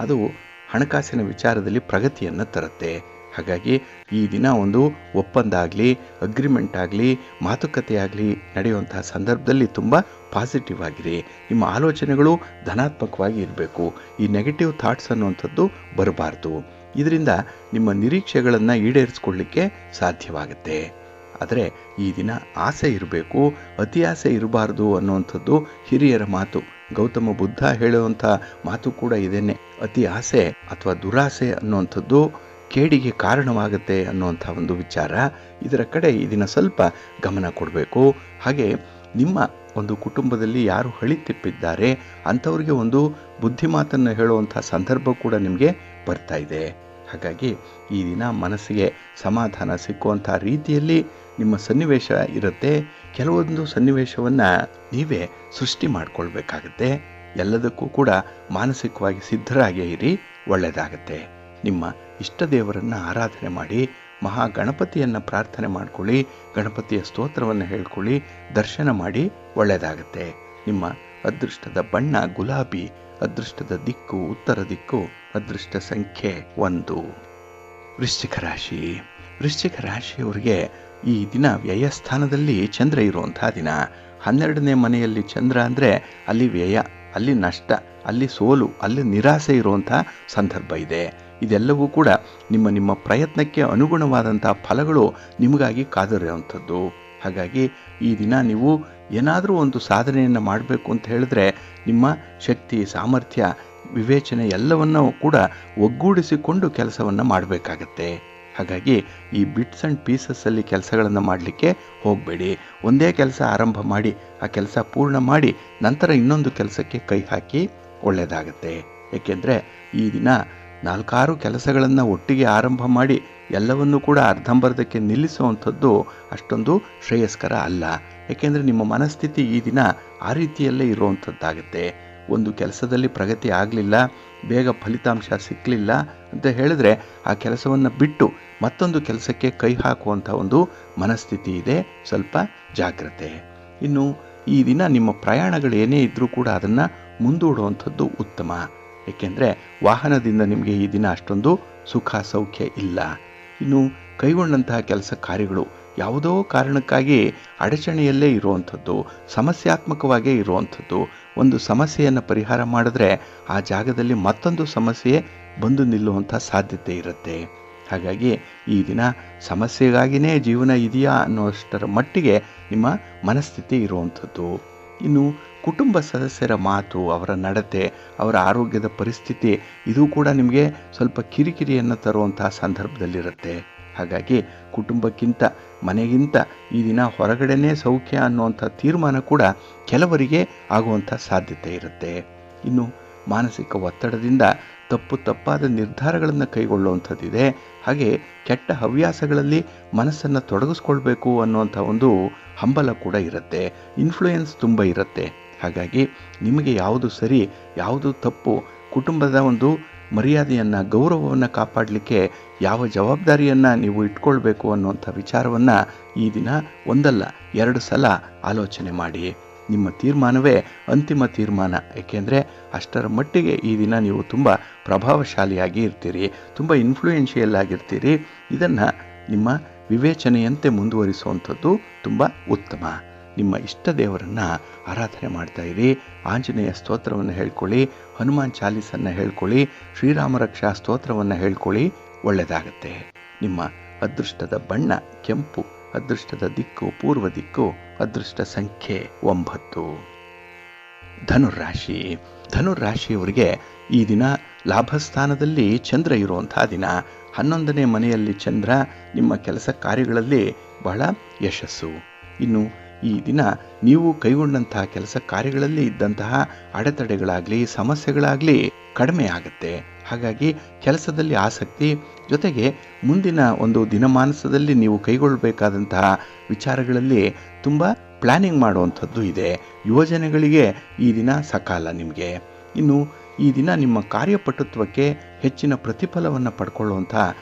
ಅದು ಹಣಕಾಸಿನ ವಿಚಾರದಲ್ಲಿ ಪ್ರಗತಿಯನ್ನು ತರುತ್ತೆ. ಹಾಗಾಗಿ ಈ ದಿನ ಒಂದು ಒಪ್ಪಂದ ಆಗಲಿ, ಅಗ್ರಿಮೆಂಟ್ ಆಗಲಿ, ಮಾತುಕತೆ ಆಗಲಿ ನಡೆಯುವಂತಹ ಸಂದರ್ಭದಲ್ಲಿ ತುಂಬ ಪಾಸಿಟಿವ್ ಆಗಿರಿ. ನಿಮ್ಮ ಆಲೋಚನೆಗಳು ಧನಾತ್ಮಕವಾಗಿ ಇರಬೇಕು. ಈ ನೆಗೆಟಿವ್ ಥಾಟ್ಸ್ ಅನ್ನುವಂಥದ್ದು ಬರಬಾರ್ದು. ಇದರಿಂದ ನಿಮ್ಮ ನಿರೀಕ್ಷೆಗಳನ್ನು ಈಡೇರಿಸ್ಕೊಳ್ಳಿಕ್ಕೆ ಸಾಧ್ಯವಾಗುತ್ತೆ. ಆದರೆ ಈ ದಿನ ಆಸೆ ಇರಬೇಕು, ಅತಿ ಆಸೆ ಇರಬಾರ್ದು ಅನ್ನುವಂಥದ್ದು ಹಿರಿಯರ ಮಾತು. ಗೌತಮ ಬುದ್ಧ ಹೇಳುವಂಥ ಮಾತು ಕೂಡ ಇದೇನೆ. ಅತಿ ಆಸೆ ಅಥವಾ ದುರಾಸೆ ಅನ್ನುವಂಥದ್ದು ಕೇಡಿಗೆ ಕಾರಣವಾಗುತ್ತೆ ಅನ್ನುವಂಥ ಒಂದು ವಿಚಾರ. ಇದರ ಕಡೆ ಈ ದಿನ ಸ್ವಲ್ಪ ಗಮನ ಕೊಡಬೇಕು. ಹಾಗೆ ನಿಮ್ಮ ಒಂದು ಕುಟುಂಬದಲ್ಲಿ ಯಾರು ಹಳಿತಿಪ್ಪಿದ್ದಾರೆ ಅಂಥವ್ರಿಗೆ ಒಂದು ಬುದ್ಧಿಮಾತನ್ನು ಹೇಳುವಂಥ ಸಂದರ್ಭ ಕೂಡ ನಿಮಗೆ ಬರ್ತಾ ಇದೆ. ಹಾಗಾಗಿ ಈ ದಿನ ಮನಸ್ಸಿಗೆ ಸಮಾಧಾನ ಸಿಕ್ಕುವಂಥ ರೀತಿಯಲ್ಲಿ ನಿಮ್ಮ ಸನ್ನಿವೇಶ ಇರುತ್ತೆ. ಕೆಲವೊಂದು ಸನ್ನಿವೇಶವನ್ನು ನೀವೇ ಸೃಷ್ಟಿ ಮಾಡಿಕೊಳ್ಬೇಕಾಗತ್ತೆ. ಎಲ್ಲದಕ್ಕೂ ಕೂಡ ಮಾನಸಿಕವಾಗಿ ಸಿದ್ಧರಾಗೇ ಇರಿ, ಒಳ್ಳೆಯದಾಗತ್ತೆ. ನಿಮ್ಮ ಇಷ್ಟ ದೇವರನ್ನು ಆರಾಧನೆ ಮಾಡಿ, ಮಹಾಗಣಪತಿಯನ್ನು ಪ್ರಾರ್ಥನೆ ಮಾಡ್ಕೊಳ್ಳಿ, ಗಣಪತಿಯ ಸ್ತೋತ್ರವನ್ನು ಹೇಳ್ಕೊಳ್ಳಿ, ದರ್ಶನ ಮಾಡಿ, ಒಳ್ಳೆಯದಾಗತ್ತೆ. ನಿಮ್ಮ ಅದೃಷ್ಟದ ಬಣ್ಣ ಗುಲಾಬಿ, ಅದೃಷ್ಟದ ದಿಕ್ಕು ಉತ್ತರ ದಿಕ್ಕು, ಅದೃಷ್ಟ ಸಂಖ್ಯೆ 1. ವೃಶ್ಚಿಕ ರಾಶಿ. ವೃಶ್ಚಿಕ ರಾಶಿಯವರಿಗೆ ಈ ದಿನ ವ್ಯಯಸ್ಥಾನದಲ್ಲಿ ಚಂದ್ರ ಇರುವಂಥ ದಿನ. 12ನೇ ಮನೆಯಲ್ಲಿ ಚಂದ್ರ ಅಂದರೆ ಅಲ್ಲಿ ವ್ಯಯ, ಅಲ್ಲಿ ನಷ್ಟ, ಅಲ್ಲಿ ಸೋಲು, ಅಲ್ಲಿ ನಿರಾಸೆ ಇರುವಂಥ ಸಂದರ್ಭ ಇದೆ. ಇದೆಲ್ಲವೂ ಕೂಡ ನಿಮ್ಮ ಪ್ರಯತ್ನಕ್ಕೆ ಅನುಗುಣವಾದಂಥ ಫಲಗಳು ನಿಮಗಾಗಿ ಕಾದಿರುವಂಥದ್ದು. ಹಾಗಾಗಿ ಈ ದಿನ ನೀವು ಏನಾದರೂ ಒಂದು ಸಾಧನೆಯನ್ನು ಮಾಡಬೇಕು ಅಂತ ಹೇಳಿದ್ರೆ ನಿಮ್ಮ ಶಕ್ತಿ, ಸಾಮರ್ಥ್ಯ, ವಿವೇಚನೆ ಎಲ್ಲವನ್ನೂ ಕೂಡ ಒಗ್ಗೂಡಿಸಿಕೊಂಡು ಕೆಲಸವನ್ನು ಮಾಡಬೇಕಾಗತ್ತೆ. ಹಾಗಾಗಿ ಈ ಬಿಟ್ಸ್ ಆ್ಯಂಡ್ ಪೀಸಸ್ಸಲ್ಲಿ ಕೆಲಸಗಳನ್ನು ಮಾಡಲಿಕ್ಕೆ ಹೋಗಬೇಡಿ. ಒಂದೇ ಕೆಲಸ ಆರಂಭ ಮಾಡಿ, ಆ ಕೆಲಸ ಪೂರ್ಣ ಮಾಡಿ, ನಂತರ ಇನ್ನೊಂದು ಕೆಲಸಕ್ಕೆ ಕೈ ಹಾಕಿ, ಒಳ್ಳೆಯದಾಗತ್ತೆ. ಏಕೆಂದರೆ ಈ ದಿನ 4-6 ಕೆಲಸಗಳನ್ನು ಒಟ್ಟಿಗೆ ಆರಂಭ ಮಾಡಿ ಎಲ್ಲವನ್ನೂ ಕೂಡ ಅರ್ಧಂಬರ್ಧಕ್ಕೆ ನಿಲ್ಲಿಸುವಂಥದ್ದು ಅಷ್ಟೊಂದು ಶ್ರೇಯಸ್ಕರ ಅಲ್ಲ. ಏಕೆಂದರೆ ನಿಮ್ಮ ಮನಸ್ಥಿತಿ ಈ ದಿನ ಆ ರೀತಿಯಲ್ಲೇ ಇರುವಂಥದ್ದಾಗುತ್ತೆ. ಒಂದು ಕೆಲಸದಲ್ಲಿ ಪ್ರಗತಿ ಆಗಲಿಲ್ಲ, ಬೇಗ ಫಲಿತಾಂಶ ಸಿಕ್ಕಲಿಲ್ಲ ಅಂತ ಹೇಳಿದ್ರೆ ಆ ಕೆಲಸವನ್ನು ಬಿಟ್ಟು ಮತ್ತೊಂದು ಕೆಲಸಕ್ಕೆ ಕೈ ಹಾಕುವಂಥ ಒಂದು ಮನಸ್ಥಿತಿ ಇದೆ. ಸ್ವಲ್ಪ ಜಾಗ್ರತೆ. ಇನ್ನು ಈ ದಿನ ನಿಮ್ಮ ಪ್ರಯಾಣಗಳು ಏನೇ ಇದ್ದರೂ ಕೂಡ ಅದನ್ನು ಮುಂದೂಡುವಂಥದ್ದು ಉತ್ತಮ. ಏಕೆಂದರೆ ವಾಹನದಿಂದ ನಿಮಗೆ ಈ ದಿನ ಅಷ್ಟೊಂದು ಸುಖ ಸೌಖ್ಯ ಇಲ್ಲ. ಇನ್ನು ಕೈಗೊಂಡಂತಹ ಕೆಲಸ ಕಾರ್ಯಗಳು ಯಾವುದೋ ಕಾರಣಕ್ಕಾಗಿ ಅಡಚಣೆಯಲ್ಲೇ ಇರುವಂಥದ್ದು, ಸಮಸ್ಯಾತ್ಮಕವಾಗೇ ಇರುವಂಥದ್ದು. ಒಂದು ಸಮಸ್ಯೆಯನ್ನು ಪರಿಹಾರ ಮಾಡಿದ್ರೆ ಆ ಜಾಗದಲ್ಲಿ ಮತ್ತೊಂದು ಸಮಸ್ಯೆ ಬಂದು ನಿಲ್ಲುವಂಥ ಸಾಧ್ಯತೆ ಇರುತ್ತೆ. ಹಾಗಾಗಿ ಈ ದಿನ ಸಮಸ್ಯೆಗಾಗಿಯೇ ಜೀವನ ಇದೆಯಾ ಅನ್ನೋಷ್ಟರ ಮಟ್ಟಿಗೆ ನಿಮ್ಮ ಮನಸ್ಥಿತಿ ಇರುವಂಥದ್ದು. ಇನ್ನು ಕುಟುಂಬ ಸದಸ್ಯರ ಮಾತು, ಅವರ ನಡತೆ, ಅವರ ಆರೋಗ್ಯದ ಪರಿಸ್ಥಿತಿ ಇದು ಕೂಡ ನಿಮಗೆ ಸ್ವಲ್ಪ ಕಿರಿಕಿರಿಯನ್ನು ತರುವಂತಹ ಸಂದರ್ಭದಲ್ಲಿರುತ್ತೆ. ಹಾಗಾಗಿ ಕುಟುಂಬಕ್ಕಿಂತ ಮನೆಗಿಂತ ಈ ದಿನ ಹೊರಗಡೆನೇ ಸೌಖ್ಯ ಅನ್ನುವಂಥ ತೀರ್ಮಾನ ಕೂಡ ಕೆಲವರಿಗೆ ಆಗುವಂಥ ಸಾಧ್ಯತೆ ಇರುತ್ತೆ. ಇನ್ನು ಮಾನಸಿಕ ಒತ್ತಡದಿಂದ ತಪ್ಪಾದ ನಿರ್ಧಾರಗಳನ್ನು ಕೈಗೊಳ್ಳುವಂಥದ್ದಿದೆ. ಹಾಗೆ ಕೆಟ್ಟ ಹವ್ಯಾಸಗಳಲ್ಲಿ ಮನಸ್ಸನ್ನು ತೊಡಗಿಸ್ಕೊಳ್ಬೇಕು ಅನ್ನುವಂಥ ಒಂದು ಹಂಬಲ ಕೂಡ ಇರುತ್ತೆ. ಇನ್ಫ್ಲೂಯೆನ್ಸ್ ತುಂಬ ಇರುತ್ತೆ. ಹಾಗಾಗಿ ನಿಮಗೆ ಯಾವುದು ಸರಿ, ಯಾವುದು ತಪ್ಪು, ಕುಟುಂಬದ ಒಂದು ಮರ್ಯಾದೆಯನ್ನು, ಗೌರವವನ್ನು ಕಾಪಾಡಲಿಕ್ಕೆ ಯಾವ ಜವಾಬ್ದಾರಿಯನ್ನು ನೀವು ಇಟ್ಕೊಳ್ಬೇಕು ಅನ್ನುವಂಥ ವಿಚಾರವನ್ನು ಈ ದಿನ 1-2 ಸಲ ಆಲೋಚನೆ ಮಾಡಿ. ನಿಮ್ಮ ತೀರ್ಮಾನವೇ ಅಂತಿಮ ತೀರ್ಮಾನ. ಏಕೆಂದರೆ ಅಷ್ಟರ ಮಟ್ಟಿಗೆ ಈ ದಿನ ನೀವು ತುಂಬ ಪ್ರಭಾವಶಾಲಿಯಾಗಿ ಇರ್ತೀರಿ, ತುಂಬ ಇನ್ಫ್ಲೂಯೆನ್ಷಿಯಲ್ ಆಗಿರ್ತೀರಿ. ಇದನ್ನು ನಿಮ್ಮ ವಿವೇಚನೆಯಂತೆ ಮುಂದುವರಿಸುವಂಥದ್ದು ತುಂಬ ಉತ್ತಮ. ನಿಮ್ಮ ಇಷ್ಟ ದೇವರನ್ನು ಆರಾಧನೆ ಮಾಡ್ತಾ ಇರಿ. ಆಂಜನೇಯ ಸ್ತೋತ್ರವನ್ನು ಹೇಳ್ಕೊಳ್ಳಿ, ಹನುಮಾನ್ ಚಾಲೀಸನ್ನು ಹೇಳ್ಕೊಳ್ಳಿ, ಶ್ರೀರಾಮ ರಕ್ಷಾ ಸ್ತೋತ್ರವನ್ನು ಹೇಳ್ಕೊಳ್ಳಿ, ಒಳ್ಳೆಯದಾಗತ್ತೆ. ನಿಮ್ಮ ಅದೃಷ್ಟದ ಬಣ್ಣ ಕೆಂಪು, ಅದೃಷ್ಟದ ದಿಕ್ಕು ಪೂರ್ವ ದಿಕ್ಕು, ಅದೃಷ್ಟ ಸಂಖ್ಯೆ 9. ಧನುರಾಶಿ. ಧನುರಾಶಿಯವರಿಗೆ ಈ ದಿನ ಲಾಭಸ್ಥಾನದಲ್ಲಿ ಚಂದ್ರ ಇರುವಂಥ ದಿನ. 11ನೇ ಮನೆಯಲ್ಲಿ ಚಂದ್ರ ನಿಮ್ಮ ಕೆಲಸ ಕಾರ್ಯಗಳಲ್ಲಿ ಬಹಳ ಯಶಸ್ಸು. ಇನ್ನು ಈ ದಿನ ನೀವು ಕೈಗೊಂಡಂತಹ ಕೆಲಸ ಕಾರ್ಯಗಳಲ್ಲಿ ಇದ್ದಂತಹ ಅಡೆತಡೆಗಳಾಗಲಿ, ಸಮಸ್ಯೆಗಳಾಗಲಿ ಕಡಿಮೆ ಆಗುತ್ತೆ. ಹಾಗಾಗಿ ಕೆಲಸದಲ್ಲಿ ಆಸಕ್ತಿ, ಜೊತೆಗೆ ಮುಂದಿನ ಒಂದು ದಿನಮಾನಸದಲ್ಲಿ ನೀವು ಕೈಗೊಳ್ಳಬೇಕಾದಂತಹ ವಿಚಾರಗಳಲ್ಲಿ ತುಂಬ ಪ್ಲ್ಯಾನಿಂಗ್ ಮಾಡುವಂಥದ್ದು ಇದೆ. ಯೋಜನೆಗಳಿಗೆ ಈ ದಿನ ಸಕಾಲ ನಿಮಗೆ. ಇನ್ನು ಈ ದಿನ ನಿಮ್ಮ ಕಾರ್ಯಪಟುತ್ವಕ್ಕೆ ಹೆಚ್ಚಿನ ಪ್ರತಿಫಲವನ್ನು ಪಡ್ಕೊಳ್ಳುವಂಥ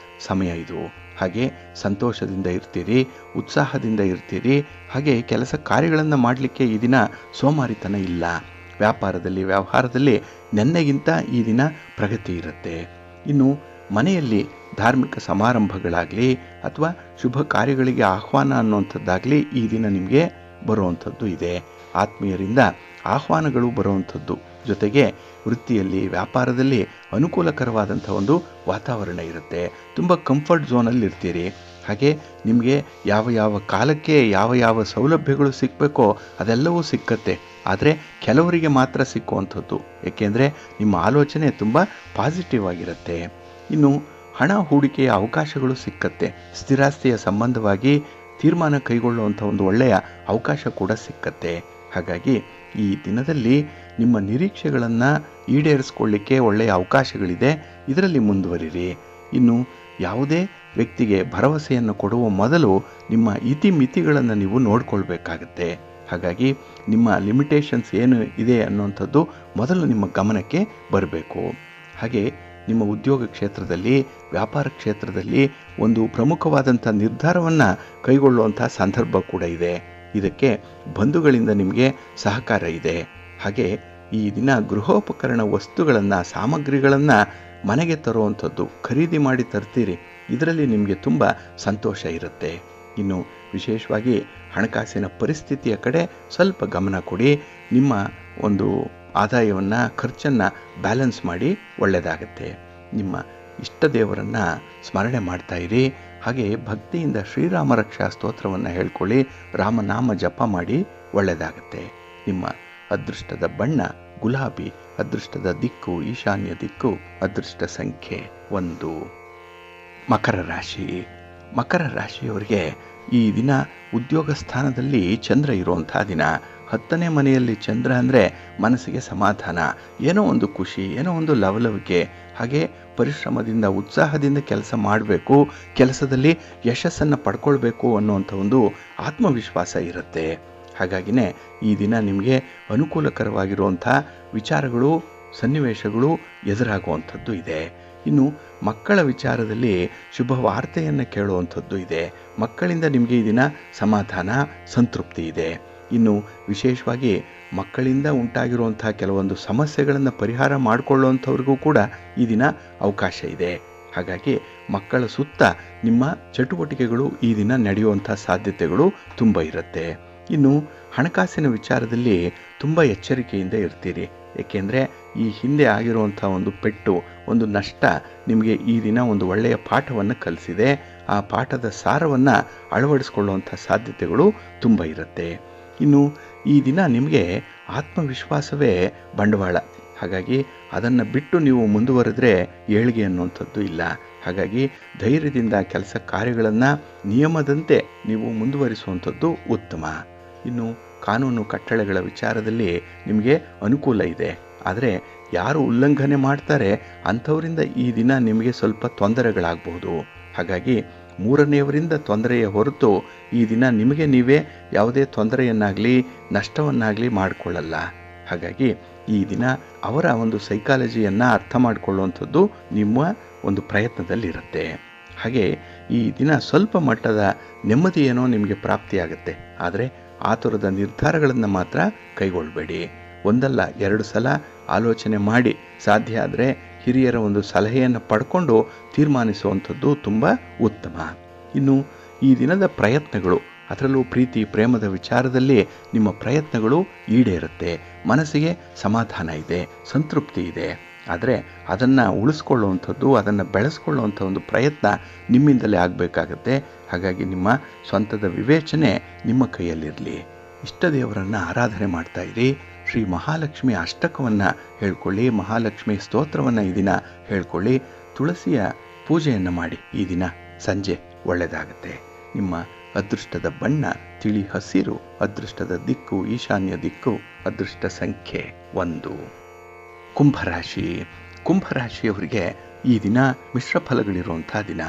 ಸಮಯ ಇದು. ಹಾಗೆ ಸಂತೋಷದಿಂದ ಇರ್ತೀರಿ, ಉತ್ಸಾಹದಿಂದ ಇರ್ತೀರಿ. ಹಾಗೆ ಕೆಲಸ ಕಾರ್ಯಗಳನ್ನು ಮಾಡಲಿಕ್ಕೆ ಈ ದಿನ ಸೋಮಾರಿತನ ಇಲ್ಲ. ವ್ಯಾಪಾರದಲ್ಲಿ ವ್ಯವಹಾರದಲ್ಲಿ ನೆನ್ನೆಗಿಂತ ಈ ದಿನ ಪ್ರಗತಿ ಇರುತ್ತೆ. ಇನ್ನು ಮನೆಯಲ್ಲಿ ಧಾರ್ಮಿಕ ಸಮಾರಂಭಗಳಾಗಲಿ ಅಥವಾ ಶುಭ ಕಾರ್ಯಗಳಿಗೆ ಆಹ್ವಾನ ಅನ್ನುವಂಥದ್ದಾಗಲಿ ಈ ದಿನ ನಿಮಗೆ ಬರುವಂಥದ್ದು ಇದೆ. ಆತ್ಮೀಯರಿಂದ ಆಹ್ವಾನಗಳು ಬರುವಂಥದ್ದು, ಜೊತೆಗೆ ವೃತ್ತಿಯಲ್ಲಿ ವ್ಯಾಪಾರದಲ್ಲಿ ಅನುಕೂಲಕರವಾದಂಥ ಒಂದು ವಾತಾವರಣ ಇರುತ್ತೆ. ತುಂಬ ಕಂಫರ್ಟ್ ಝೋನಲ್ಲಿ ಇರ್ತೀರಿ. ಹಾಗೆ ನಿಮಗೆ ಯಾವ ಯಾವ ಕಾಲಕ್ಕೆ ಯಾವ ಯಾವ ಸೌಲಭ್ಯಗಳು ಸಿಕ್ಕಬೇಕೋ ಅದೆಲ್ಲವೂ ಸಿಕ್ಕತ್ತೆ. ಆದರೆ ಕೆಲವರಿಗೆ ಮಾತ್ರ ಸಿಕ್ಕುವಂಥದ್ದು, ಏಕೆಂದರೆ ನಿಮ್ಮ ಆಲೋಚನೆ ತುಂಬ ಪಾಸಿಟಿವ್ ಆಗಿರುತ್ತೆ. ಇನ್ನು ಹಣ ಹೂಡಿಕೆಯ ಅವಕಾಶಗಳು ಸಿಕ್ಕತ್ತೆ. ಸ್ಥಿರಾಸ್ತಿಯ ಸಂಬಂಧವಾಗಿ ತೀರ್ಮಾನ ಕೈಗೊಳ್ಳುವಂಥ ಒಂದು ಒಳ್ಳೆಯ ಅವಕಾಶ ಕೂಡ ಸಿಕ್ಕತ್ತೆ. ಹಾಗಾಗಿ ಈ ದಿನದಲ್ಲಿ ನಿಮ್ಮ ನಿರೀಕ್ಷೆಗಳನ್ನು ಈಡೇರಿಸ್ಕೊಳ್ಳಿಕ್ಕೆ ಒಳ್ಳೆಯ ಅವಕಾಶಗಳಿದೆ. ಇದರಲ್ಲಿ ಮುಂದುವರಿರಿ. ಇನ್ನು ಯಾವುದೇ ವ್ಯಕ್ತಿಗೆ ಭರವಸೆಯನ್ನು ಕೊಡುವ ಮೊದಲು ನಿಮ್ಮ ಇತಿಮಿತಿಗಳನ್ನು ನೀವು ನೋಡ್ಕೊಳ್ಬೇಕಾಗತ್ತೆ. ಹಾಗಾಗಿ ನಿಮ್ಮ ಲಿಮಿಟೇಷನ್ಸ್ ಏನು ಇದೆ ಅನ್ನುವಂಥದ್ದು ಮೊದಲು ನಿಮ್ಮ ಗಮನಕ್ಕೆ ಬರಬೇಕು. ಹಾಗೆ ನಿಮ್ಮ ಉದ್ಯೋಗ ಕ್ಷೇತ್ರದಲ್ಲಿ ವ್ಯಾಪಾರ ಕ್ಷೇತ್ರದಲ್ಲಿ ಒಂದು ಪ್ರಮುಖವಾದಂಥ ನಿರ್ಧಾರವನ್ನು ಕೈಗೊಳ್ಳುವಂಥ ಸಂದರ್ಭ ಕೂಡ ಇದೆ. ಇದಕ್ಕೆ ಬಂಧುಗಳಿಂದ ನಿಮಗೆ ಸಹಕಾರ ಇದೆ. ಹಾಗೆ ಈ ದಿನ ಗೃಹೋಪಕರಣ ವಸ್ತುಗಳನ್ನು ಸಾಮಗ್ರಿಗಳನ್ನು ಮನೆಗೆ ತರುವಂಥದ್ದು, ಖರೀದಿ ಮಾಡಿ ತರ್ತೀರಿ. ಇದರಲ್ಲಿ ನಿಮಗೆ ತುಂಬ ಸಂತೋಷ ಇರುತ್ತೆ. ಇನ್ನು ವಿಶೇಷವಾಗಿ ಹಣಕಾಸಿನ ಪರಿಸ್ಥಿತಿಯ ಕಡೆ ಸ್ವಲ್ಪ ಗಮನ ಕೊಡಿ. ನಿಮ್ಮ ಒಂದು ಆದಾಯವನ್ನು ಖರ್ಚನ್ನು ಬ್ಯಾಲೆನ್ಸ್ ಮಾಡಿ ಒಳ್ಳೆಯದಾಗತ್ತೆ. ನಿಮ್ಮ ಇಷ್ಟ ದೇವರನ್ನು ಸ್ಮರಣೆ ಮಾಡ್ತಾ ಇರಿ. ಹಾಗೆ ಭಕ್ತಿಯಿಂದ ಶ್ರೀರಾಮ ರಕ್ಷಾ ಸ್ತೋತ್ರವನ್ನು ಹೇಳ್ಕೊಳ್ಳಿ. ರಾಮನಾಮ ಜಪ ಮಾಡಿ ಒಳ್ಳೆಯದಾಗತ್ತೆ. ನಿಮ್ಮ ಅದೃಷ್ಟದ ಬಣ್ಣ ಗುಲಾಬಿ, ಅದೃಷ್ಟದ ದಿಕ್ಕು ಈಶಾನ್ಯ ದಿಕ್ಕು, ಅದೃಷ್ಟ ಸಂಖ್ಯೆ 1. ಮಕರ ರಾಶಿ. ಮಕರ ರಾಶಿಯವರಿಗೆ ಈ ದಿನ ಉದ್ಯೋಗ ಸ್ಥಾನದಲ್ಲಿ ಚಂದ್ರ ಇರುವಂಥ ದಿನ. 10ನೇ ಮನೆಯಲ್ಲಿ ಚಂದ್ರ ಅಂದರೆ ಮನಸ್ಸಿಗೆ ಸಮಾಧಾನ, ಏನೋ ಒಂದು ಖುಷಿ, ಏನೋ ಒಂದು ಲವಲವಿಕೆ. ಹಾಗೆ ಪರಿಶ್ರಮದಿಂದ ಉತ್ಸಾಹದಿಂದ ಕೆಲಸ ಮಾಡಬೇಕು, ಕೆಲಸದಲ್ಲಿ ಯಶಸ್ಸನ್ನು ಪಡ್ಕೊಳ್ಬೇಕು ಅನ್ನುವಂಥ ಒಂದು ಆತ್ಮವಿಶ್ವಾಸ ಇರುತ್ತೆ. ಹಾಗಾಗಿನೇ ಈ ದಿನ ನಿಮಗೆ ಅನುಕೂಲಕರವಾಗಿರುವಂಥ ವಿಚಾರಗಳು ಸನ್ನಿವೇಶಗಳು ಎದುರಾಗುವಂಥದ್ದು ಇದೆ. ಇನ್ನು ಮಕ್ಕಳ ವಿಚಾರದಲ್ಲಿ ಶುಭ ವಾರ್ತೆಯನ್ನು ಕೇಳುವಂಥದ್ದು ಇದೆ. ಮಕ್ಕಳಿಂದ ನಿಮಗೆ ಈ ದಿನ ಸಮಾಧಾನ ಸಂತೃಪ್ತಿ ಇದೆ. ಇನ್ನು ವಿಶೇಷವಾಗಿ ಮಕ್ಕಳಿಂದ ಉಂಟಾಗಿರುವಂಥ ಕೆಲವೊಂದು ಸಮಸ್ಯೆಗಳನ್ನು ಪರಿಹಾರ ಮಾಡಿಕೊಳ್ಳುವಂಥವ್ರಿಗೂ ಕೂಡ ಈ ದಿನ ಅವಕಾಶ ಇದೆ. ಹಾಗಾಗಿ ಮಕ್ಕಳ ಸುತ್ತ ನಿಮ್ಮ ಚಟುವಟಿಕೆಗಳು ಈ ದಿನ ನಡೆಯುವಂಥ ಸಾಧ್ಯತೆಗಳು ತುಂಬ ಇರುತ್ತೆ. ಇನ್ನು ಹಣಕಾಸಿನ ವಿಚಾರದಲ್ಲಿ ತುಂಬ ಎಚ್ಚರಿಕೆಯಿಂದ ಇರ್ತೀರಿ. ಏಕೆಂದರೆ ಈ ಹಿಂದೆ ಆಗಿರುವಂಥ ಒಂದು ಪೆಟ್ಟು, ಒಂದು ನಷ್ಟ ನಿಮಗೆ ಈ ದಿನ ಒಂದು ಒಳ್ಳೆಯ ಪಾಠವನ್ನು ಕಲಿಸಿದೆ. ಆ ಪಾಠದ ಸಾರವನ್ನು ಅಳವಡಿಸ್ಕೊಳ್ಳುವಂಥ ಸಾಧ್ಯತೆಗಳು ತುಂಬ ಇರುತ್ತೆ. ಇನ್ನು ಈ ದಿನ ನಿಮಗೆ ಆತ್ಮವಿಶ್ವಾಸವೇ ಬಂಡವಾಳ. ಹಾಗಾಗಿ ಅದನ್ನು ಬಿಟ್ಟು ನೀವು ಮುಂದುವರೆದ್ರೆ ಏಳಿಗೆ ಅನ್ನುವಂಥದ್ದು ಇಲ್ಲ. ಹಾಗಾಗಿ ಧೈರ್ಯದಿಂದ ಕೆಲಸ ಕಾರ್ಯಗಳನ್ನು ನಿಯಮದಂತೆ ನೀವು ಮುಂದುವರಿಸುವಂಥದ್ದು ಉತ್ತಮ. ಇನ್ನು ಕಾನೂನು ಕಟ್ಟಳೆಗಳ ವಿಚಾರದಲ್ಲಿ ನಿಮಗೆ ಅನುಕೂಲ ಇದೆ. ಆದರೆ ಯಾರು ಉಲ್ಲಂಘನೆ ಮಾಡ್ತಾರೆ ಅಂಥವರಿಂದ ಈ ದಿನ ನಿಮಗೆ ಸ್ವಲ್ಪ ತೊಂದರೆಗಳಾಗಬಹುದು. ಹಾಗಾಗಿ ಮೂರನೆಯವರಿಂದ ತೊಂದರೆಯ ಹೊರತು ಈ ದಿನ ನಿಮಗೆ ನೀವೇ ಯಾವುದೇ ತೊಂದರೆಯನ್ನಾಗಲಿ ನಷ್ಟವನ್ನಾಗಲಿ ಮಾಡಿಕೊಳ್ಳಲ್ಲ. ಹಾಗಾಗಿ ಈ ದಿನ ಅವರ ಒಂದು ಸೈಕಾಲಜಿಯನ್ನು ಅರ್ಥ ಮಾಡಿಕೊಳ್ಳುವಂಥದ್ದು ನಿಮ್ಮ ಒಂದು ಪ್ರಯತ್ನದಲ್ಲಿರುತ್ತೆ. ಹಾಗೆ ಈ ದಿನ ಸ್ವಲ್ಪ ಮಟ್ಟದ ನೆಮ್ಮದಿಯೇನೋ ನಿಮಗೆ ಪ್ರಾಪ್ತಿಯಾಗುತ್ತೆ. ಆದರೆ ಆತುರದ ನಿರ್ಧಾರಗಳನ್ನು ಮಾತ್ರ ಕೈಗೊಳ್ಳಬೇಡಿ. ಒಂದಲ್ಲ 2 ಸಲ ಆಲೋಚನೆ ಮಾಡಿ ಸಾಧ್ಯ ಆದರೆ ಹಿರಿಯರ ಒಂದು ಸಲಹೆಯನ್ನು ಪಡ್ಕೊಂಡು ತೀರ್ಮಾನಿಸುವಂಥದ್ದು ತುಂಬ ಉತ್ತಮ. ಇನ್ನು ಈ ದಿನದ ಪ್ರಯತ್ನಗಳು, ಅದರಲ್ಲೂ ಪ್ರೀತಿ ಪ್ರೇಮದ ವಿಚಾರದಲ್ಲಿ ನಿಮ್ಮ ಪ್ರಯತ್ನಗಳು ಈಡೇರುತ್ತೆ. ಮನಸ್ಸಿಗೆ ಸಮಾಧಾನ ಇದೆ, ಸಂತೃಪ್ತಿ ಇದೆ. ಆದರೆ ಅದನ್ನು ಉಳಿಸ್ಕೊಳ್ಳುವಂಥದ್ದು, ಅದನ್ನು ಬೆಳೆಸ್ಕೊಳ್ಳುವಂಥ ಒಂದು ಪ್ರಯತ್ನ ನಿಮ್ಮಿಂದಲೇ ಆಗಬೇಕಾಗತ್ತೆ. ಹಾಗಾಗಿ ನಿಮ್ಮ ಸ್ವಂತದ ವಿವೇಚನೆ ನಿಮ್ಮ ಕೈಯಲ್ಲಿರಲಿ. ಇಷ್ಟ ದೇವರನ್ನು ಆರಾಧನೆ ಮಾಡ್ತಾ ಇರಿ. ಶ್ರೀ ಮಹಾಲಕ್ಷ್ಮಿ ಅಷ್ಟಕವನ್ನು ಹೇಳ್ಕೊಳ್ಳಿ. ಮಹಾಲಕ್ಷ್ಮಿ ಸ್ತೋತ್ರವನ್ನು ಈ ದಿನ ಹೇಳ್ಕೊಳ್ಳಿ. ತುಳಸಿಯ ಪೂಜೆಯನ್ನು ಮಾಡಿ ಈ ದಿನ ಸಂಜೆ ಒಳ್ಳೆಯದಾಗತ್ತೆ. ನಿಮ್ಮ ಅದೃಷ್ಟದ ಬಣ್ಣ ತಿಳಿ ಹಸಿರು, ಅದೃಷ್ಟದ ದಿಕ್ಕು ಈಶಾನ್ಯ ದಿಕ್ಕು, ಅದೃಷ್ಟ ಸಂಖ್ಯೆ 1. ಕುಂಭರಾಶಿ. ಕುಂಭರಾಶಿಯವರಿಗೆ ಈ ದಿನ ಮಿಶ್ರ ಫಲಗಳಿರುವಂಥ ದಿನ.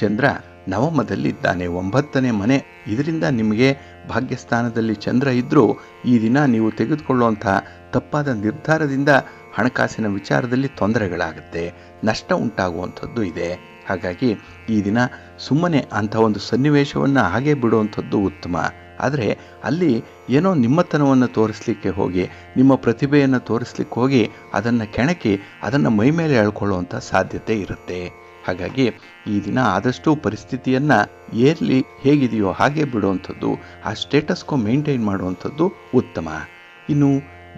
ಚಂದ್ರ ನವಮದಲ್ಲಿದ್ದಾನೆ, 9ನೇ ಮನೆ. ಇದರಿಂದ ನಿಮಗೆ ಭಾಗ್ಯಸ್ಥಾನದಲ್ಲಿ ಚಂದ್ರ ಇದ್ದರೂ ಈ ದಿನ ನೀವು ತೆಗೆದುಕೊಳ್ಳುವಂಥ ತಪ್ಪಾದ ನಿರ್ಧಾರದಿಂದ ಹಣಕಾಸಿನ ವಿಚಾರದಲ್ಲಿ ತೊಂದರೆಗಳಾಗುತ್ತೆ, ನಷ್ಟ ಉಂಟಾಗುವಂಥದ್ದು ಇದೆ. ಹಾಗಾಗಿ ಈ ದಿನ ಸುಮ್ಮನೆ ಅಂಥ ಒಂದು ಸನ್ನಿವೇಶವನ್ನು ಹಾಗೆ ಬಿಡುವಂಥದ್ದು ಉತ್ತಮ. ಆದರೆ ಅಲ್ಲಿ ಏನೋ ನಿಮ್ಮತನವನ್ನು ತೋರಿಸ್ಲಿಕ್ಕೆ ಹೋಗಿ, ನಿಮ್ಮ ಪ್ರತಿಭೆಯನ್ನು ತೋರಿಸ್ಲಿಕ್ಕೆ ಹೋಗಿ ಅದನ್ನು ಕೆಣಕಿ ಅದನ್ನು ಮೈಮೇಲೆ ಎಳ್ಕೊಳ್ಳುವಂಥ ಸಾಧ್ಯತೆ ಇರುತ್ತೆ. ಹಾಗಾಗಿ ಈ ದಿನ ಆದಷ್ಟು ಪರಿಸ್ಥಿತಿಯನ್ನು ಎಲ್ಲಿ ಹೇಗಿದೆಯೋ ಹಾಗೆ ಬಿಡುವಂಥದ್ದು, ಆ ಸ್ಟೇಟಸ್ಕೋ ಮೇಂಟೈನ್ ಮಾಡುವಂಥದ್ದು ಉತ್ತಮ. ಇನ್ನು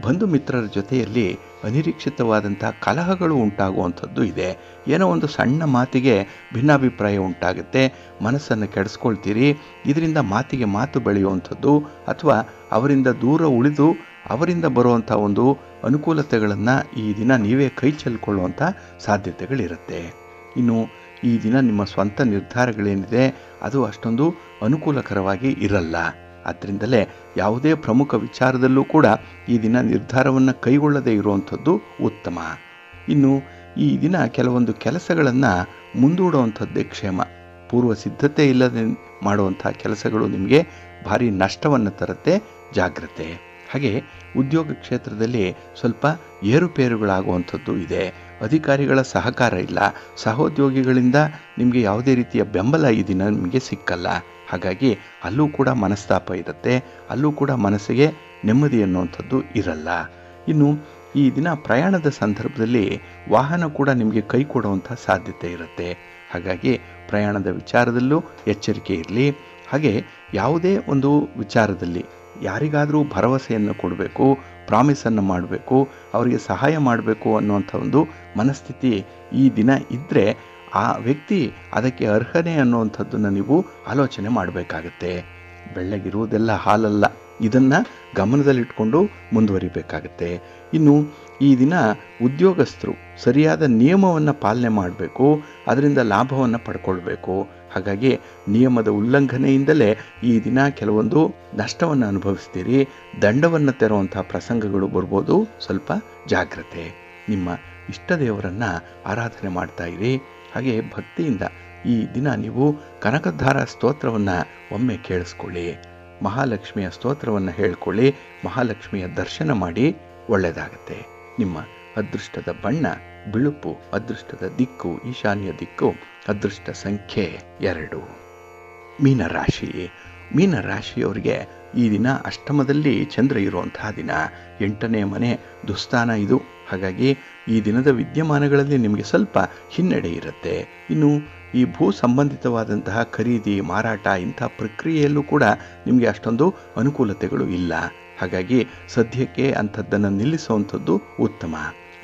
ಬಂಧು ಮಿತ್ರರ ಜೊತೆಯಲ್ಲಿ ಅನಿರೀಕ್ಷಿತವಾದಂಥ ಕಲಹಗಳು ಉಂಟಾಗುವಂಥದ್ದು ಇದೆ. ಏನೋ ಒಂದು ಸಣ್ಣ ಮಾತಿಗೆ ಭಿನ್ನಾಭಿಪ್ರಾಯ ಉಂಟಾಗುತ್ತೆ, ಮನಸ್ಸನ್ನು ಕೆಡಿಸ್ಕೊಳ್ತೀರಿ. ಇದರಿಂದ ಮಾತಿಗೆ ಮಾತು ಬೆಳೆಯುವಂಥದ್ದು ಅಥವಾ ಅವರಿಂದ ದೂರ ಉಳಿದು ಅವರಿಂದ ಬರುವಂಥ ಒಂದು ಅನುಕೂಲತೆಗಳನ್ನು ಈ ದಿನ ನೀವೇ ಕೈ ಚೆಲ್ಕೊಳ್ಳುವಂಥ ಸಾಧ್ಯತೆಗಳಿರುತ್ತೆ. ಇನ್ನು ಈ ದಿನ ನಿಮ್ಮ ಸ್ವಂತ ನಿರ್ಧಾರಗಳೇನಿದೆ ಅದು ಅಷ್ಟೊಂದು ಅನುಕೂಲಕರವಾಗಿ ಇರಲ್ಲ. ಆದ್ದರಿಂದಲೇ ಯಾವುದೇ ಪ್ರಮುಖ ವಿಚಾರದಲ್ಲೂ ಕೂಡ ಈ ದಿನ ನಿರ್ಧಾರವನ್ನು ಕೈಗೊಳ್ಳದೇ ಇರುವಂಥದ್ದು ಉತ್ತಮ. ಇನ್ನು ಈ ದಿನ ಕೆಲವೊಂದು ಕೆಲಸಗಳನ್ನು ಮುಂದೂಡುವಂಥದ್ದೇ ಕ್ಷೇಮ. ಪೂರ್ವ ಸಿದ್ಧತೆ ಇಲ್ಲದೆ ಮಾಡುವಂಥ ಕೆಲಸಗಳು ನಿಮಗೆ ಭಾರಿ ನಷ್ಟವನ್ನು ತರುತ್ತೆ, ಜಾಗ್ರತೆ. ಹಾಗೆ ಉದ್ಯೋಗ ಕ್ಷೇತ್ರದಲ್ಲಿ ಸ್ವಲ್ಪ ಏರುಪೇರುಗಳಾಗುವಂಥದ್ದು ಇದೆ. ಅಧಿಕಾರಿಗಳ ಸಹಕಾರ ಇಲ್ಲ, ಸಹೋದ್ಯೋಗಿಗಳಿಂದ ನಿಮಗೆ ಯಾವುದೇ ರೀತಿಯ ಬೆಂಬಲ ಈ ದಿನ ನಿಮಗೆ ಸಿಕ್ಕಲ್ಲ. ಹಾಗಾಗಿ ಅಲ್ಲೂ ಕೂಡ ಮನಸ್ತಾಪ ಇರುತ್ತೆ, ಅಲ್ಲೂ ಕೂಡ ಮನಸ್ಸಿಗೆ ನೆಮ್ಮದಿ ಅನ್ನುವಂಥದ್ದು ಇರಲ್ಲ. ಇನ್ನು ಈ ದಿನ ಪ್ರಯಾಣದ ಸಂದರ್ಭದಲ್ಲಿ ವಾಹನ ಕೂಡ ನಿಮಗೆ ಕೈ ಕೊಡುವಂಥ ಸಾಧ್ಯತೆ ಇರುತ್ತೆ. ಹಾಗಾಗಿ ಪ್ರಯಾಣದ ವಿಚಾರದಲ್ಲೂ ಎಚ್ಚರಿಕೆ ಇರಲಿ. ಹಾಗೆ ಯಾವುದೇ ಒಂದು ವಿಚಾರದಲ್ಲಿ ಯಾರಿಗಾದರೂ ಭರವಸೆಯನ್ನು ಕೊಡಬೇಕು, ಪ್ರಾಮಿಸನ್ನು ಮಾಡಬೇಕು, ಅವರಿಗೆ ಸಹಾಯ ಮಾಡಬೇಕು ಅನ್ನುವಂಥ ಒಂದು ಮನಸ್ಥಿತಿ ಈ ದಿನ ಇದ್ದರೆ ಆ ವ್ಯಕ್ತಿ ಅದಕ್ಕೆ ಅರ್ಹನೇ ಅನ್ನುವಂಥದ್ದನ್ನು ನೀವು ಆಲೋಚನೆ ಮಾಡಬೇಕಾಗತ್ತೆ. ಬೆಳ್ಳಗಿರುವುದೆಲ್ಲ ಹಾಲಲ್ಲ, ಇದನ್ನು ಗಮನದಲ್ಲಿಟ್ಕೊಂಡು ಮುಂದುವರಿಬೇಕಾಗತ್ತೆ. ಇನ್ನು ಈ ದಿನ ಉದ್ಯೋಗಸ್ಥರು ಸರಿಯಾದ ನಿಯಮವನ್ನು ಪಾಲನೆ ಮಾಡಬೇಕು, ಅದರಿಂದ ಲಾಭವನ್ನು ಪಡ್ಕೊಳ್ಬೇಕು. ಹಾಗಾಗಿ ನಿಯಮದ ಉಲ್ಲಂಘನೆಯಿಂದಲೇ ಈ ದಿನ ಕೆಲವೊಂದು ನಷ್ಟವನ್ನು ಅನುಭವಿಸ್ತೀರಿ, ದಂಡವನ್ನು ತೆರುವಂಥ ಪ್ರಸಂಗಗಳು ಬರ್ಬೋದು. ಸ್ವಲ್ಪ ಜಾಗ್ರತೆ. ನಿಮ್ಮ ಇಷ್ಟ ದೇವರನ್ನು ಆರಾಧನೆ ಮಾಡ್ತಾ ಇರಿ. ಹಾಗೆ ಭಕ್ತಿಯಿಂದ ಈ ದಿನ ನೀವು ಕನಕಧಾರ ಸ್ತೋತ್ರವನ್ನು ಒಮ್ಮೆ ಕೇಳಿಸ್ಕೊಳ್ಳಿ, ಮಹಾಲಕ್ಷ್ಮಿಯ ಸ್ತೋತ್ರವನ್ನು ಹೇಳ್ಕೊಳ್ಳಿ, ಮಹಾಲಕ್ಷ್ಮಿಯ ದರ್ಶನ ಮಾಡಿ, ಒಳ್ಳೆಯದಾಗತ್ತೆ. ನಿಮ್ಮ ಅದೃಷ್ಟದ ಬಣ್ಣ ಬಿಳುಪು, ಅದೃಷ್ಟದ ದಿಕ್ಕು ಈಶಾನ್ಯ ದಿಕ್ಕು, ಅದೃಷ್ಟ ಸಂಖ್ಯೆ 2. ಮೀನರಾಶಿ. ಮೀನರಾಶಿಯವರಿಗೆ ಈ ದಿನ ಅಷ್ಟಮದಲ್ಲಿ ಚಂದ್ರ ಇರುವಂತಹ ದಿನ, 8ನೇ ಮನೆ ದುಸ್ಥಾನ ಇದು. ಹಾಗಾಗಿ ಈ ದಿನದ ವಿದ್ಯಮಾನಗಳಲ್ಲಿ ನಿಮಗೆ ಸ್ವಲ್ಪ ಹಿನ್ನಡೆ ಇರುತ್ತೆ. ಇನ್ನು ಈ ಭೂ ಸಂಬಂಧಿತವಾದಂತಹ ಖರೀದಿ ಮಾರಾಟ ಇಂಥ ಪ್ರಕ್ರಿಯೆಯಲ್ಲೂ ಕೂಡ ನಿಮಗೆ ಅಷ್ಟೊಂದು ಅನುಕೂಲತೆಗಳು ಇಲ್ಲ. ಹಾಗಾಗಿ ಸದ್ಯಕ್ಕೆ ಅಂಥದ್ದನ್ನು ನಿಲ್ಲಿಸುವಂಥದ್ದು ಉತ್ತಮ.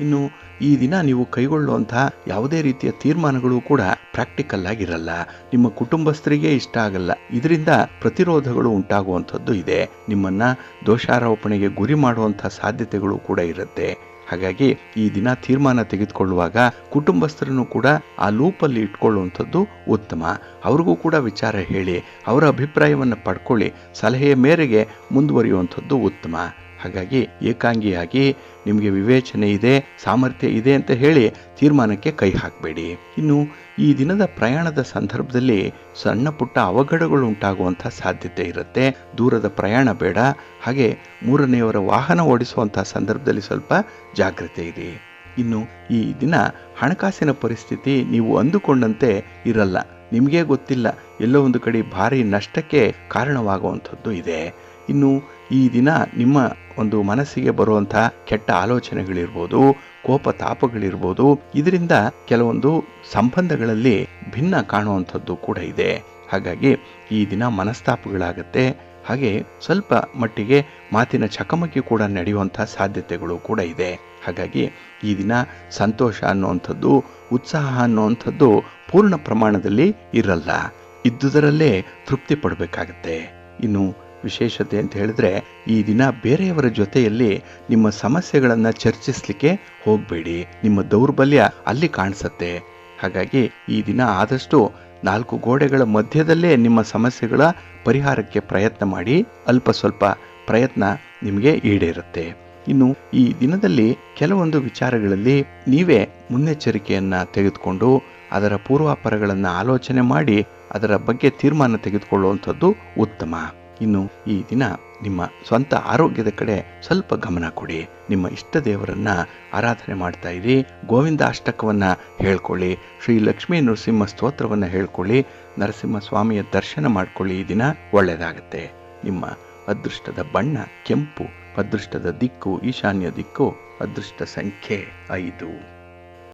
ಇನ್ನು ಈ ದಿನ ನೀವು ಕೈಗೊಳ್ಳುವಂತಹ ಯಾವುದೇ ರೀತಿಯ ತೀರ್ಮಾನಗಳು ಕೂಡ ಪ್ರಾಕ್ಟಿಕಲ್ ಆಗಿರಲ್ಲ, ನಿಮ್ಮ ಕುಟುಂಬಸ್ಥರಿಗೆ ಇಷ್ಟ ಆಗಲ್ಲ. ಇದರಿಂದ ಪ್ರತಿರೋಧಗಳು ಉಂಟಾಗುವಂಥದ್ದು ಇದೆ, ನಿಮ್ಮನ್ನು ದೋಷಾರೋಪಣೆಗೆ ಗುರಿ ಮಾಡುವಂಥ ಸಾಧ್ಯತೆಗಳು ಕೂಡ ಇರುತ್ತೆ. ಹಾಗಾಗಿ ಈ ದಿನ ತೀರ್ಮಾನ ತೆಗೆದುಕೊಳ್ಳುವಾಗ ಕುಟುಂಬಸ್ಥರನ್ನು ಕೂಡ ಆ ಲೂಪಲ್ಲಿ ಇಟ್ಕೊಳ್ಳುವಂಥದ್ದು ಉತ್ತಮ. ಅವ್ರಿಗೂ ಕೂಡ ವಿಚಾರ ಹೇಳಿ, ಅವರ ಅಭಿಪ್ರಾಯವನ್ನು ಪಡ್ಕೊಳ್ಳಿ, ಸಲಹೆಯ ಮೇರೆಗೆ ಮುಂದುವರಿಯುವಂಥದ್ದು ಉತ್ತಮ. ಹಾಗಾಗಿ ಏಕಾಂಗಿಯಾಗಿ ನಿಮಗೆ ವಿವೇಚನೆ ಇದೆ, ಸಾಮರ್ಥ್ಯ ಇದೆ ಅಂತ ಹೇಳಿ ತೀರ್ಮಾನಕ್ಕೆ ಕೈ ಹಾಕಬೇಡಿ. ಇನ್ನು ಈ ದಿನದ ಪ್ರಯಾಣದ ಸಂದರ್ಭದಲ್ಲಿ ಸಣ್ಣ ಪುಟ್ಟ ಅವಘಡಗಳು ಉಂಟಾಗುವಂಥ ಸಾಧ್ಯತೆ ಇರುತ್ತೆ, ದೂರದ ಪ್ರಯಾಣ ಬೇಡ. ಹಾಗೆ ಮೂರನೆಯವರ ವಾಹನ ಓಡಿಸುವಂಥ ಸಂದರ್ಭದಲ್ಲಿ ಸ್ವಲ್ಪ ಜಾಗ್ರತೆ ಇರಿ. ಇನ್ನು ಈ ದಿನ ಹಣಕಾಸಿನ ಪರಿಸ್ಥಿತಿ ನೀವು ಅಂದುಕೊಂಡಂತೆ ಇರಲ್ಲ, ನಿಮಗೇ ಗೊತ್ತಿಲ್ಲ, ಎಲ್ಲೋ ಒಂದು ಕಡೆ ಭಾರಿ ನಷ್ಟಕ್ಕೆ ಕಾರಣವಾಗುವಂಥದ್ದು ಇದೆ. ಇನ್ನು ಈ ದಿನ ನಿಮ್ಮ ಒಂದು ಮನಸ್ಸಿಗೆ ಬರುವಂಥ ಕೆಟ್ಟ ಆಲೋಚನೆಗಳಿರ್ಬೋದು, ಕೋಪ ತಾಪಗಳಿರ್ಬೋದು, ಇದರಿಂದ ಕೆಲವೊಂದು ಸಂಬಂಧಗಳಲ್ಲಿ ಭಿನ್ನ ಕಾಣುವಂಥದ್ದು ಕೂಡ ಇದೆ. ಹಾಗಾಗಿ ಈ ದಿನ ಮನಸ್ತಾಪಗಳಾಗತ್ತೆ. ಹಾಗೆ ಸ್ವಲ್ಪ ಮಟ್ಟಿಗೆ ಮಾತಿನ ಚಕಮಕಿ ಕೂಡ ನಡೆಯುವಂಥ ಸಾಧ್ಯತೆಗಳು ಕೂಡ ಇದೆ. ಹಾಗಾಗಿ ಈ ದಿನ ಸಂತೋಷ ಅನ್ನುವಂಥದ್ದು, ಉತ್ಸಾಹ ಅನ್ನುವಂಥದ್ದು ಪೂರ್ಣ ಪ್ರಮಾಣದಲ್ಲಿ ಇರಲ್ಲ, ಇದ್ದುದರಲ್ಲೇ ತೃಪ್ತಿ ಪಡಬೇಕಾಗತ್ತೆ. ಇನ್ನು ವಿಶೇಷತೆ ಅಂತ ಹೇಳಿದ್ರೆ ಈ ದಿನ ಬೇರೆಯವರ ಜೊತೆಯಲ್ಲಿ ನಿಮ್ಮ ಸಮಸ್ಯೆಗಳನ್ನು ಚರ್ಚಿಸಲಿಕ್ಕೆ ಹೋಗಬೇಡಿ, ನಿಮ್ಮ ದೌರ್ಬಲ್ಯ ಅಲ್ಲಿ ಕಾಣಿಸುತ್ತೆ. ಹಾಗಾಗಿ ಈ ದಿನ ಆದಷ್ಟು 4 ಗೋಡೆಗಳ ಮಧ್ಯದಲ್ಲೇ ನಿಮ್ಮ ಸಮಸ್ಯೆಗಳ ಪರಿಹಾರಕ್ಕೆ ಪ್ರಯತ್ನ ಮಾಡಿ, ಅಲ್ಪ ಸ್ವಲ್ಪ ಪ್ರಯತ್ನ ನಿಮಗೆ ಈಡೇರುತ್ತೆ. ಇನ್ನು ಈ ದಿನದಲ್ಲಿ ಕೆಲವೊಂದು ವಿಚಾರಗಳಲ್ಲಿ ನೀವೇ ಮುನ್ನೆಚ್ಚರಿಕೆಯನ್ನು ತೆಗೆದುಕೊಂಡು ಅದರ ಪೂರ್ವಾಪರಗಳನ್ನು ಆಲೋಚನೆ ಮಾಡಿ ಅದರ ಬಗ್ಗೆ ತೀರ್ಮಾನ ತೆಗೆದುಕೊಳ್ಳುವಂಥದ್ದು ಉತ್ತಮ. ಇನ್ನು ಈ ದಿನ ನಿಮ್ಮ ಸ್ವಂತ ಆರೋಗ್ಯದ ಕಡೆ ಸ್ವಲ್ಪ ಗಮನ ಕೊಡಿ. ನಿಮ್ಮ ಇಷ್ಟ ದೇವರನ್ನ ಆರಾಧನೆ ಮಾಡ್ತಾ ಇರಿ. ಗೋವಿಂದ ಅಷ್ಟಕವನ್ನ ಹೇಳ್ಕೊಳ್ಳಿ. ಶ್ರೀ ಲಕ್ಷ್ಮೀ ನರಸಿಂಹ ಸ್ತೋತ್ರವನ್ನ ಹೇಳ್ಕೊಳ್ಳಿ. ನರಸಿಂಹ ಸ್ವಾಮಿಯ ದರ್ಶನ ಮಾಡ್ಕೊಳ್ಳಿ. ಈ ದಿನ ಒಳ್ಳೆಯದಾಗತ್ತೆ. ನಿಮ್ಮ ಅದೃಷ್ಟದ ಬಣ್ಣ ಕೆಂಪು, ಅದೃಷ್ಟದ ದಿಕ್ಕು ಈಶಾನ್ಯ ದಿಕ್ಕು, ಅದೃಷ್ಟ ಸಂಖ್ಯೆ 5.